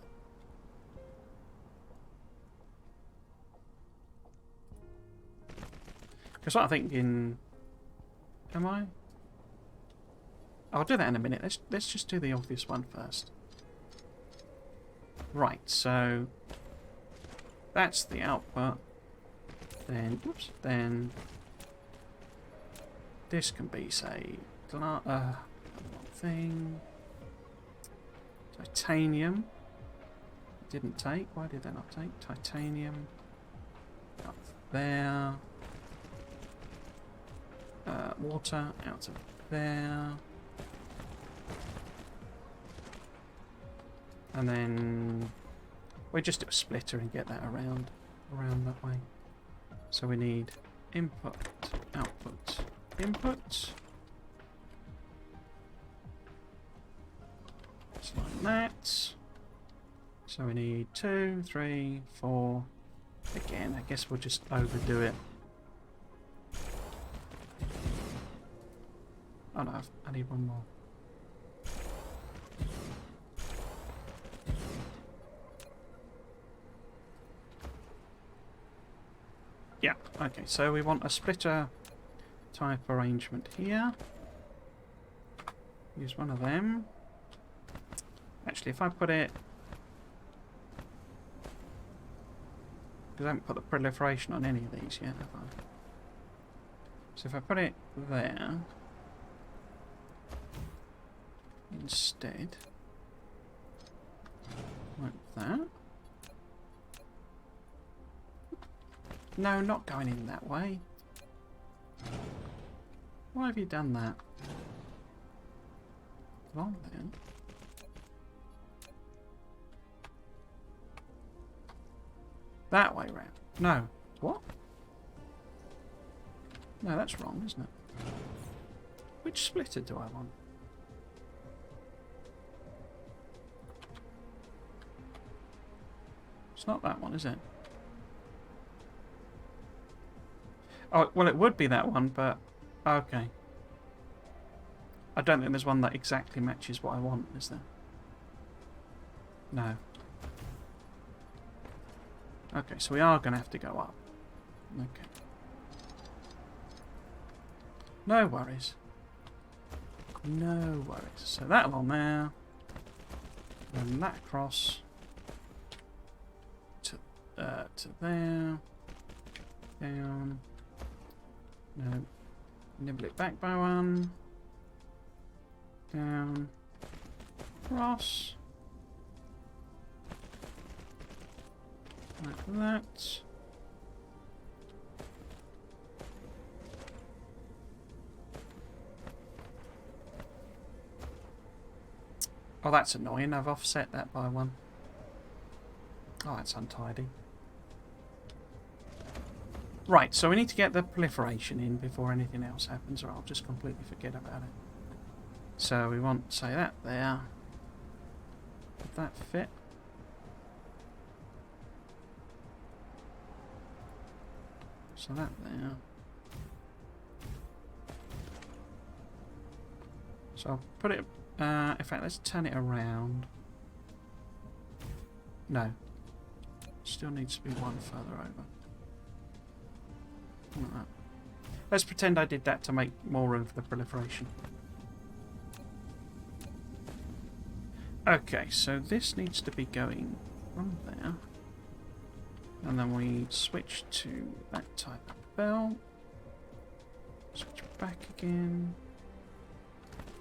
Because I'm thinking, am I? I'll do that in a minute. Let's just do the obvious one first. Right, so that's the output. Then, oops, then this can be, say, thing. Titanium. Didn't take. Why did that not take? Titanium. Up there. Water out of there. And then we just do a splitter and get that around that way. So we need input, output, input. Like that. So we need 2, 3, 4. Again, I guess we'll just overdo it. Oh no, I need one more. Yeah, okay, so we want a splitter type arrangement here. Use one of them. Actually, if I put it... Because I haven't put the proliferation on any of these yet, have I? So if I put it there... Instead... Like that... No, not going in that way. Why have you done that? Wrong then. That way round. No. What? No, that's wrong, isn't it? Which splitter do I want? It's not that one, is it? Oh, well, it would be that one, but... Okay. I don't think there's one that exactly matches what I want, is there? No. Okay, so we are going to have to go up. Okay. No worries. No worries. So that along there. And that across. To there. Down. No. Nibble it back by one. Down. Across. Like that. Oh, that's annoying. I've offset that by one. Oh, that's untidy. Right, so we need to get the proliferation in before anything else happens, or I'll just completely forget about it. So we want, say, that there. Would that fit? So that there. So I'll put it, in fact, let's turn it around. No. Still needs to be one further over. Like that. Let's pretend I did that to make more room for the proliferation. Okay, so this needs to be going from there. And then we switch to that type of bell. Switch back again.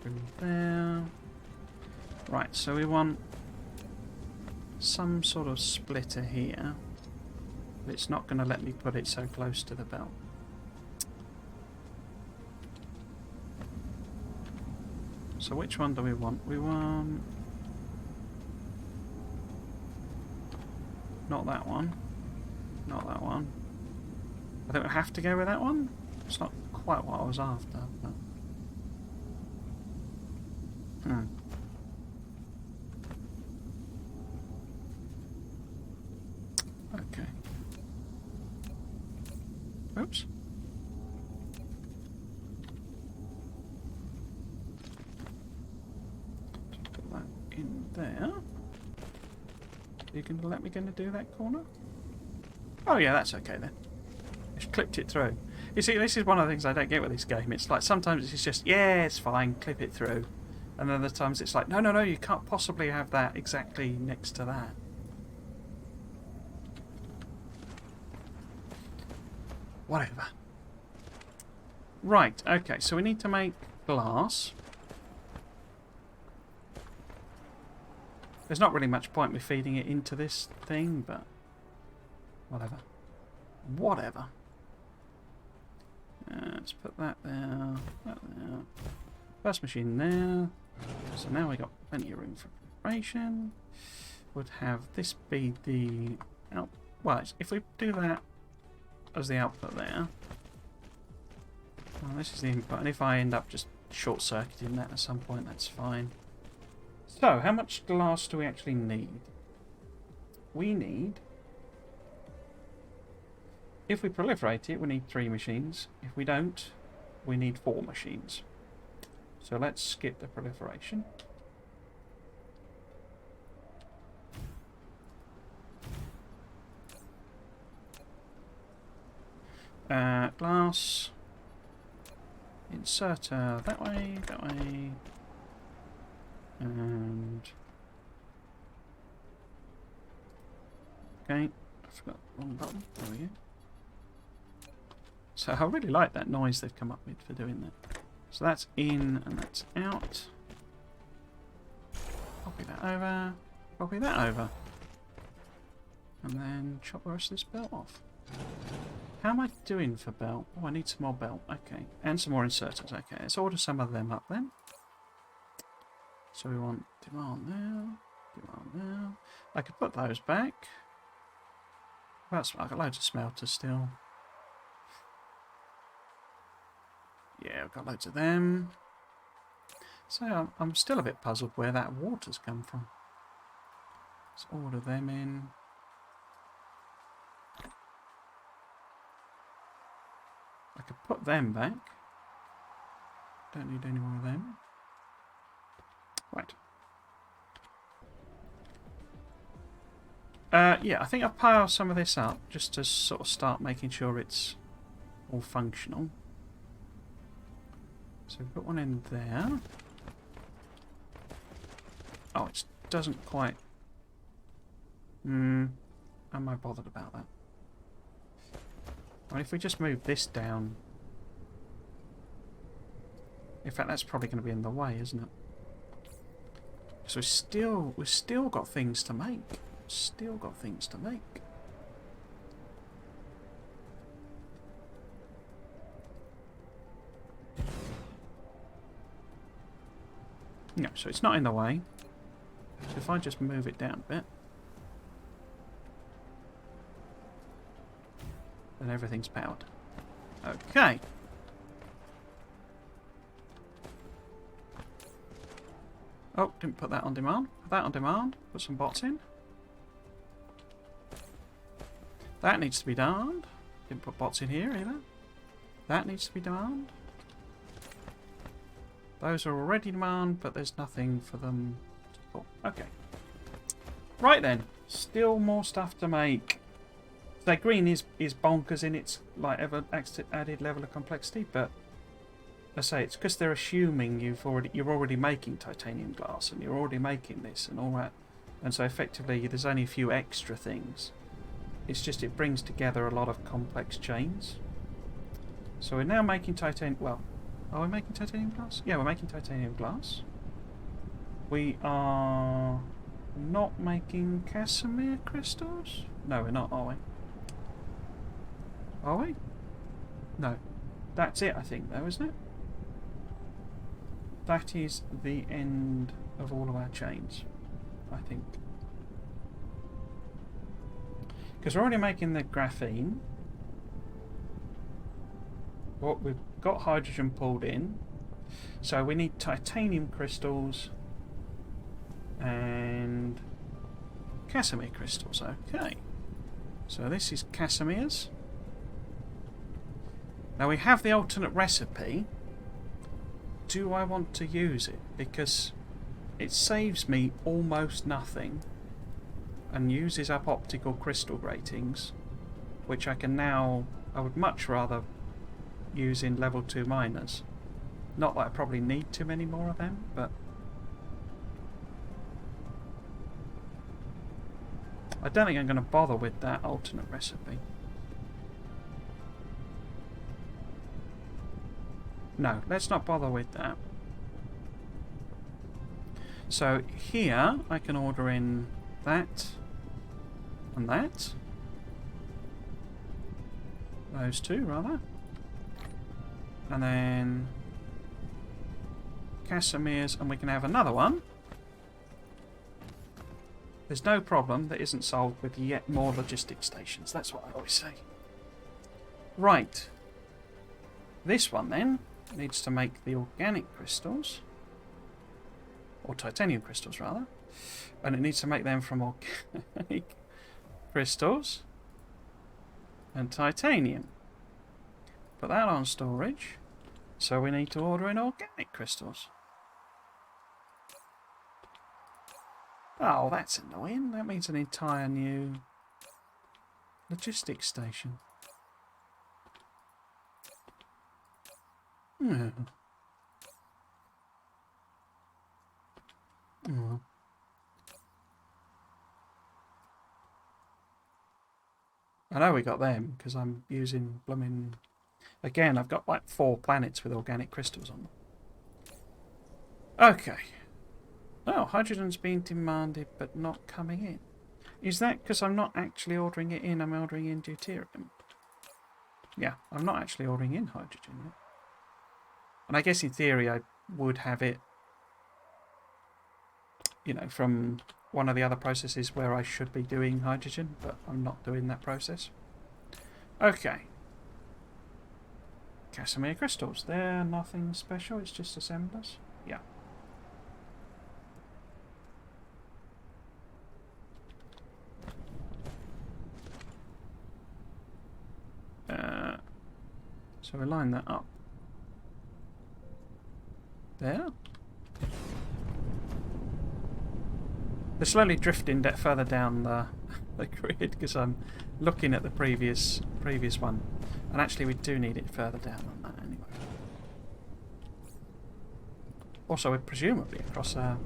From there. Right, so we want some sort of splitter here. But it's not going to let me put it so close to the bell. So which one do we want? We want... not that one. Not that one. I think we have to go with that one. It's not quite what I was after, but... Okay. Oops. Put that in there. Are you going to let me do that corner? Oh yeah, that's okay then. Just clipped it through. You see, this is one of the things I don't get with this game. It's like sometimes it's just, yeah, it's fine, clip it through. And then other times it's like, no, no, no, you can't possibly have that exactly next to that. Whatever. Right, okay, so we need to make glass. There's not really much point me feeding it into this thing, but whatever. Whatever. Let's put that there, that there. First machine there. So now we got plenty of room for preparation. Would have this be the out. Well, if we do that as the output there, well, this is the input, and if I end up just short-circuiting that at some point, that's fine. So, how much glass do we actually need? We need, if we proliferate it, we need 3 machines. If we don't, we need 4 machines. So let's skip the proliferation. Glass. Inserter that way, and okay, I forgot the wrong button. There we go. So I really like that noise they've come up with for doing that. So that's in and that's out. Copy that over. Copy that over. And then chop the rest of this belt off. How am I doing for belt? Oh, I need some more belt. Okay. And some more inserters. Okay, let's order some of them up then. So we want demand there. Demand there. I could put those back. I've got loads of smelters still. Yeah, I've got loads of them. So I'm still a bit puzzled where that water's come from. Let's order them in. I could put them back. Don't need any more of them. Right. Yeah, I think I'll pile some of this up just to sort of start making sure it's all functional. So we put one in there. Oh, it doesn't quite... am I bothered about that? I mean, if we just move this down... In fact, that's probably going to be in the way, isn't it? So we've still got things to make. Still got things to make. No, so it's not in the way. So if I just move it down a bit. and everything's powered. Okay. Oh, didn't put that on demand. Put that on demand. Put some bots in. That needs to be done. Didn't put bots in here either. That needs to be done. Those are already demand, but there's nothing for them to pull. Okay. Right then. Still more stuff to make. So green is bonkers in its like ever added level of complexity, but I say it's because they're assuming you're already making titanium glass and you're already making this and all that, and so effectively there's only a few extra things. It's just it brings together a lot of complex chains. So we're now making titanium. Well, are we making titanium glass? Yeah, we're making titanium glass. We are not making Casimir crystals. No, we're not, are we? Are we? No. That's it, I think, though, isn't it? That is the end of all of our chains, I think. Because we're already making the graphene. What we've got hydrogen pulled in. So we need titanium crystals and Casimir crystals. Okay. So this is Casimir's. Now we have the alternate recipe. Do I want to use it? Because it saves me almost nothing and uses up optical crystal gratings, which I can now, I would much rather use in level 2 miners. Not that I probably need too many more of them, but I don't think I'm going to bother with that alternate recipe. No, let's not bother with that. So here I can order in that and that. Those two, rather. And then Casimir's, and we can have another one. There's no problem that isn't solved with yet more logistics stations. That's what I always say. Right. This one then needs to make the organic crystals, or titanium crystals rather, and it needs to make them from organic crystals and titanium. Put that on storage, so we need to order in organic crystals. Oh, that's annoying. That means an entire new logistics station. Yeah. Oh. I know we got them because I'm using blooming. Again, I've got like 4 planets with organic crystals on them. Okay. Oh, hydrogen's being demanded but not coming in. Is that because I'm not actually ordering it in? I'm ordering in deuterium. Yeah, I'm not actually ordering in hydrogen yet. And I guess in theory I would have it, you know, from one of the other processes where I should be doing hydrogen, but I'm not doing that process. Okay. Casimir crystals. They're nothing special, it's just assemblers. Yeah. So we line that up. There. They're slowly drifting further down the grid because I'm looking at the previous one, and actually we do need it further down on that anyway. Also, we're presumably across a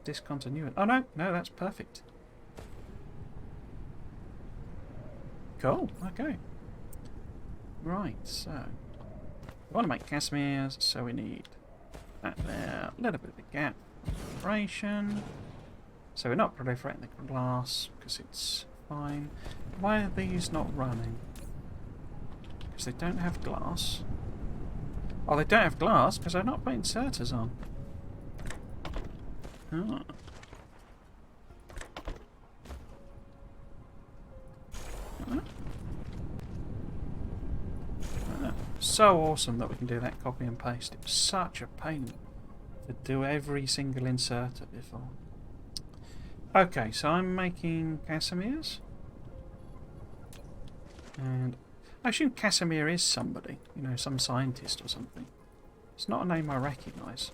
discontinuity. Oh no, that's perfect. Cool. Okay. Right. So. We want to make Casimir's, so we need that there, a little bit of a gap, proliferation. So we're not proliferating the glass because it's fine. Why are these not running? Because they don't have glass. Oh, they don't have glass because they're not putting inserters on. Oh. so awesome that we can do that copy and paste. It was such a pain to do every single inserter before. Okay, so I'm making Casimirs. And I assume Casimir is somebody, you know, some scientist or something. It's not a name I recognise.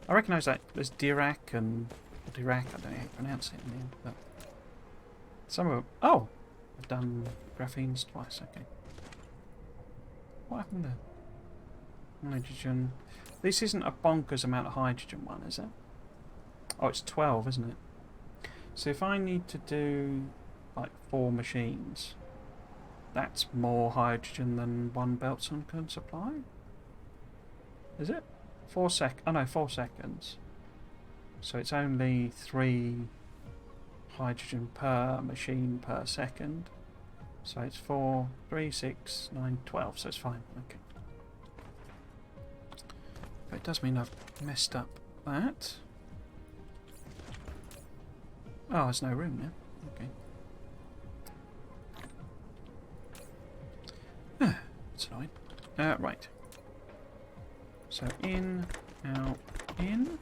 I recognise that there's Dirac and... Dirac, I don't know how you pronounce it in the end, but... Some of them... Oh! I've done graphenes twice, okay. What happened there? Hydrogen... This isn't a bonkers amount of hydrogen one, is it? Oh, it's 12, isn't it? So if I need to do, like, 4 machines... That's more hydrogen than one Beltson can supply? Is it? 4 seconds. So it's only 3 hydrogen per machine per second. So it's 4, 3, 6, 9, 12. So it's fine. Okay. But it does mean I've messed up that. Oh, there's no room now. Okay. That's annoying. Right. So in, out, in.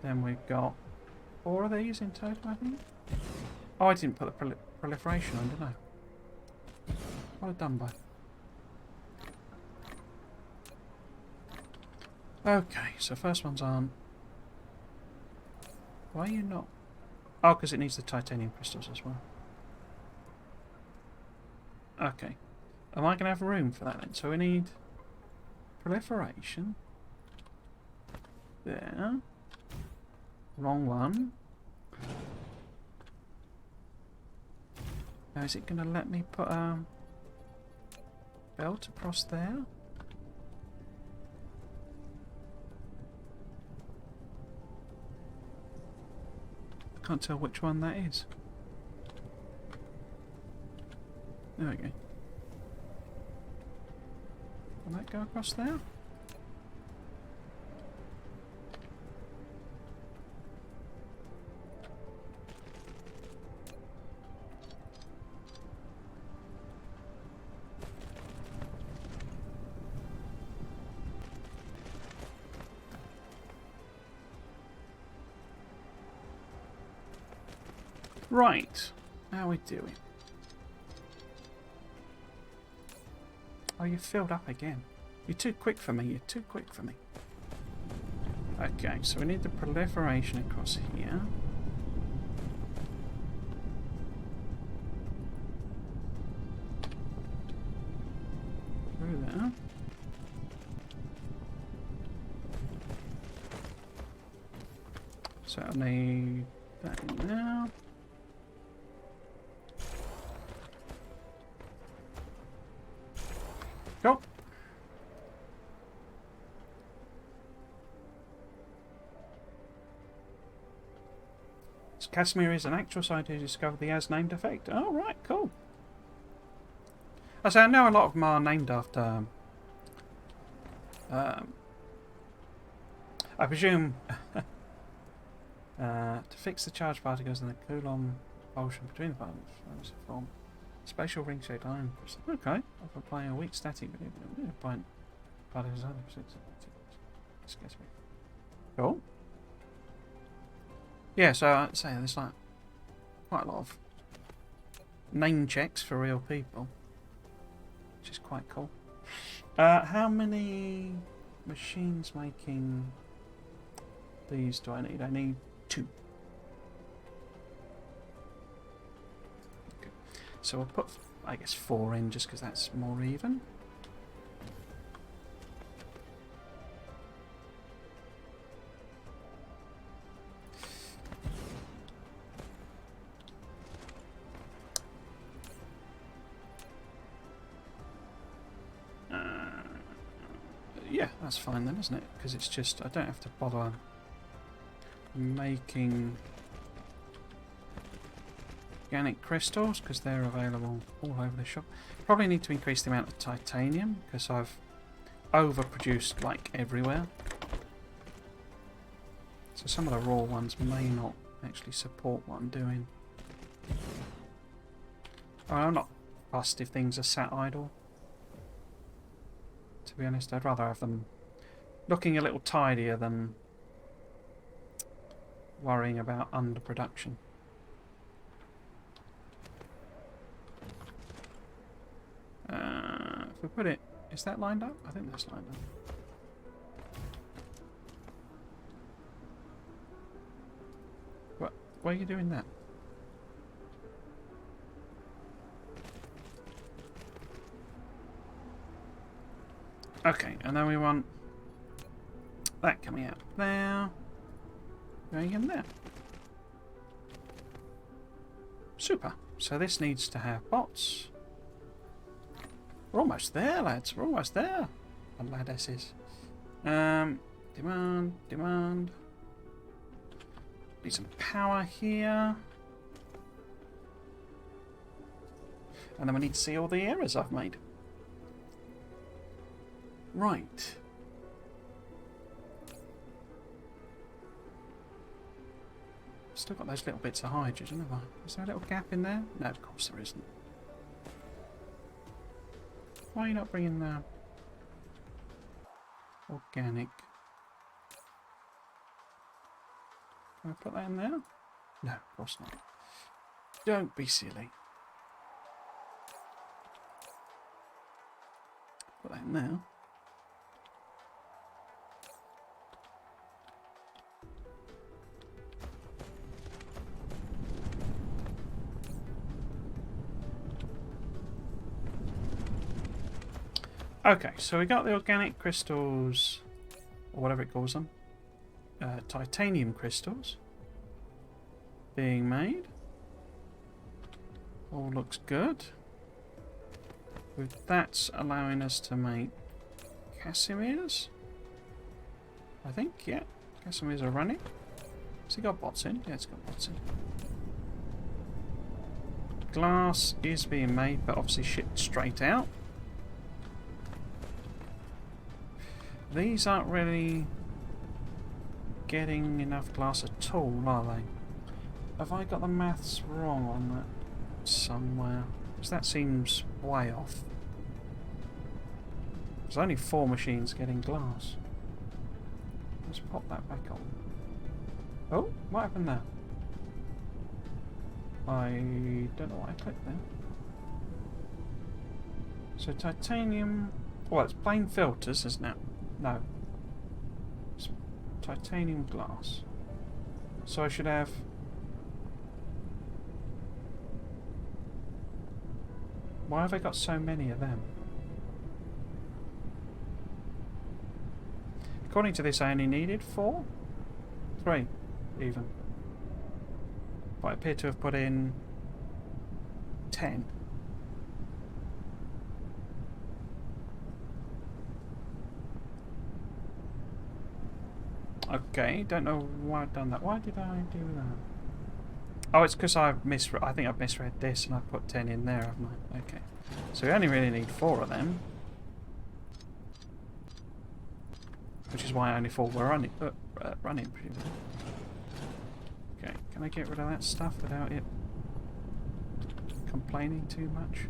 Then we've got 4 of these in total, I think. Oh, I didn't put the proliferation on, did I? What have I done by? Okay, so first one's on. Why are you not? Oh, because it needs the titanium crystals as well. Okay. Am I going to have room for that then? So we need proliferation. There. Wrong one. Now is it going to let me put a belt across there? I can't tell which one that is. There we go. Will that go across there? Right. How are we doing? Oh, you filled up again. You're too quick for me. You're too quick for me. Okay, so we need the proliferation across here. Through there. So I need that in there. Go. So Casimir is an actual scientist who discovered the as-named effect. Oh, right, cool. I say I know a lot of them are named after... I presume... to fix the charged particles in the Coulomb motion between the particles form spatial ring-shaped iron crystal. Okay, of applying a weak static point particles. Cool. Yeah, so I'd say there's like quite a lot of name checks for real people, which is quite cool. How many machines making these do I need? I need 2. Okay. So I'll put, I guess, 4 in just because that's more even. Yeah, that's fine then, isn't it? Because it's just, I don't have to bother making organic crystals because they're available all over the shop. Probably need to increase the amount of titanium because I've overproduced like everywhere. So some of the raw ones may not actually support what I'm doing. Oh, I'm not fussed if things are sat idle. To be honest, I'd rather have them looking a little tidier than worrying about underproduction. If we put it... Is that lined up? I think that's lined up. Why are you doing that? Okay, and then we want that coming out there, going in there. Super. So this needs to have bots. We're almost there, lads. We're almost there. And ladesses. Demand. Need some power here. And then we need to see all the errors I've made. Right. Still got those little bits of hydrogen, have I? Is there a little gap in there? No, of course there isn't. Why are you not bringing the organic? Can I put that in there? No, of course not. Don't be silly. Put that in there. Okay, so we got the organic crystals, or whatever it calls them, titanium crystals being made. All looks good. With that's allowing us to make Casimirs. I think, yeah, Casimirs are running. Has it got bots in? Yeah, it's got bots in. Glass is being made, but obviously shipped straight out. These aren't really getting enough glass at all, are they? Have I got the maths wrong on that somewhere? Because that seems way off. There's only 4 machines getting glass. Let's pop that back on. Oh, what happened there? I don't know what I clicked there. So titanium... Well, it's plain filters, isn't it? No. It's titanium glass. So I should have... Why have I got so many of them? According to this, I only needed 4? 3, even. But I appear to have put in 10. Okay, don't know why I've done that. Why did I do that? Oh, it's because I think I've misread this and I put 10 in there, haven't I? Okay. So we only really need 4 of them. Which is why only 4 were running, presumably. Okay, can I get rid of that stuff without it complaining too much?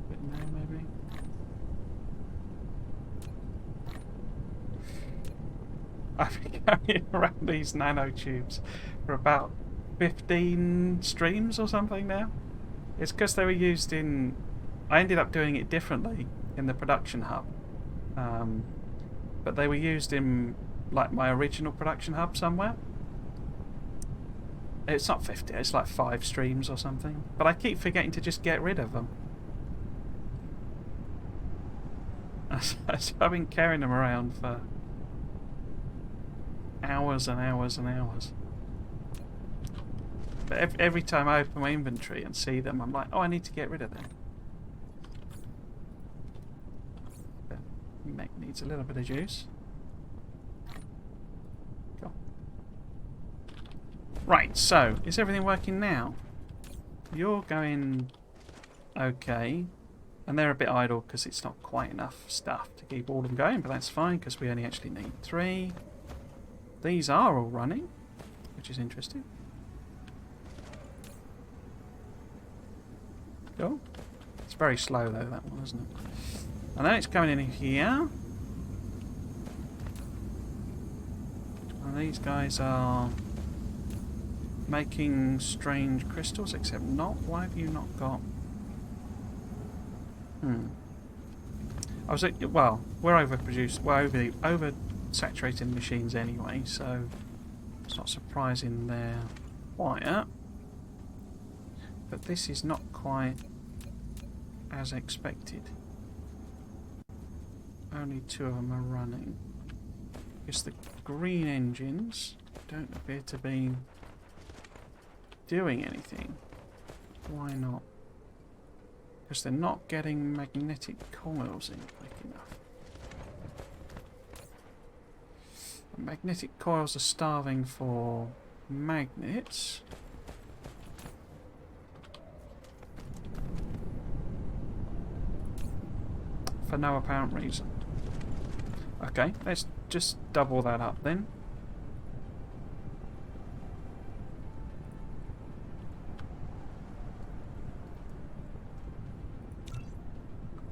Bit there, maybe. I've been carrying around these nanotubes for about 15 streams or something now. It's because they were used in... I ended up doing it differently in the production hub. But they were used in like my original production hub somewhere. It's not 50, it's like 5 streams or something. But I keep forgetting to just get rid of them. So I've been carrying them around for hours and hours and hours. But every time I open my inventory and see them, I'm like, oh, I need to get rid of them. The mech needs a little bit of juice. Cool. Right, so, is everything working now? You're going okay. And they're a bit idle because it's not quite enough stuff to keep all of them going, but that's fine because we only actually need 3. These are all running, which is interesting. Oh, it's very slow though, that one, isn't it? And then it's coming in here. And these guys are making strange crystals, except not. Why have you not got... I was well, we're overproduced. We're over-saturating machines anyway, so it's not surprising they're quiet. But this is not quite as expected. Only 2 of them are running. Because the green engines don't appear to be doing anything. Why not? Because they're not getting magnetic coils in quick enough. The magnetic coils are starving for magnets. For no apparent reason. Okay, let's just double that up then.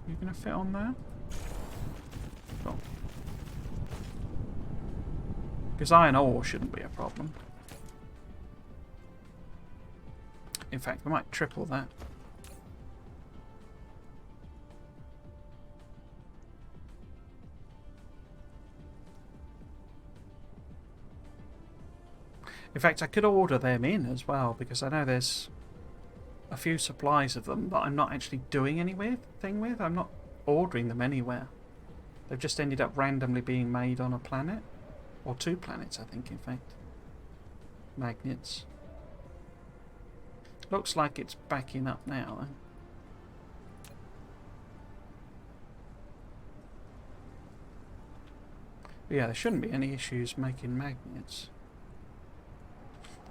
You gonna fit on there? Cool. Because iron ore shouldn't be a problem. In fact, we might triple that. In fact, I could order them in as well, because I know there's a few supplies of them that I'm not actually doing anything with. I'm not ordering them anywhere. They've just ended up randomly being made on a planet. Or 2 planets, I think, in fact. Magnets. Looks like it's backing up now, though. But yeah, there shouldn't be any issues making magnets.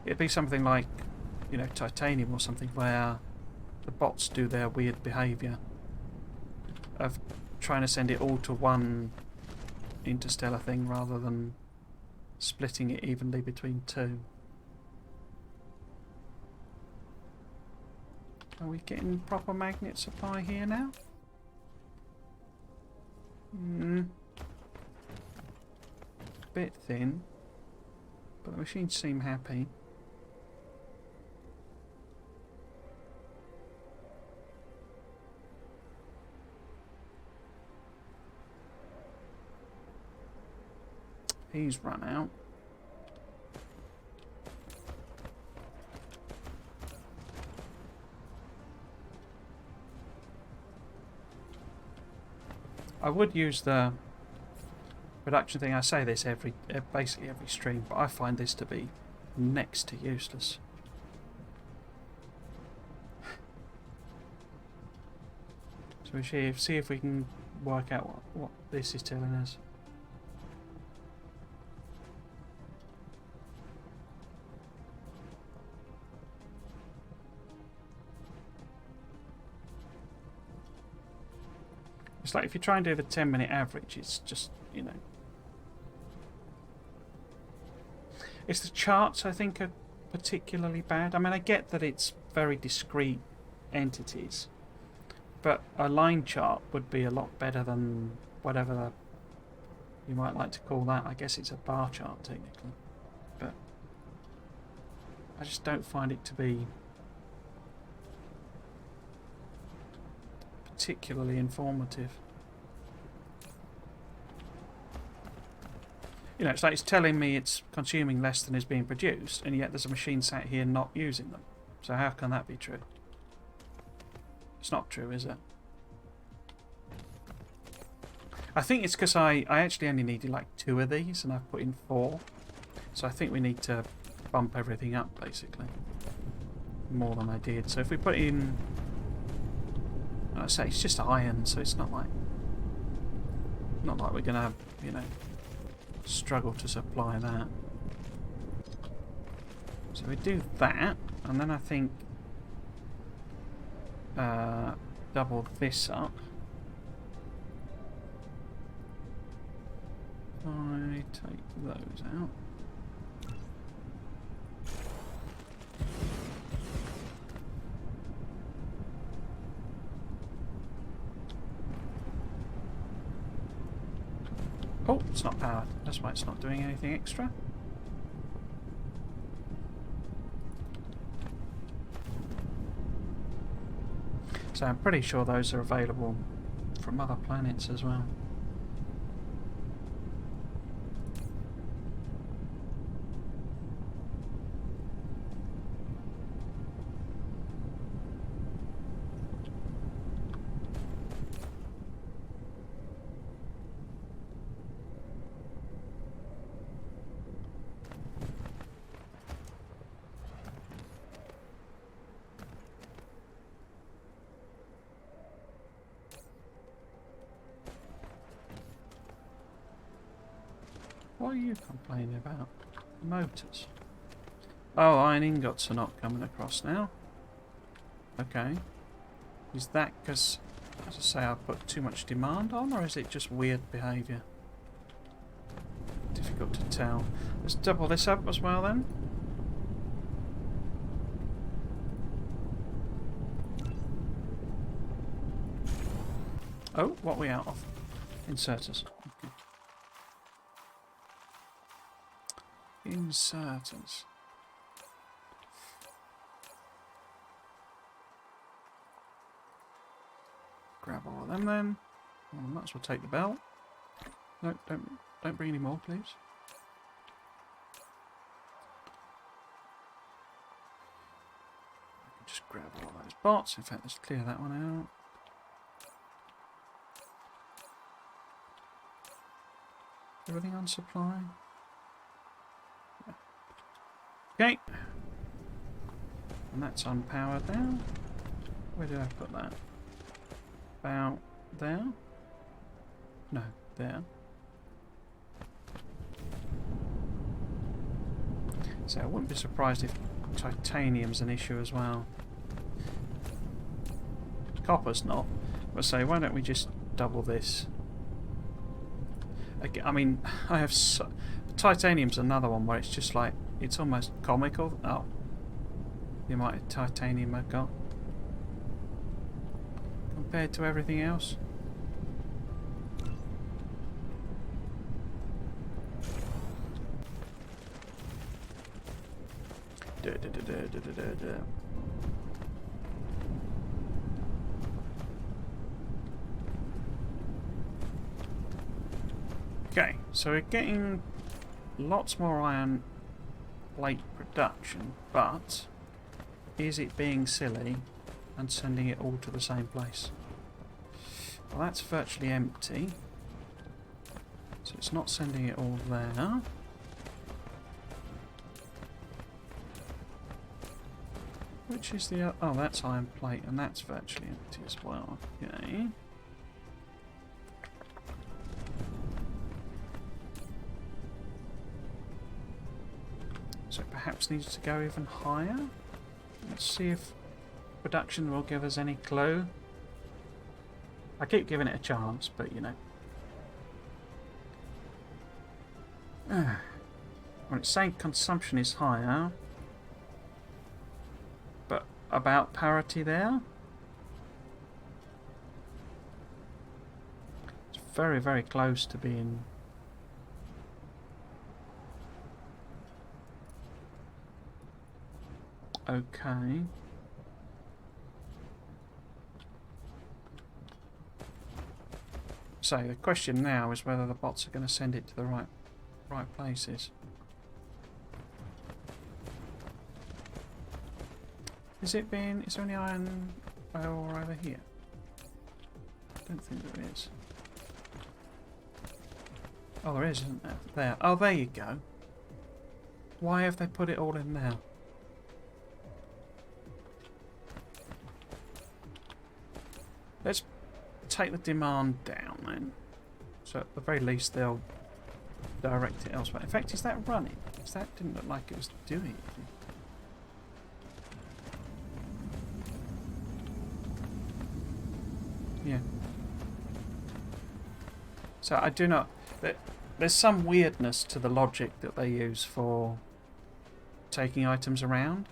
It'd be something like, you know, titanium or something, where the bots do their weird behaviour of trying to send it all to one interstellar thing rather than splitting it evenly between 2. Are we getting proper magnet supply here now? Bit thin, but the machines seem happy. He's run out. I would use the production thing. I say this basically every stream, but I find this to be next to useless. So we should see if we can work out what this is telling us. It's like if you try and do the 10-minute average, it's just, you know... It's the charts, I think, are particularly bad. I mean, I get that it's very discrete entities, but a line chart would be a lot better than whatever you might like to call that. I guess it's a bar chart, technically. But I just don't find it to be particularly informative. You know, it's like it's telling me it's consuming less than is being produced, and yet there's a machine sat here not using them. So how can that be true? It's not true, is it? I think it's because I actually only needed like 2 of these, and I've put in 4. So I think we need to bump everything up, basically. More than I did. So if we put in... I say it's just iron, so it's not like we're gonna, you know, struggle to supply that. So we do that, and then I think double this up. I take those out. Oh, it's not powered. That's why it's not doing anything extra. So I'm pretty sure those are available from other planets as well. What are you complaining about? Motors. Oh, iron ingots are not coming across now. Okay. Is that because, as I say, I've put too much demand on, or is it just weird behaviour? Difficult to tell. Let's double this up as well then. Oh, what are we out of? Inserters. Okay. Inserters. Grab all of them then. Well, I might as well take the belt. No, don't bring any more, please. I can just grab all those bots. In fact, let's clear that one out. Everything on supply? Yeah. Okay. And that's unpowered now. Where did I put that? About there? No, there. So I wouldn't be surprised if titanium's an issue as well. Copper's not. But say, why don't we just double this? I mean, I have titanium's another one where it's just like, it's almost comical. Oh, the amount of titanium I've got compared to everything else. Okay, so we're getting lots more iron plate production, but is it being silly and sending it all to the same place? Well, that's virtually empty, so it's not sending it all there. Which is the... oh, that's iron plate, and that's virtually empty as well. Okay. So it perhaps needs to go even higher. Let's see if production will give us any clue. I keep giving it a chance, but you know. Well, it's saying consumption is higher, but about parity there. It's very, very close to being... okay. So the question now is whether the bots are going to send it to the right places. Is it being... is there any iron ore over here? I don't think there is. Oh, there is, isn't there? There. Oh, there you go. Why have they put it all in there? Let's take the demand down then. So at the very least they'll direct it elsewhere. In fact, is that running? Because that didn't look like it was doing anything. Yeah. So I do not... there's some weirdness to the logic that they use for taking items around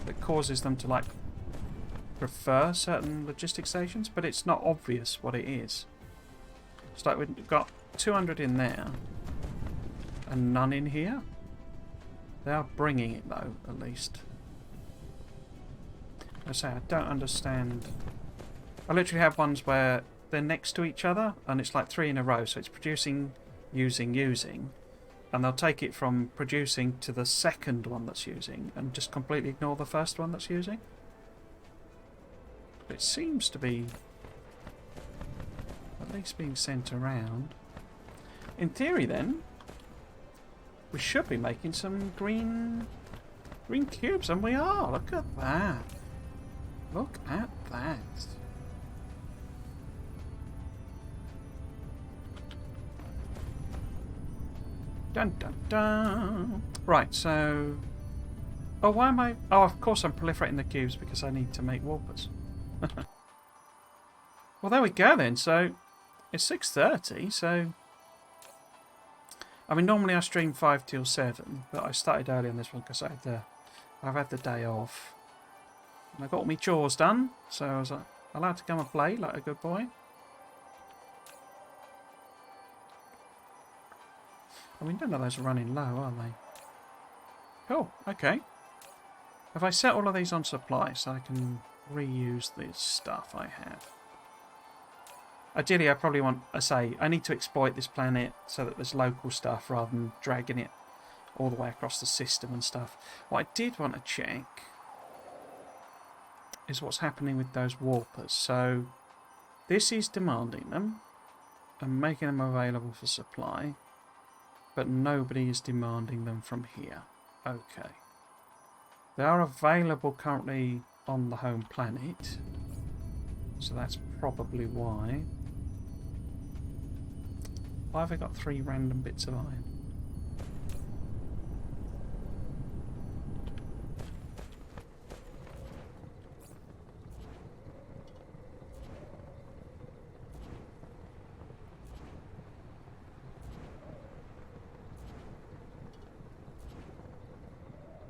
that causes them to like prefer certain logistics stations, but it's not obvious what it is. It's like we've got 200 in there and none in here. They are bringing it though, at least. I say I don't understand. I literally have ones where they're next to each other and it's like 3 in a row, so it's producing, using, and they'll take it from producing to the second one that's using and just completely ignore the first one that's using. It seems to be at least being sent around. In theory then, we should be making some green cubes, and we are. Look at that. Look at that. Dun dun dun. Right, so... Oh, why am I... Oh, of course I'm proliferating the cubes because I need to make warpers. Well, there we go then. So, it's 6:30, so... I mean, normally I stream 5 till 7, but I started early on this one because I've had the day off. And I got all my chores done, so I was allowed to come and play like a good boy. I mean, none of those are running low, are they? Cool, okay. Have I set all of these on supply so I can reuse this stuff I have? Ideally, I probably want, I need to exploit this planet so that there's local stuff rather than dragging it all the way across the system and stuff. What I did want to check is what's happening with those warpers. So, this is demanding them and making them available for supply, but nobody is demanding them from here. Okay. They are available currently on the home planet, so that's probably why. Why have I got 3 random bits of iron?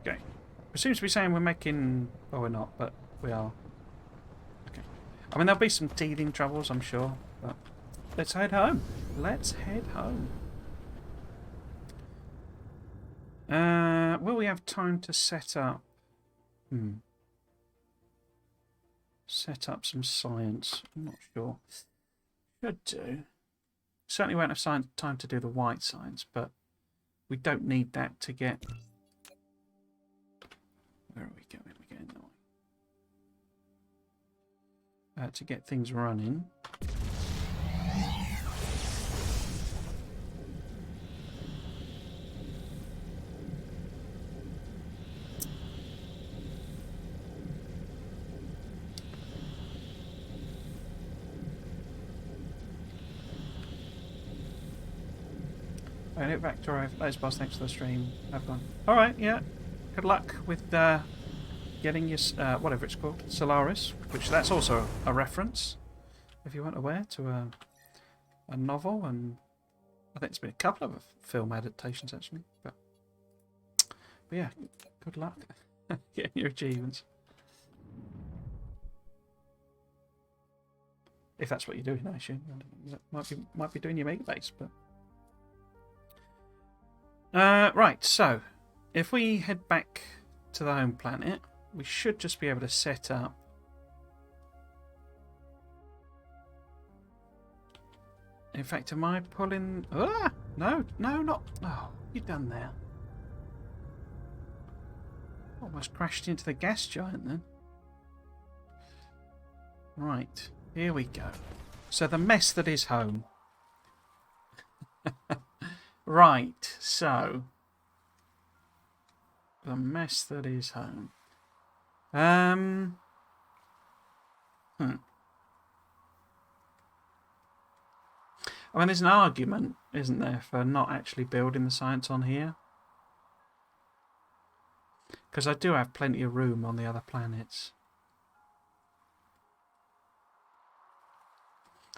Okay. It seems to be saying we're making... Oh, we're not, but we are. Okay. I mean, there'll be some teething troubles, I'm sure, but... Let's head home. Let's head home. Will we have time to set up... Set up some science. I'm not sure. Should do. Certainly won't have time to do the white science, but we don't need that to get... Where are we going? We're going that way. To get things running. Back to arrive. Those boss next to the stream. Have gone. Alright, yeah. Good luck with getting your, whatever it's called, Solaris, which that's also a reference, if you weren't aware, to a novel, and I think it's been a couple of film adaptations actually. But yeah, good luck getting your achievements. If that's what you're doing, I assume. Might be doing your mega base, but... right, so if we head back to the home planet, we should just be able to set up in fact, am I pulling... Ah! No, not... Oh, you done there? Almost crashed into the gas giant then. Right, here we go. So the mess that is home. Right, so the mess that is home. I mean, there's an argument, isn't there, for not actually building the science on here? Because I do have plenty of room on the other planets.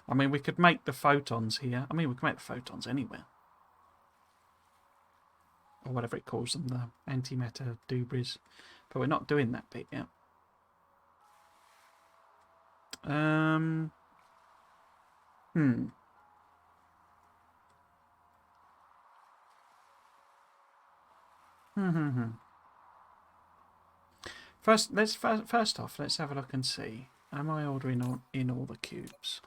I mean, we could make the photons here. I mean, we can make the photons anywhere. Or whatever it calls them, the antimatter debris. But we're not doing that bit yet. Hmm. First off, let's have a look and see. Am I ordering in all the cubes?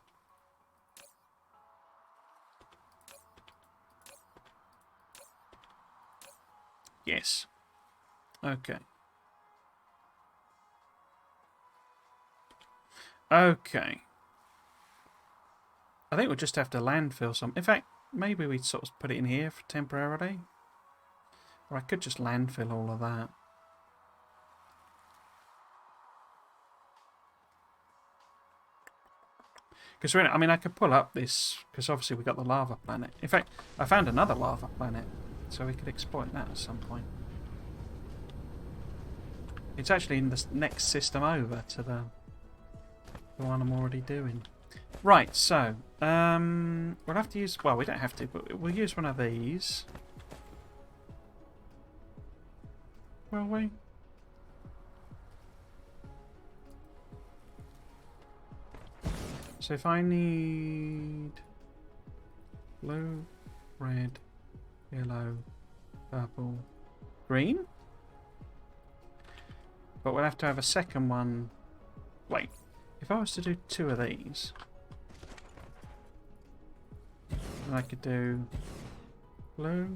Yes. Okay. Okay. I think we'll just have to landfill some. In fact, maybe we'd sort of put it in here for temporarily. Or I could just landfill all of that. Because I mean, I could pull up this, because obviously we've got the lava planet. In fact, I found another lava planet, so we could exploit that at some point. It's actually in the next system over to the one I'm already doing. Right, so, we'll have to use, well, we don't have to, but we'll use one of these. Will we? So if I need blue, red, yellow, purple, green. But we'll have to have a second one. Wait, if I was to do two of these, then I could do blue,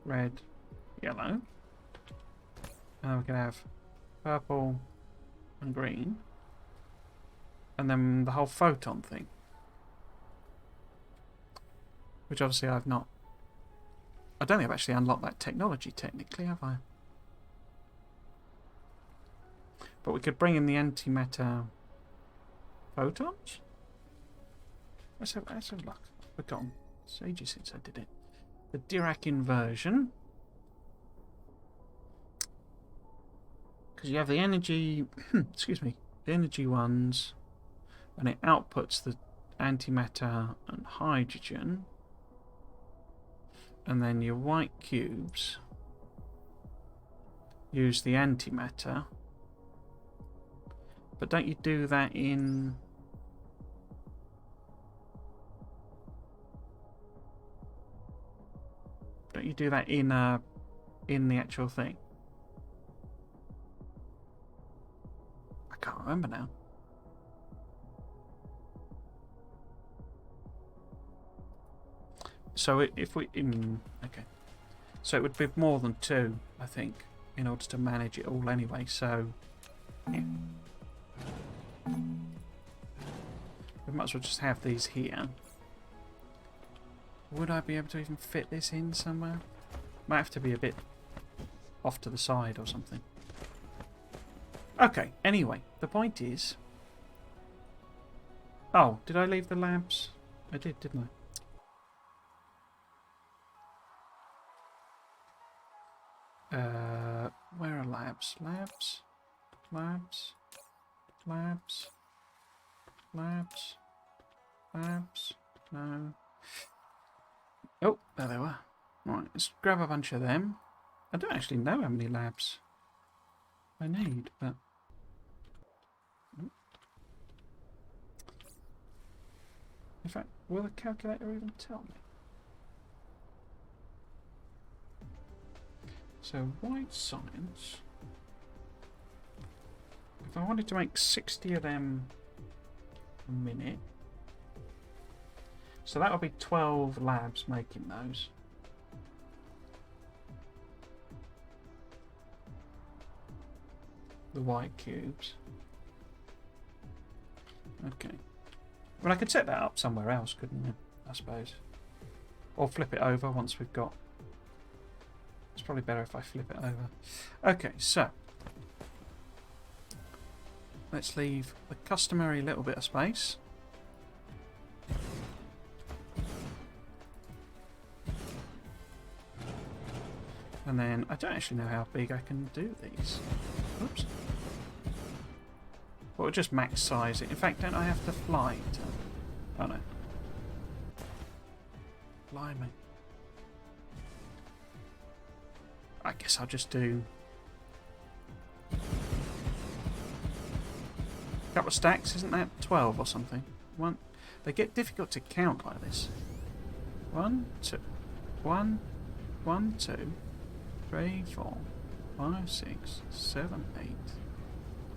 red, yellow. And then we could have purple and green. And then the whole photon thing. Which obviously I've not... I don't think I've actually unlocked that technology technically, have I? But we could bring in the antimatter photons? Let's have a look. We've got them. It's ages since I did it. The Dirac inversion. Because you have the energy... excuse me. The energy ones... and it outputs the antimatter and hydrogen, and then your white cubes use the antimatter, but don't you do that in... don't you do that in the actual thing? I can't remember now. So if we... okay. So it would be more than two, I think, in order to manage it all anyway, so... yeah. We might as well just have these here. Would I be able to even fit this in somewhere? Might have to be a bit off to the side or something. Okay, anyway, the point is... oh, did I leave the labs? I did, didn't I? Where are labs? Labs? Labs? Labs? Labs? Labs? No. Oh, there they were. Right, let's grab a bunch of them. I don't actually know how many labs I need, but... in fact, will the calculator even tell me? So, white science. If I wanted to make 60 of them a minute, so that would be 12 labs making those. The white cubes. Okay. Well, I could set that up somewhere else, couldn't I? I suppose. Or flip it over once we've got... it's probably better if I flip it over. Okay, so let's leave the customary little bit of space. And then I don't actually know how big I can do these. Oops. But we'll just max size it. In fact, don't I have to fly it? Oh no. Blimey. I guess I'll just do a of stacks, isn't that 12 or something? One. They get difficult to count like this. 1, 2, 1, 1, 2, 3, 4, 5, 6, 7, 8,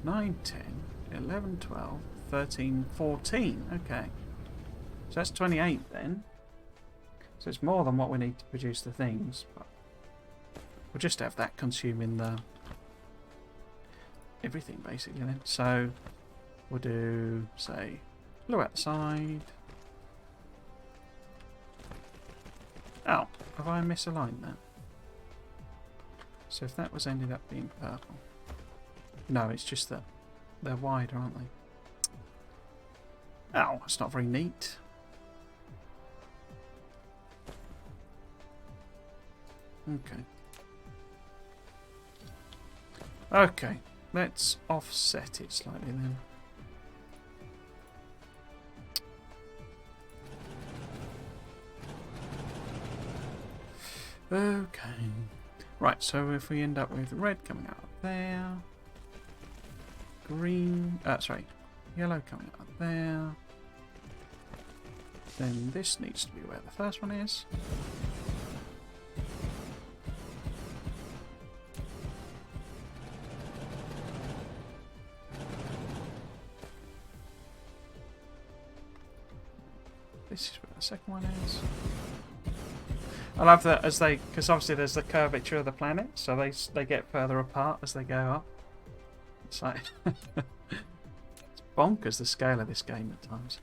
9, 10, 11, 12, 13, 14. Okay. So that's 28 then. So it's more than what we need to produce the things. But we'll just have that consuming the everything basically then. So we'll do, say, blue outside. Oh, have I misaligned that? So if that was ended up being purple. No, it's just that they're wider, aren't they? Oh, that's not very neat. Okay. Okay, let's offset it slightly then. Okay. Right, so if we end up with red coming out there, green, sorry, yellow coming out there, then this needs to be where the first one is. This is where the second one is. I love that as they, because obviously there's the curvature of the planet, so they get further apart as they go up. It's like it's bonkers the scale of this game at times.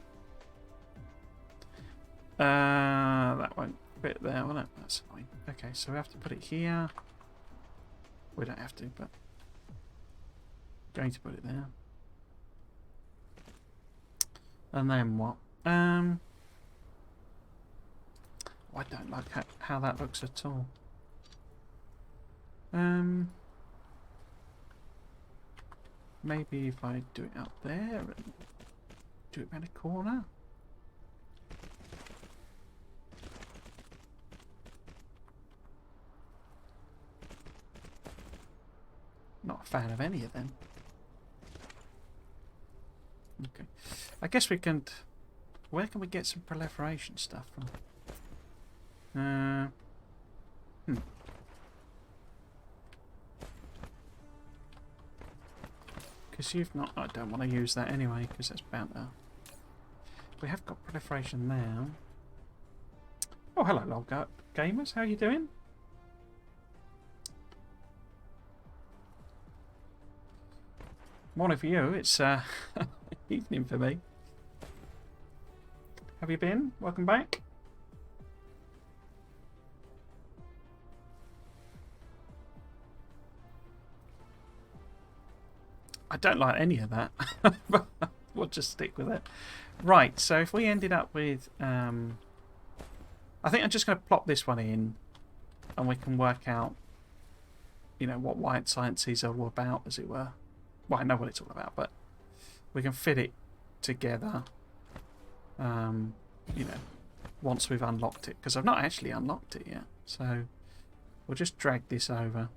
That won't fit there, will it? That's fine. Okay, so we have to put it here. We don't have to, but I'm going to put it there. And then what? I don't like how that looks at all. Maybe if I do it out there and do it around a corner. Not a fan of any of them. Okay. I guess we can... Where can we get some proliferation stuff from? Because you've not... I don't want to use that anyway, because that's bound to... We have got proliferation now. Oh, hello, lol gamers. How are you doing? Morning for you. It's evening for me. Have you been? Welcome back. I don't like any of that, but we'll just stick with it. Right, so if we ended up with... I think I'm just going to plop this one in, and we can work out, you know, what white science is all about, as it were. Well, I know what it's all about, but we can fit it together, you know, once we've unlocked it. Because I've not actually unlocked it yet, so we'll just drag this over.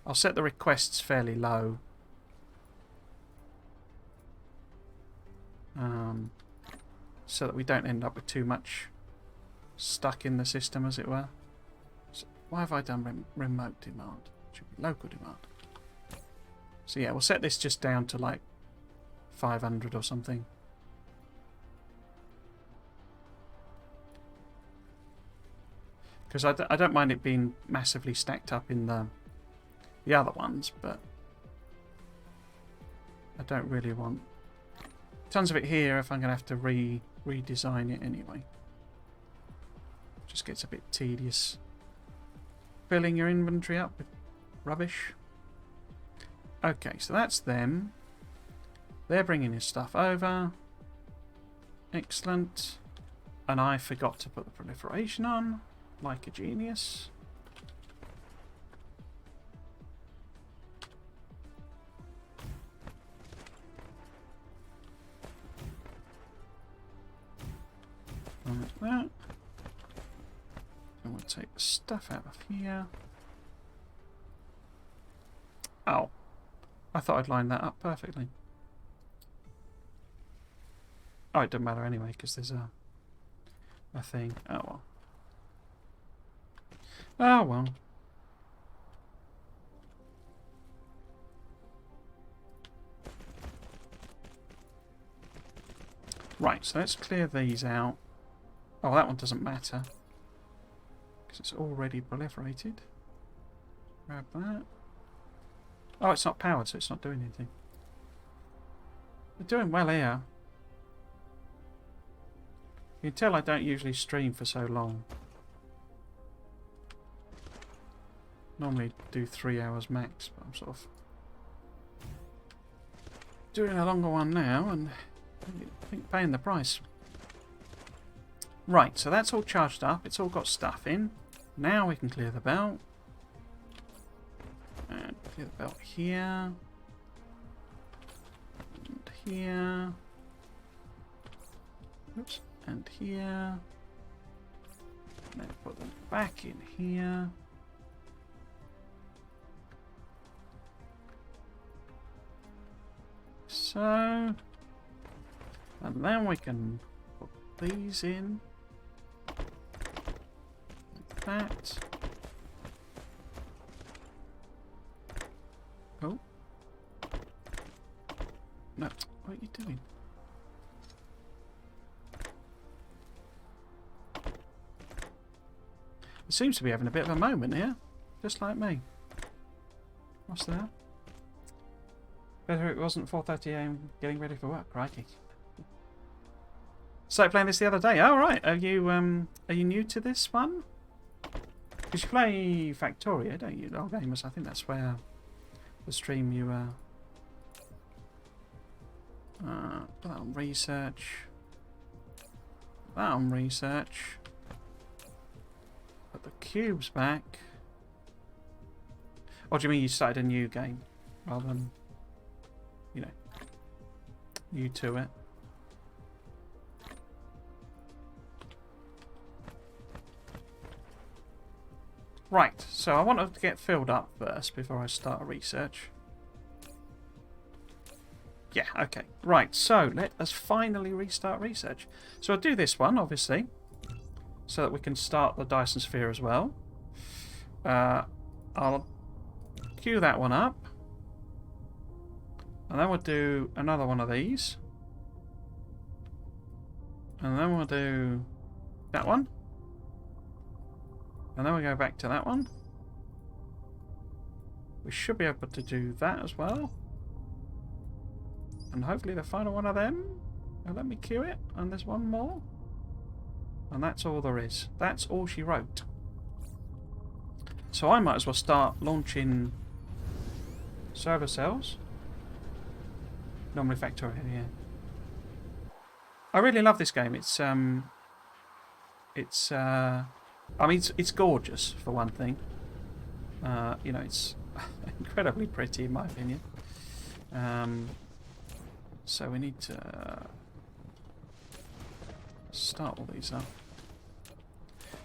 I'll set the requests fairly low. So that we don't end up with too much stuck in the system, as it were. So why have I done remote demand? It should be local demand. So yeah, we'll set this just down to like 500 or something. Because I don't mind it being massively stacked up in the other ones, but I don't really want tons of it here if I'm going to have to redesign it anyway. Just gets a bit tedious filling your inventory up with rubbish. Okay, so that's them. They're bringing his stuff over. Excellent. And I forgot to put the proliferation on, like a genius. Like that. And we'll take the stuff out of here. Oh, I thought I'd line that up perfectly. Oh, it doesn't matter anyway because there's a thing. Oh well. Oh well. Right, so let's clear these out. Oh, that one doesn't matter because it's already proliferated. Grab that. Oh, it's not powered, so it's not doing anything. We're doing well here. You can tell I don't usually stream for so long. Normally do 3 hours max, but I'm sort of doing a longer one now and I think paying the price. Right, so that's all charged up. It's all got stuff in. Now we can clear the belt. And clear the belt here. And here. Oops. And here. And then put them back in here. So. And then we can put these in. Like that. Oh. No, what are you doing? It seems to be having a bit of a moment here, just like me. What's that? Better it wasn't 4:30 AM getting ready for work, crikey. Started playing this the other day. Oh right, are you new to this one? Because you play Factorio, don't you, old gamers? I think that's where the stream you put that on research. Put that on research. Put the cubes back. Or do you mean you started a new game rather than, you know, new to it? Right, so I want to get filled up first before I start a research. Yeah, okay. Right, so let us finally restart research. So I'll do this one, obviously, so that we can start the Dyson Sphere as well. I'll queue that one up. And then we'll do another one of these. And then we'll do that one. And then we go back to that one. We should be able to do that as well. And hopefully the final one of them. Oh, let me queue it. And there's one more. And that's all there is. That's all she wrote. So I might as well start launching server cells. Normally Factorio, yeah. I really love this game. I mean, it's gorgeous for one thing. You know, it's incredibly pretty in my opinion. So we need to start all these up.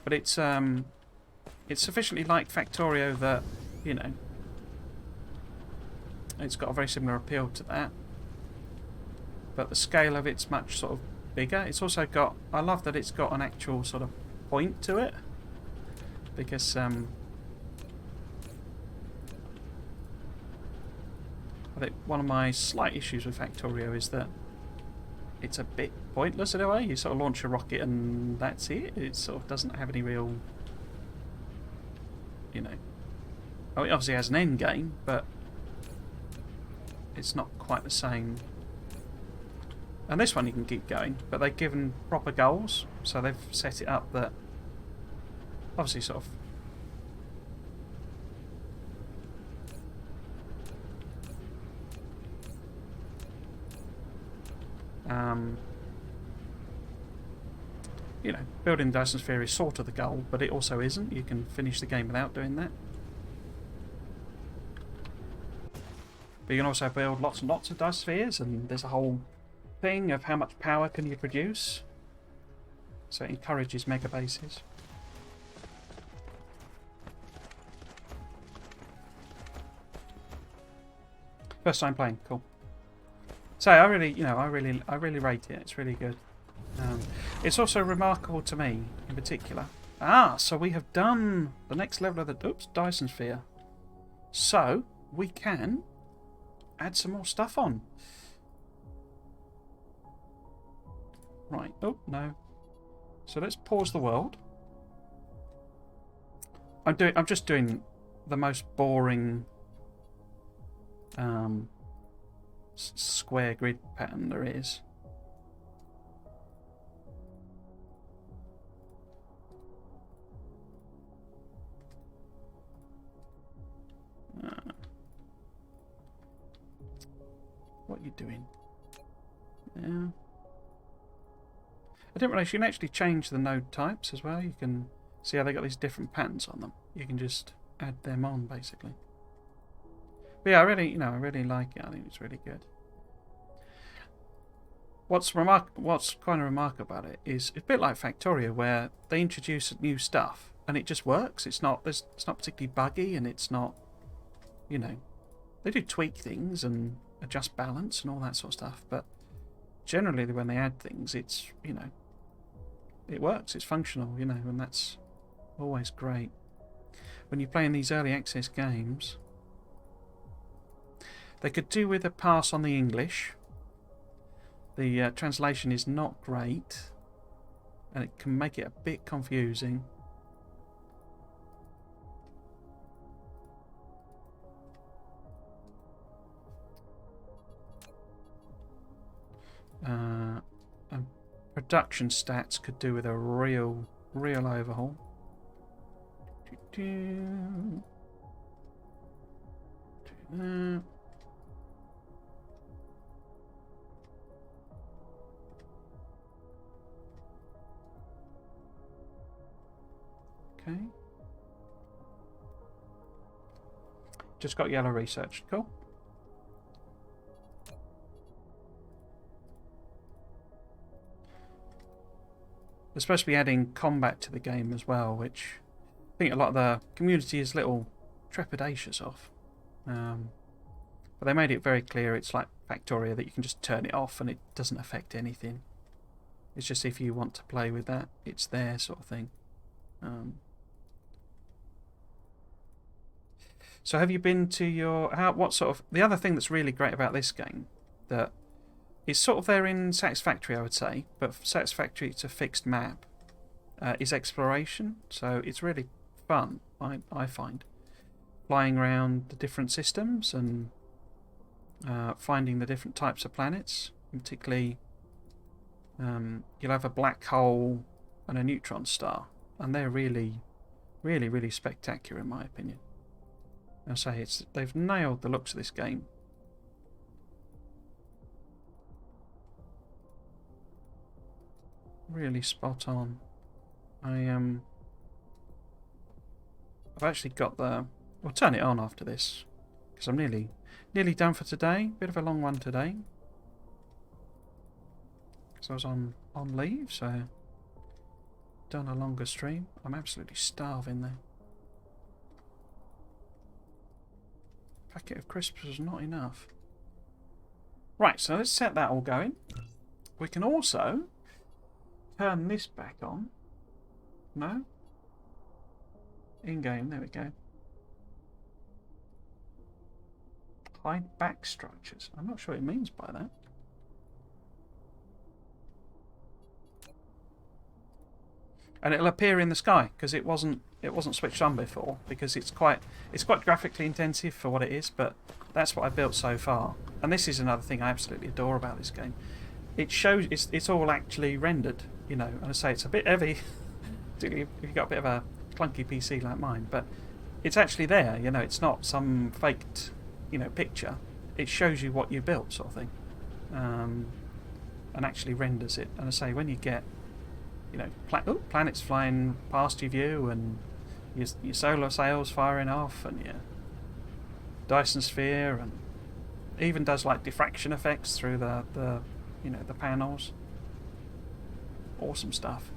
But it's sufficiently like Factorio that, you know, it's got a very similar appeal to that. But the scale of it's much sort of bigger. It's also got, I love that it's got an actual sort of point to it. Because I think one of my slight issues with Factorio is that it's a bit pointless in a way. You sort of launch a rocket and that's it. It sort of doesn't have any real, you know, I mean, it obviously has an end game, but it's not quite the same. And this one you can keep going, but they've given proper goals, so they've set it up that obviously sort of you know, building Dyson Sphere is sort of the goal, but it also isn't. You can finish the game without doing that. But you can also build lots and lots of Dyson Spheres, and there's a whole thing of how much power can you produce. So it encourages mega bases. First time playing, cool. So I really, you know, I really rate it. It's really good. It's also remarkable to me, in particular. So we have done the next level of the Dyson Sphere. So we can add some more stuff on. Right. Oh no. So let's pause the world. I'm just doing the most boring square grid pattern there is. What are you doing? Yeah. I didn't realise you can actually change the node types as well. You can see how they got these different patterns on them. You can just add them on basically. But yeah, I really like it. I think it's really good. What's kind of remarkable about it is it's a bit like Factorio, where they introduce new stuff and it just works. It's not particularly buggy, and it's not, you know, they do tweak things and adjust balance and all that sort of stuff. But generally, when they add things, it's, you know, it works. It's functional, you know, and that's always great. When you play in these early access games, they could do with a pass on the English. The translation is not great, and it can make it a bit confusing. And production stats could do with a real overhaul. Okay. Just got yellow researched. Cool. They're supposed to be adding combat to the game as well, which I think a lot of the community is a little trepidatious of. But they made it very clear it's like Factorio, that you can just turn it off and it doesn't affect anything. It's just if you want to play with that, it's there, sort of thing. So have you been to your... The other thing that's really great about this game, that it's sort of there in Satisfactory, I would say, but for Satisfactory it's a fixed map, is exploration. So it's really fun, I find. Flying around the different systems and finding the different types of planets. Particularly, you'll have a black hole and a neutron star, and they're really spectacular in my opinion. I say they've nailed the looks of this game. Really spot on. I've actually got the... We'll turn it on after this, because I'm nearly done for today. Bit of a long one today, because I was on leave, so done a longer stream. I'm absolutely starving there. Packet of crisps was not enough. Right, so let's set that all going. We can also turn this back on. No? In-game, there we go. Hide back structures. I'm not sure what it means by that. And it'll appear in the sky, because it wasn't switched on before, because it's quite graphically intensive for what it is, but that's what I built so far. And this is another thing I absolutely adore about this game. It shows it's all actually rendered, you know, and I say it's a bit heavy, particularly if you've got a bit of a clunky PC like mine, but it's actually there, you know, it's not some faked, you know, picture. It shows you what you built, sort of thing, and actually renders it. And I say, when you get, you know, planets flying past your view, and your solar sails firing off, and your Dyson Sphere, and even does like diffraction effects through the you know, the panels. Awesome stuff.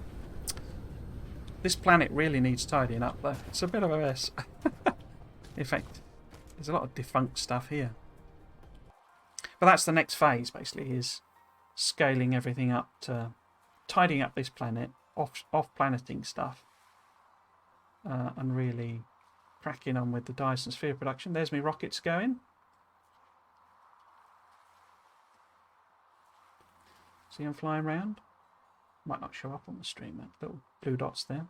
This planet really needs tidying up though. It's a bit of a mess. In fact, there's a lot of defunct stuff here. But that's the next phase, basically, is scaling everything up to tidying up this planet, off-planeting stuff, and really cracking on with the Dyson Sphere production. There's me rockets going. See them flying around? Might not show up on the stream, that little blue dots there.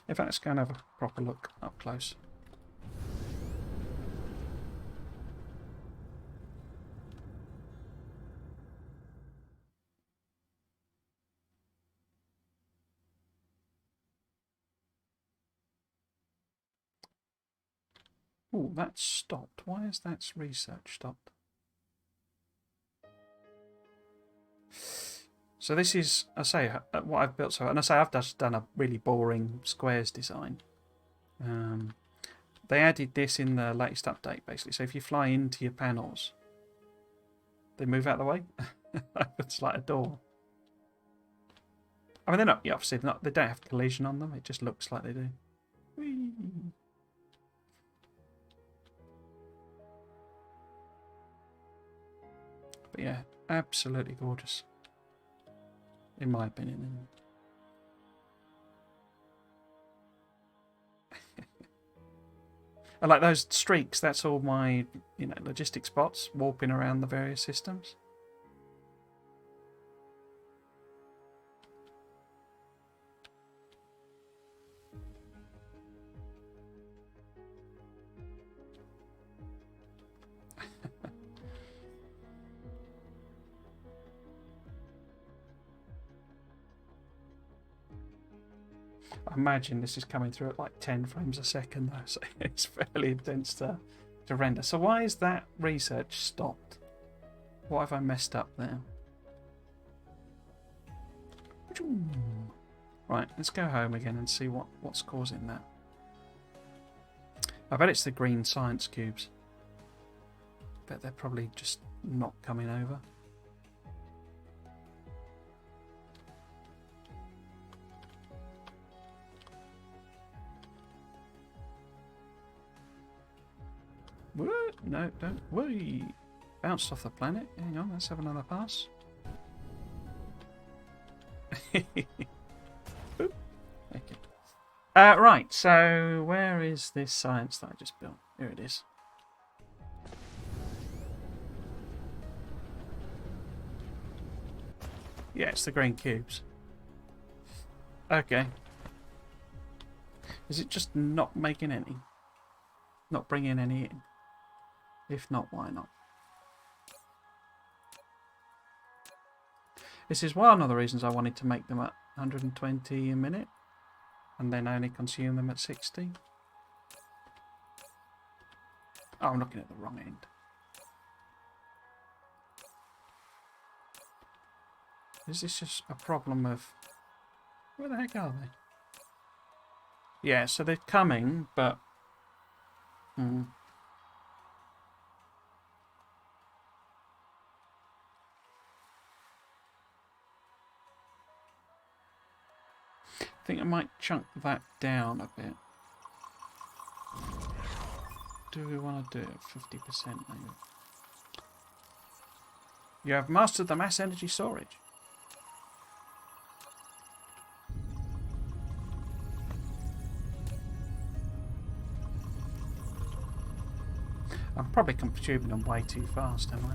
In fact, let's go and have a proper look up close. Oh, that's stopped. Why is that research stopped? So this is, I say, what I've built. So, and I say I've just done a really boring squares design. They added this in the latest update, basically. So if you fly into your panels, they move out of the way. It's like a door. I mean, they're not. Yeah, obviously, not. They don't have collision on them. It just looks like they do. Whee! But yeah, absolutely gorgeous, in my opinion. I like those streaks. That's all my, logistic spots warping around the various systems. I imagine this is coming through at like 10 frames a second though, so it's fairly intense to render. So why is that research stopped? What have I messed up there? Right, let's go home again and see what's causing that. I bet it's the green science cubes. Bet they're probably just not coming over. What? No, don't. Whee! Bounced off the planet. Hang on, let's have another pass. Oop. Okay. Right, so where is this science that I just built? Here it is. Yeah, it's the green cubes. Okay. Is it just not making any? Not bringing any in? If not, why not? This is one of the reasons I wanted to make them at 120 a minute and then only consume them at 60. Oh, I'm looking at the wrong end. Is this just a problem of... Where the heck are they? Yeah, so they're coming, but... I think I might chunk that down a bit. Do we want to do it 50% maybe? You have mastered the mass energy storage. I'm probably consuming them way too fast, am I?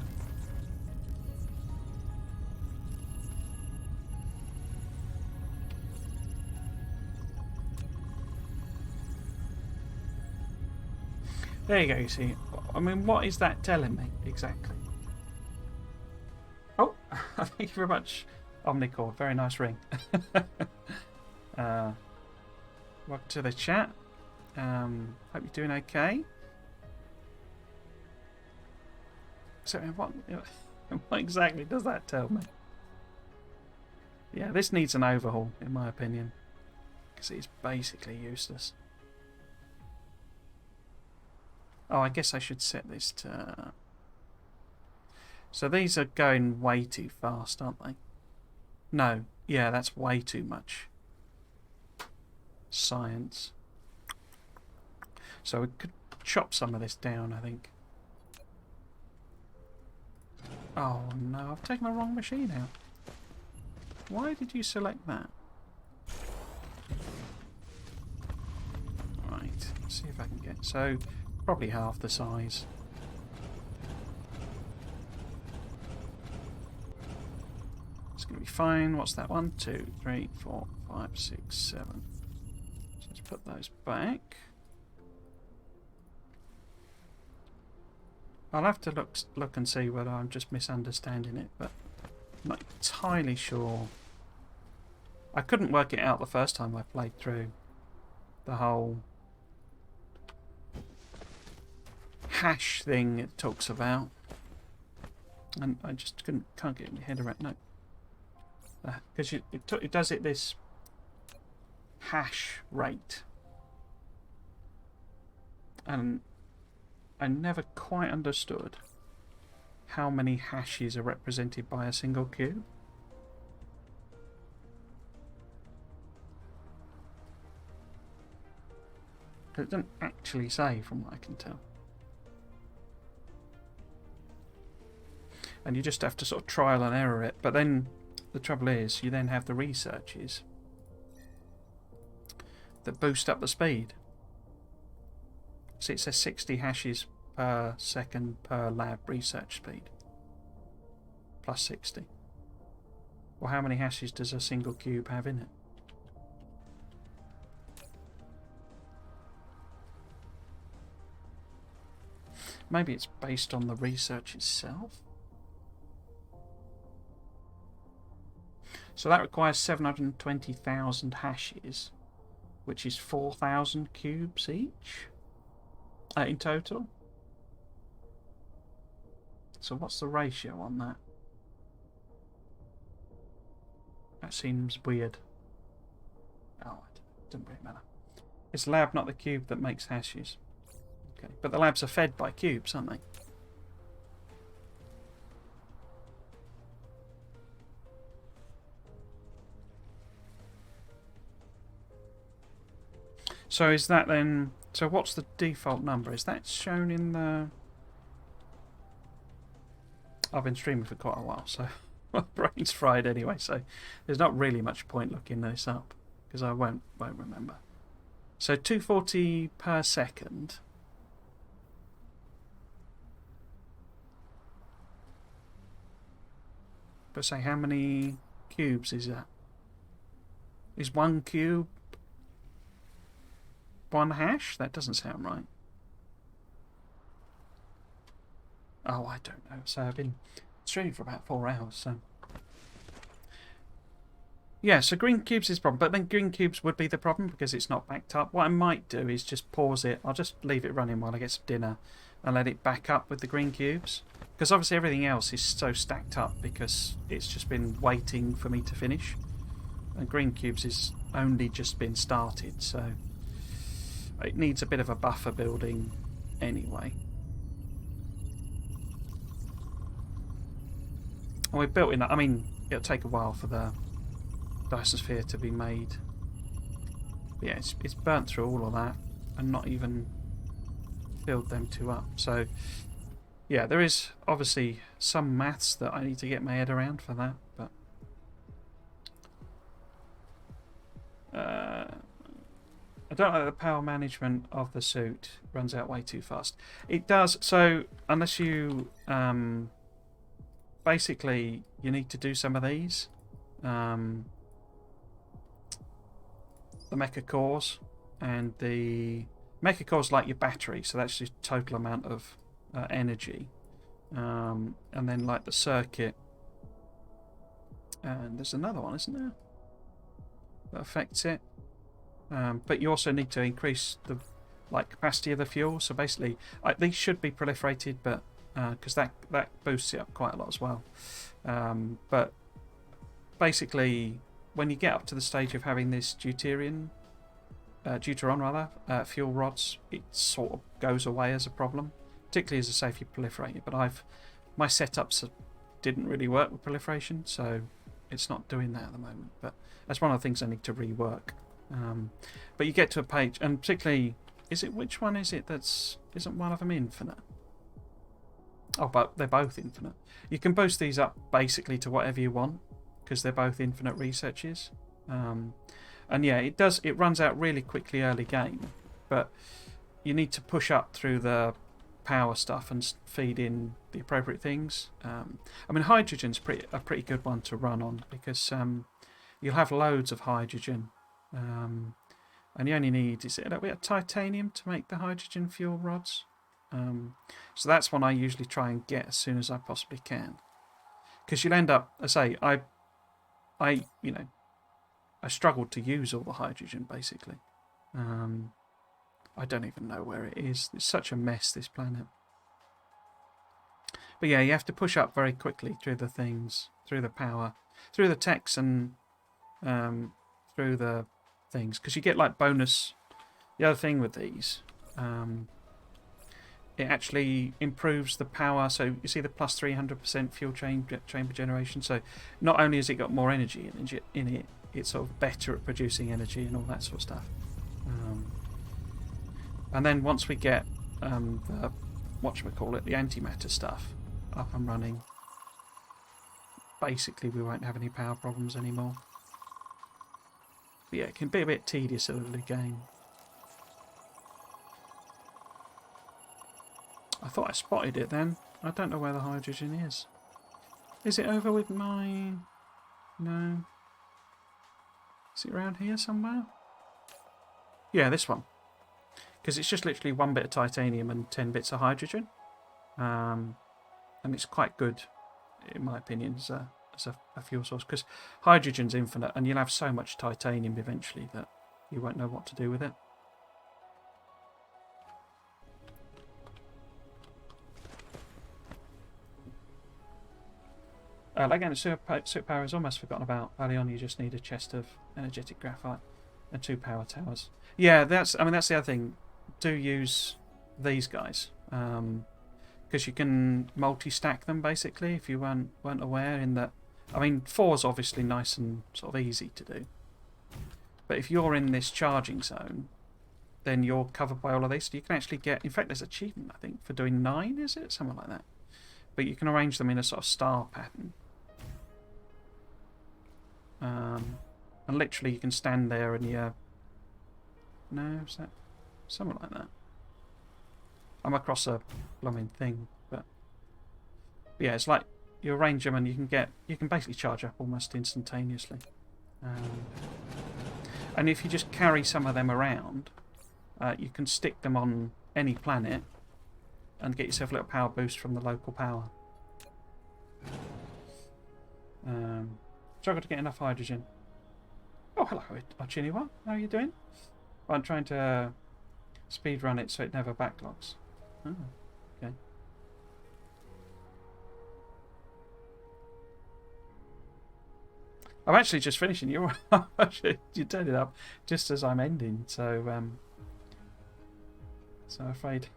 There you go, you see. I mean, what is that telling me exactly? Oh, thank you very much, Omnicord. Very nice ring. Welcome to the chat. Hope you're doing okay. So, what exactly does that tell me? Yeah, this needs an overhaul, in my opinion, because it's basically useless. Oh, I guess I should set this to... So these are going way too fast, aren't they? No. Yeah, that's way too much science. So we could chop some of this down, I think. Oh no, I've taken the wrong machine out. Why did you select that? Right, let's see if I can get... So, probably half the size. It's going to be fine. What's that? 1, 2, 3, 4, 5, 6, 7. So let's put those back. I'll have to look and see whether I'm just misunderstanding it, but I'm not entirely sure. I couldn't work it out the first time I played through the whole hash thing it talks about, and I just can't get my head around. No, because it does it this hash rate, and I never quite understood how many hashes are represented by a single cube. It doesn't actually say, from what I can tell. And you just have to sort of trial and error it. But then the trouble is, you then have the researches that boost up the speed. See, it says 60 hashes per second per lab research speed. Plus 60. Well, how many hashes does a single cube have in it? Maybe it's based on the research itself. So that requires 720,000 hashes, which is 4,000 cubes each in total. So what's the ratio on that? That seems weird. Oh, it doesn't really matter. It's lab, not the cube, that makes hashes. Okay, but the labs are fed by cubes, aren't they? So is that then... So what's the default number? Is that shown in the... I've been streaming for quite a while, so my brain's fried anyway, so there's not really much point looking this up, because I won't remember. So 240 per second. But say, how many cubes is that? Is one cube one hash? That doesn't sound right. Oh, I don't know. So I've been streaming for about 4 hours, so... Yeah, so green cubes is the problem, but then green cubes would be the problem because it's not backed up. What I might do is just pause it. I'll just leave it running while I get some dinner and let it back up with the green cubes. Because obviously everything else is so stacked up because it's just been waiting for me to finish. And green cubes is only just been started, so it needs a bit of a buffer building anyway. And we've built enough. I mean, it'll take a while for the Dyson Sphere to be made. But yeah, it's burnt through all of that and not even filled them two up. So yeah, there is obviously some maths that I need to get my head around for that, but I don't know, the power management of the suit runs out way too fast. It does. So unless you basically you need to do some of these the mecha cores, and the mecha cores like your battery, so that's the total amount of energy, and then like the circuit, and there's another one, isn't there, that affects it, but you also need to increase the capacity of the fuel. So basically these should be proliferated, but because that boosts it up quite a lot as well, but basically when you get up to the stage of having this deuteron fuel rods, it sort of goes away as a problem, particularly as I say if you proliferate it. But my setups didn't really work with proliferation, so it's not doing that at the moment, but that's one of the things I need to rework. But you get to a page, and particularly Is it, which one is it isn't one of them infinite? Oh, but they're both infinite. You can boost these up basically to whatever you want because they're both infinite researches. And yeah, it runs out really quickly early game, but you need to push up through the power stuff and feed in the appropriate things. I mean, hydrogen's a pretty good one to run on because you'll have loads of hydrogen, and you only need, is it a little bit of titanium to make the hydrogen fuel rods? So that's one I usually try and get as soon as I possibly can, because you'll end up, I say, I struggled to use all the hydrogen basically. I don't even know where it is. It's such a mess, this planet. But yeah, you have to push up very quickly through the things, through the power, through the techs, and through the things, because you get like bonus. The other thing with these, it actually improves the power. So you see the plus 300% fuel chamber generation. So not only has it got more energy in it, it's sort of better at producing energy and all that sort of stuff. And then once we get the whatchamacallit, the antimatter stuff up and running, basically we won't have any power problems anymore. But yeah, it can be a bit tedious early game. I thought I spotted it then. I don't know where the hydrogen is. Is it over with my... No. Is it around here somewhere? Yeah, this one. Because it's just literally 1 bit of titanium and 10 bits of hydrogen. And it's quite good, in my opinion, as a fuel source. Because hydrogen's infinite, and you'll have so much titanium eventually that you won't know what to do with it. Again, superpower is almost forgotten about. Early on, you just need a chest of energetic graphite and 2 power towers. Yeah, that's the other thing. Do use these guys because you can multi-stack them basically. If you weren't aware, in that, I mean, 4's obviously nice and sort of easy to do, but if you're in this charging zone, then you're covered by all of these. So you can actually get. In fact, there's an achievement I think for doing 9. Is it something like that? But you can arrange them in a sort of star pattern. And literally you can stand there and you... No, is that... Something like that. I'm across a blooming thing, but... Yeah, it's like you arrange them and you can basically charge up almost instantaneously. And if you just carry some of them around, you can stick them on any planet and get yourself a little power boost from the local power. Struggle to get enough hydrogen. Oh, hello, Chiniwa. How are you doing? I'm trying to speed run it so it never backlogs. Oh, okay. I'm actually just finishing. You turned it up just as I'm ending, so I'm afraid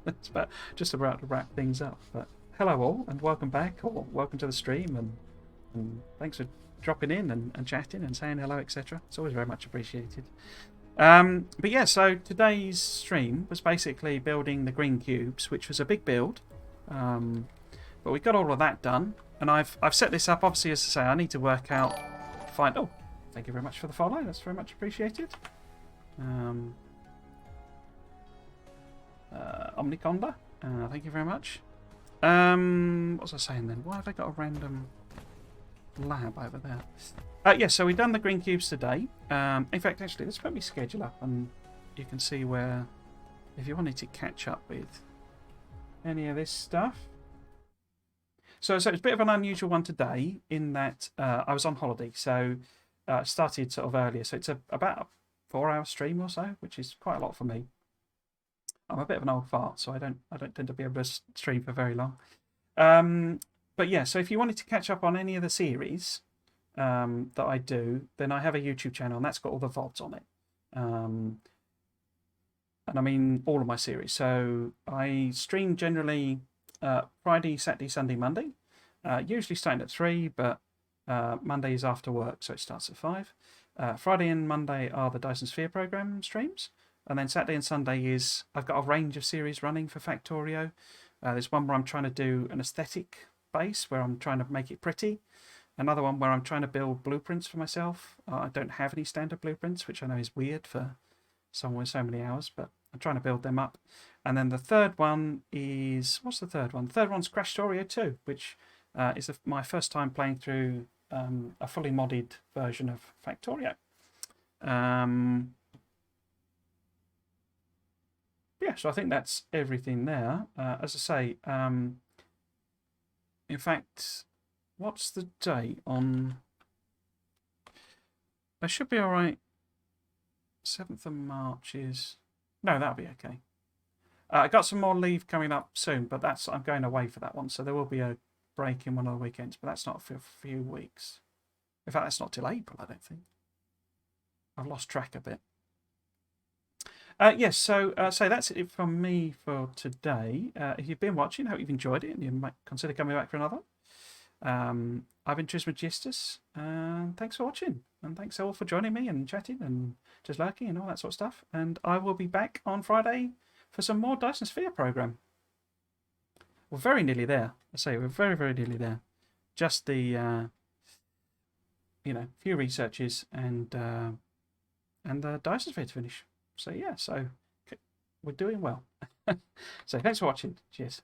it's just about to wrap things up. But hello all, and welcome back, or welcome to the stream, and thanks for dropping in and chatting and saying hello, etc. It's always very much appreciated. But yeah, so today's stream was basically building the green cubes, which was a big build. But we got all of that done, and I've set this up. Obviously, as I say, I need to work out, find. Oh, thank you very much for the follow. That's very much appreciated. Omniconda, thank you very much. What was I saying then? Why have I got a random lab over there? Yes, so we've done the green cubes today. In fact, actually, let's put my schedule up and you can see where, if you wanted to catch up with any of this stuff. So it's a bit of an unusual one today in that I was on holiday, so I started sort of earlier. So it's about a 4-hour stream or so, which is quite a lot for me. I'm a bit of an old fart, so I don't tend to be able to stream for very long. But yeah, so if you wanted to catch up on any of the series that I do, then I have a YouTube channel, and that's got all the VODs on it. And I mean all of my series. So I stream generally Friday, Saturday, Sunday, Monday. Usually starting at 3, but Monday is after work, so it starts at 5. Friday and Monday are the Dyson Sphere Program streams. And then Saturday and Sunday is I've got a range of series running for Factorio. There's one where I'm trying to do an aesthetic base where I'm trying to make it pretty. Another one where I'm trying to build blueprints for myself. I don't have any standard blueprints, which I know is weird for someone with so many hours, but I'm trying to build them up. And then the third one is, what's the third one? The third one's Crash Storio 2, which is my first time playing through a fully modded version of Factorio. Yeah, so I think that's everything there. As I say, in fact, what's the date on? I should be all right. 7th of March is... No, that'll be okay. I got some more leave coming up soon, but I'm going away for that one, so there will be a break in one of the weekends, but that's not for a few weeks. In fact, that's not till April, I don't think. I've lost track a bit. Yes, so that's it from me for today. If you've been watching, I hope you've enjoyed it and you might consider coming back for another. I've been Trismegistus, and thanks for watching. And thanks all for joining me and chatting and just lurking and all that sort of stuff. And I will be back on Friday for some more Dyson Sphere Program. We're very nearly there. I say we're very, very nearly there. Just the, few researches and the Dyson Sphere to finish. So yeah, so we're doing well. So thanks for watching. Cheers.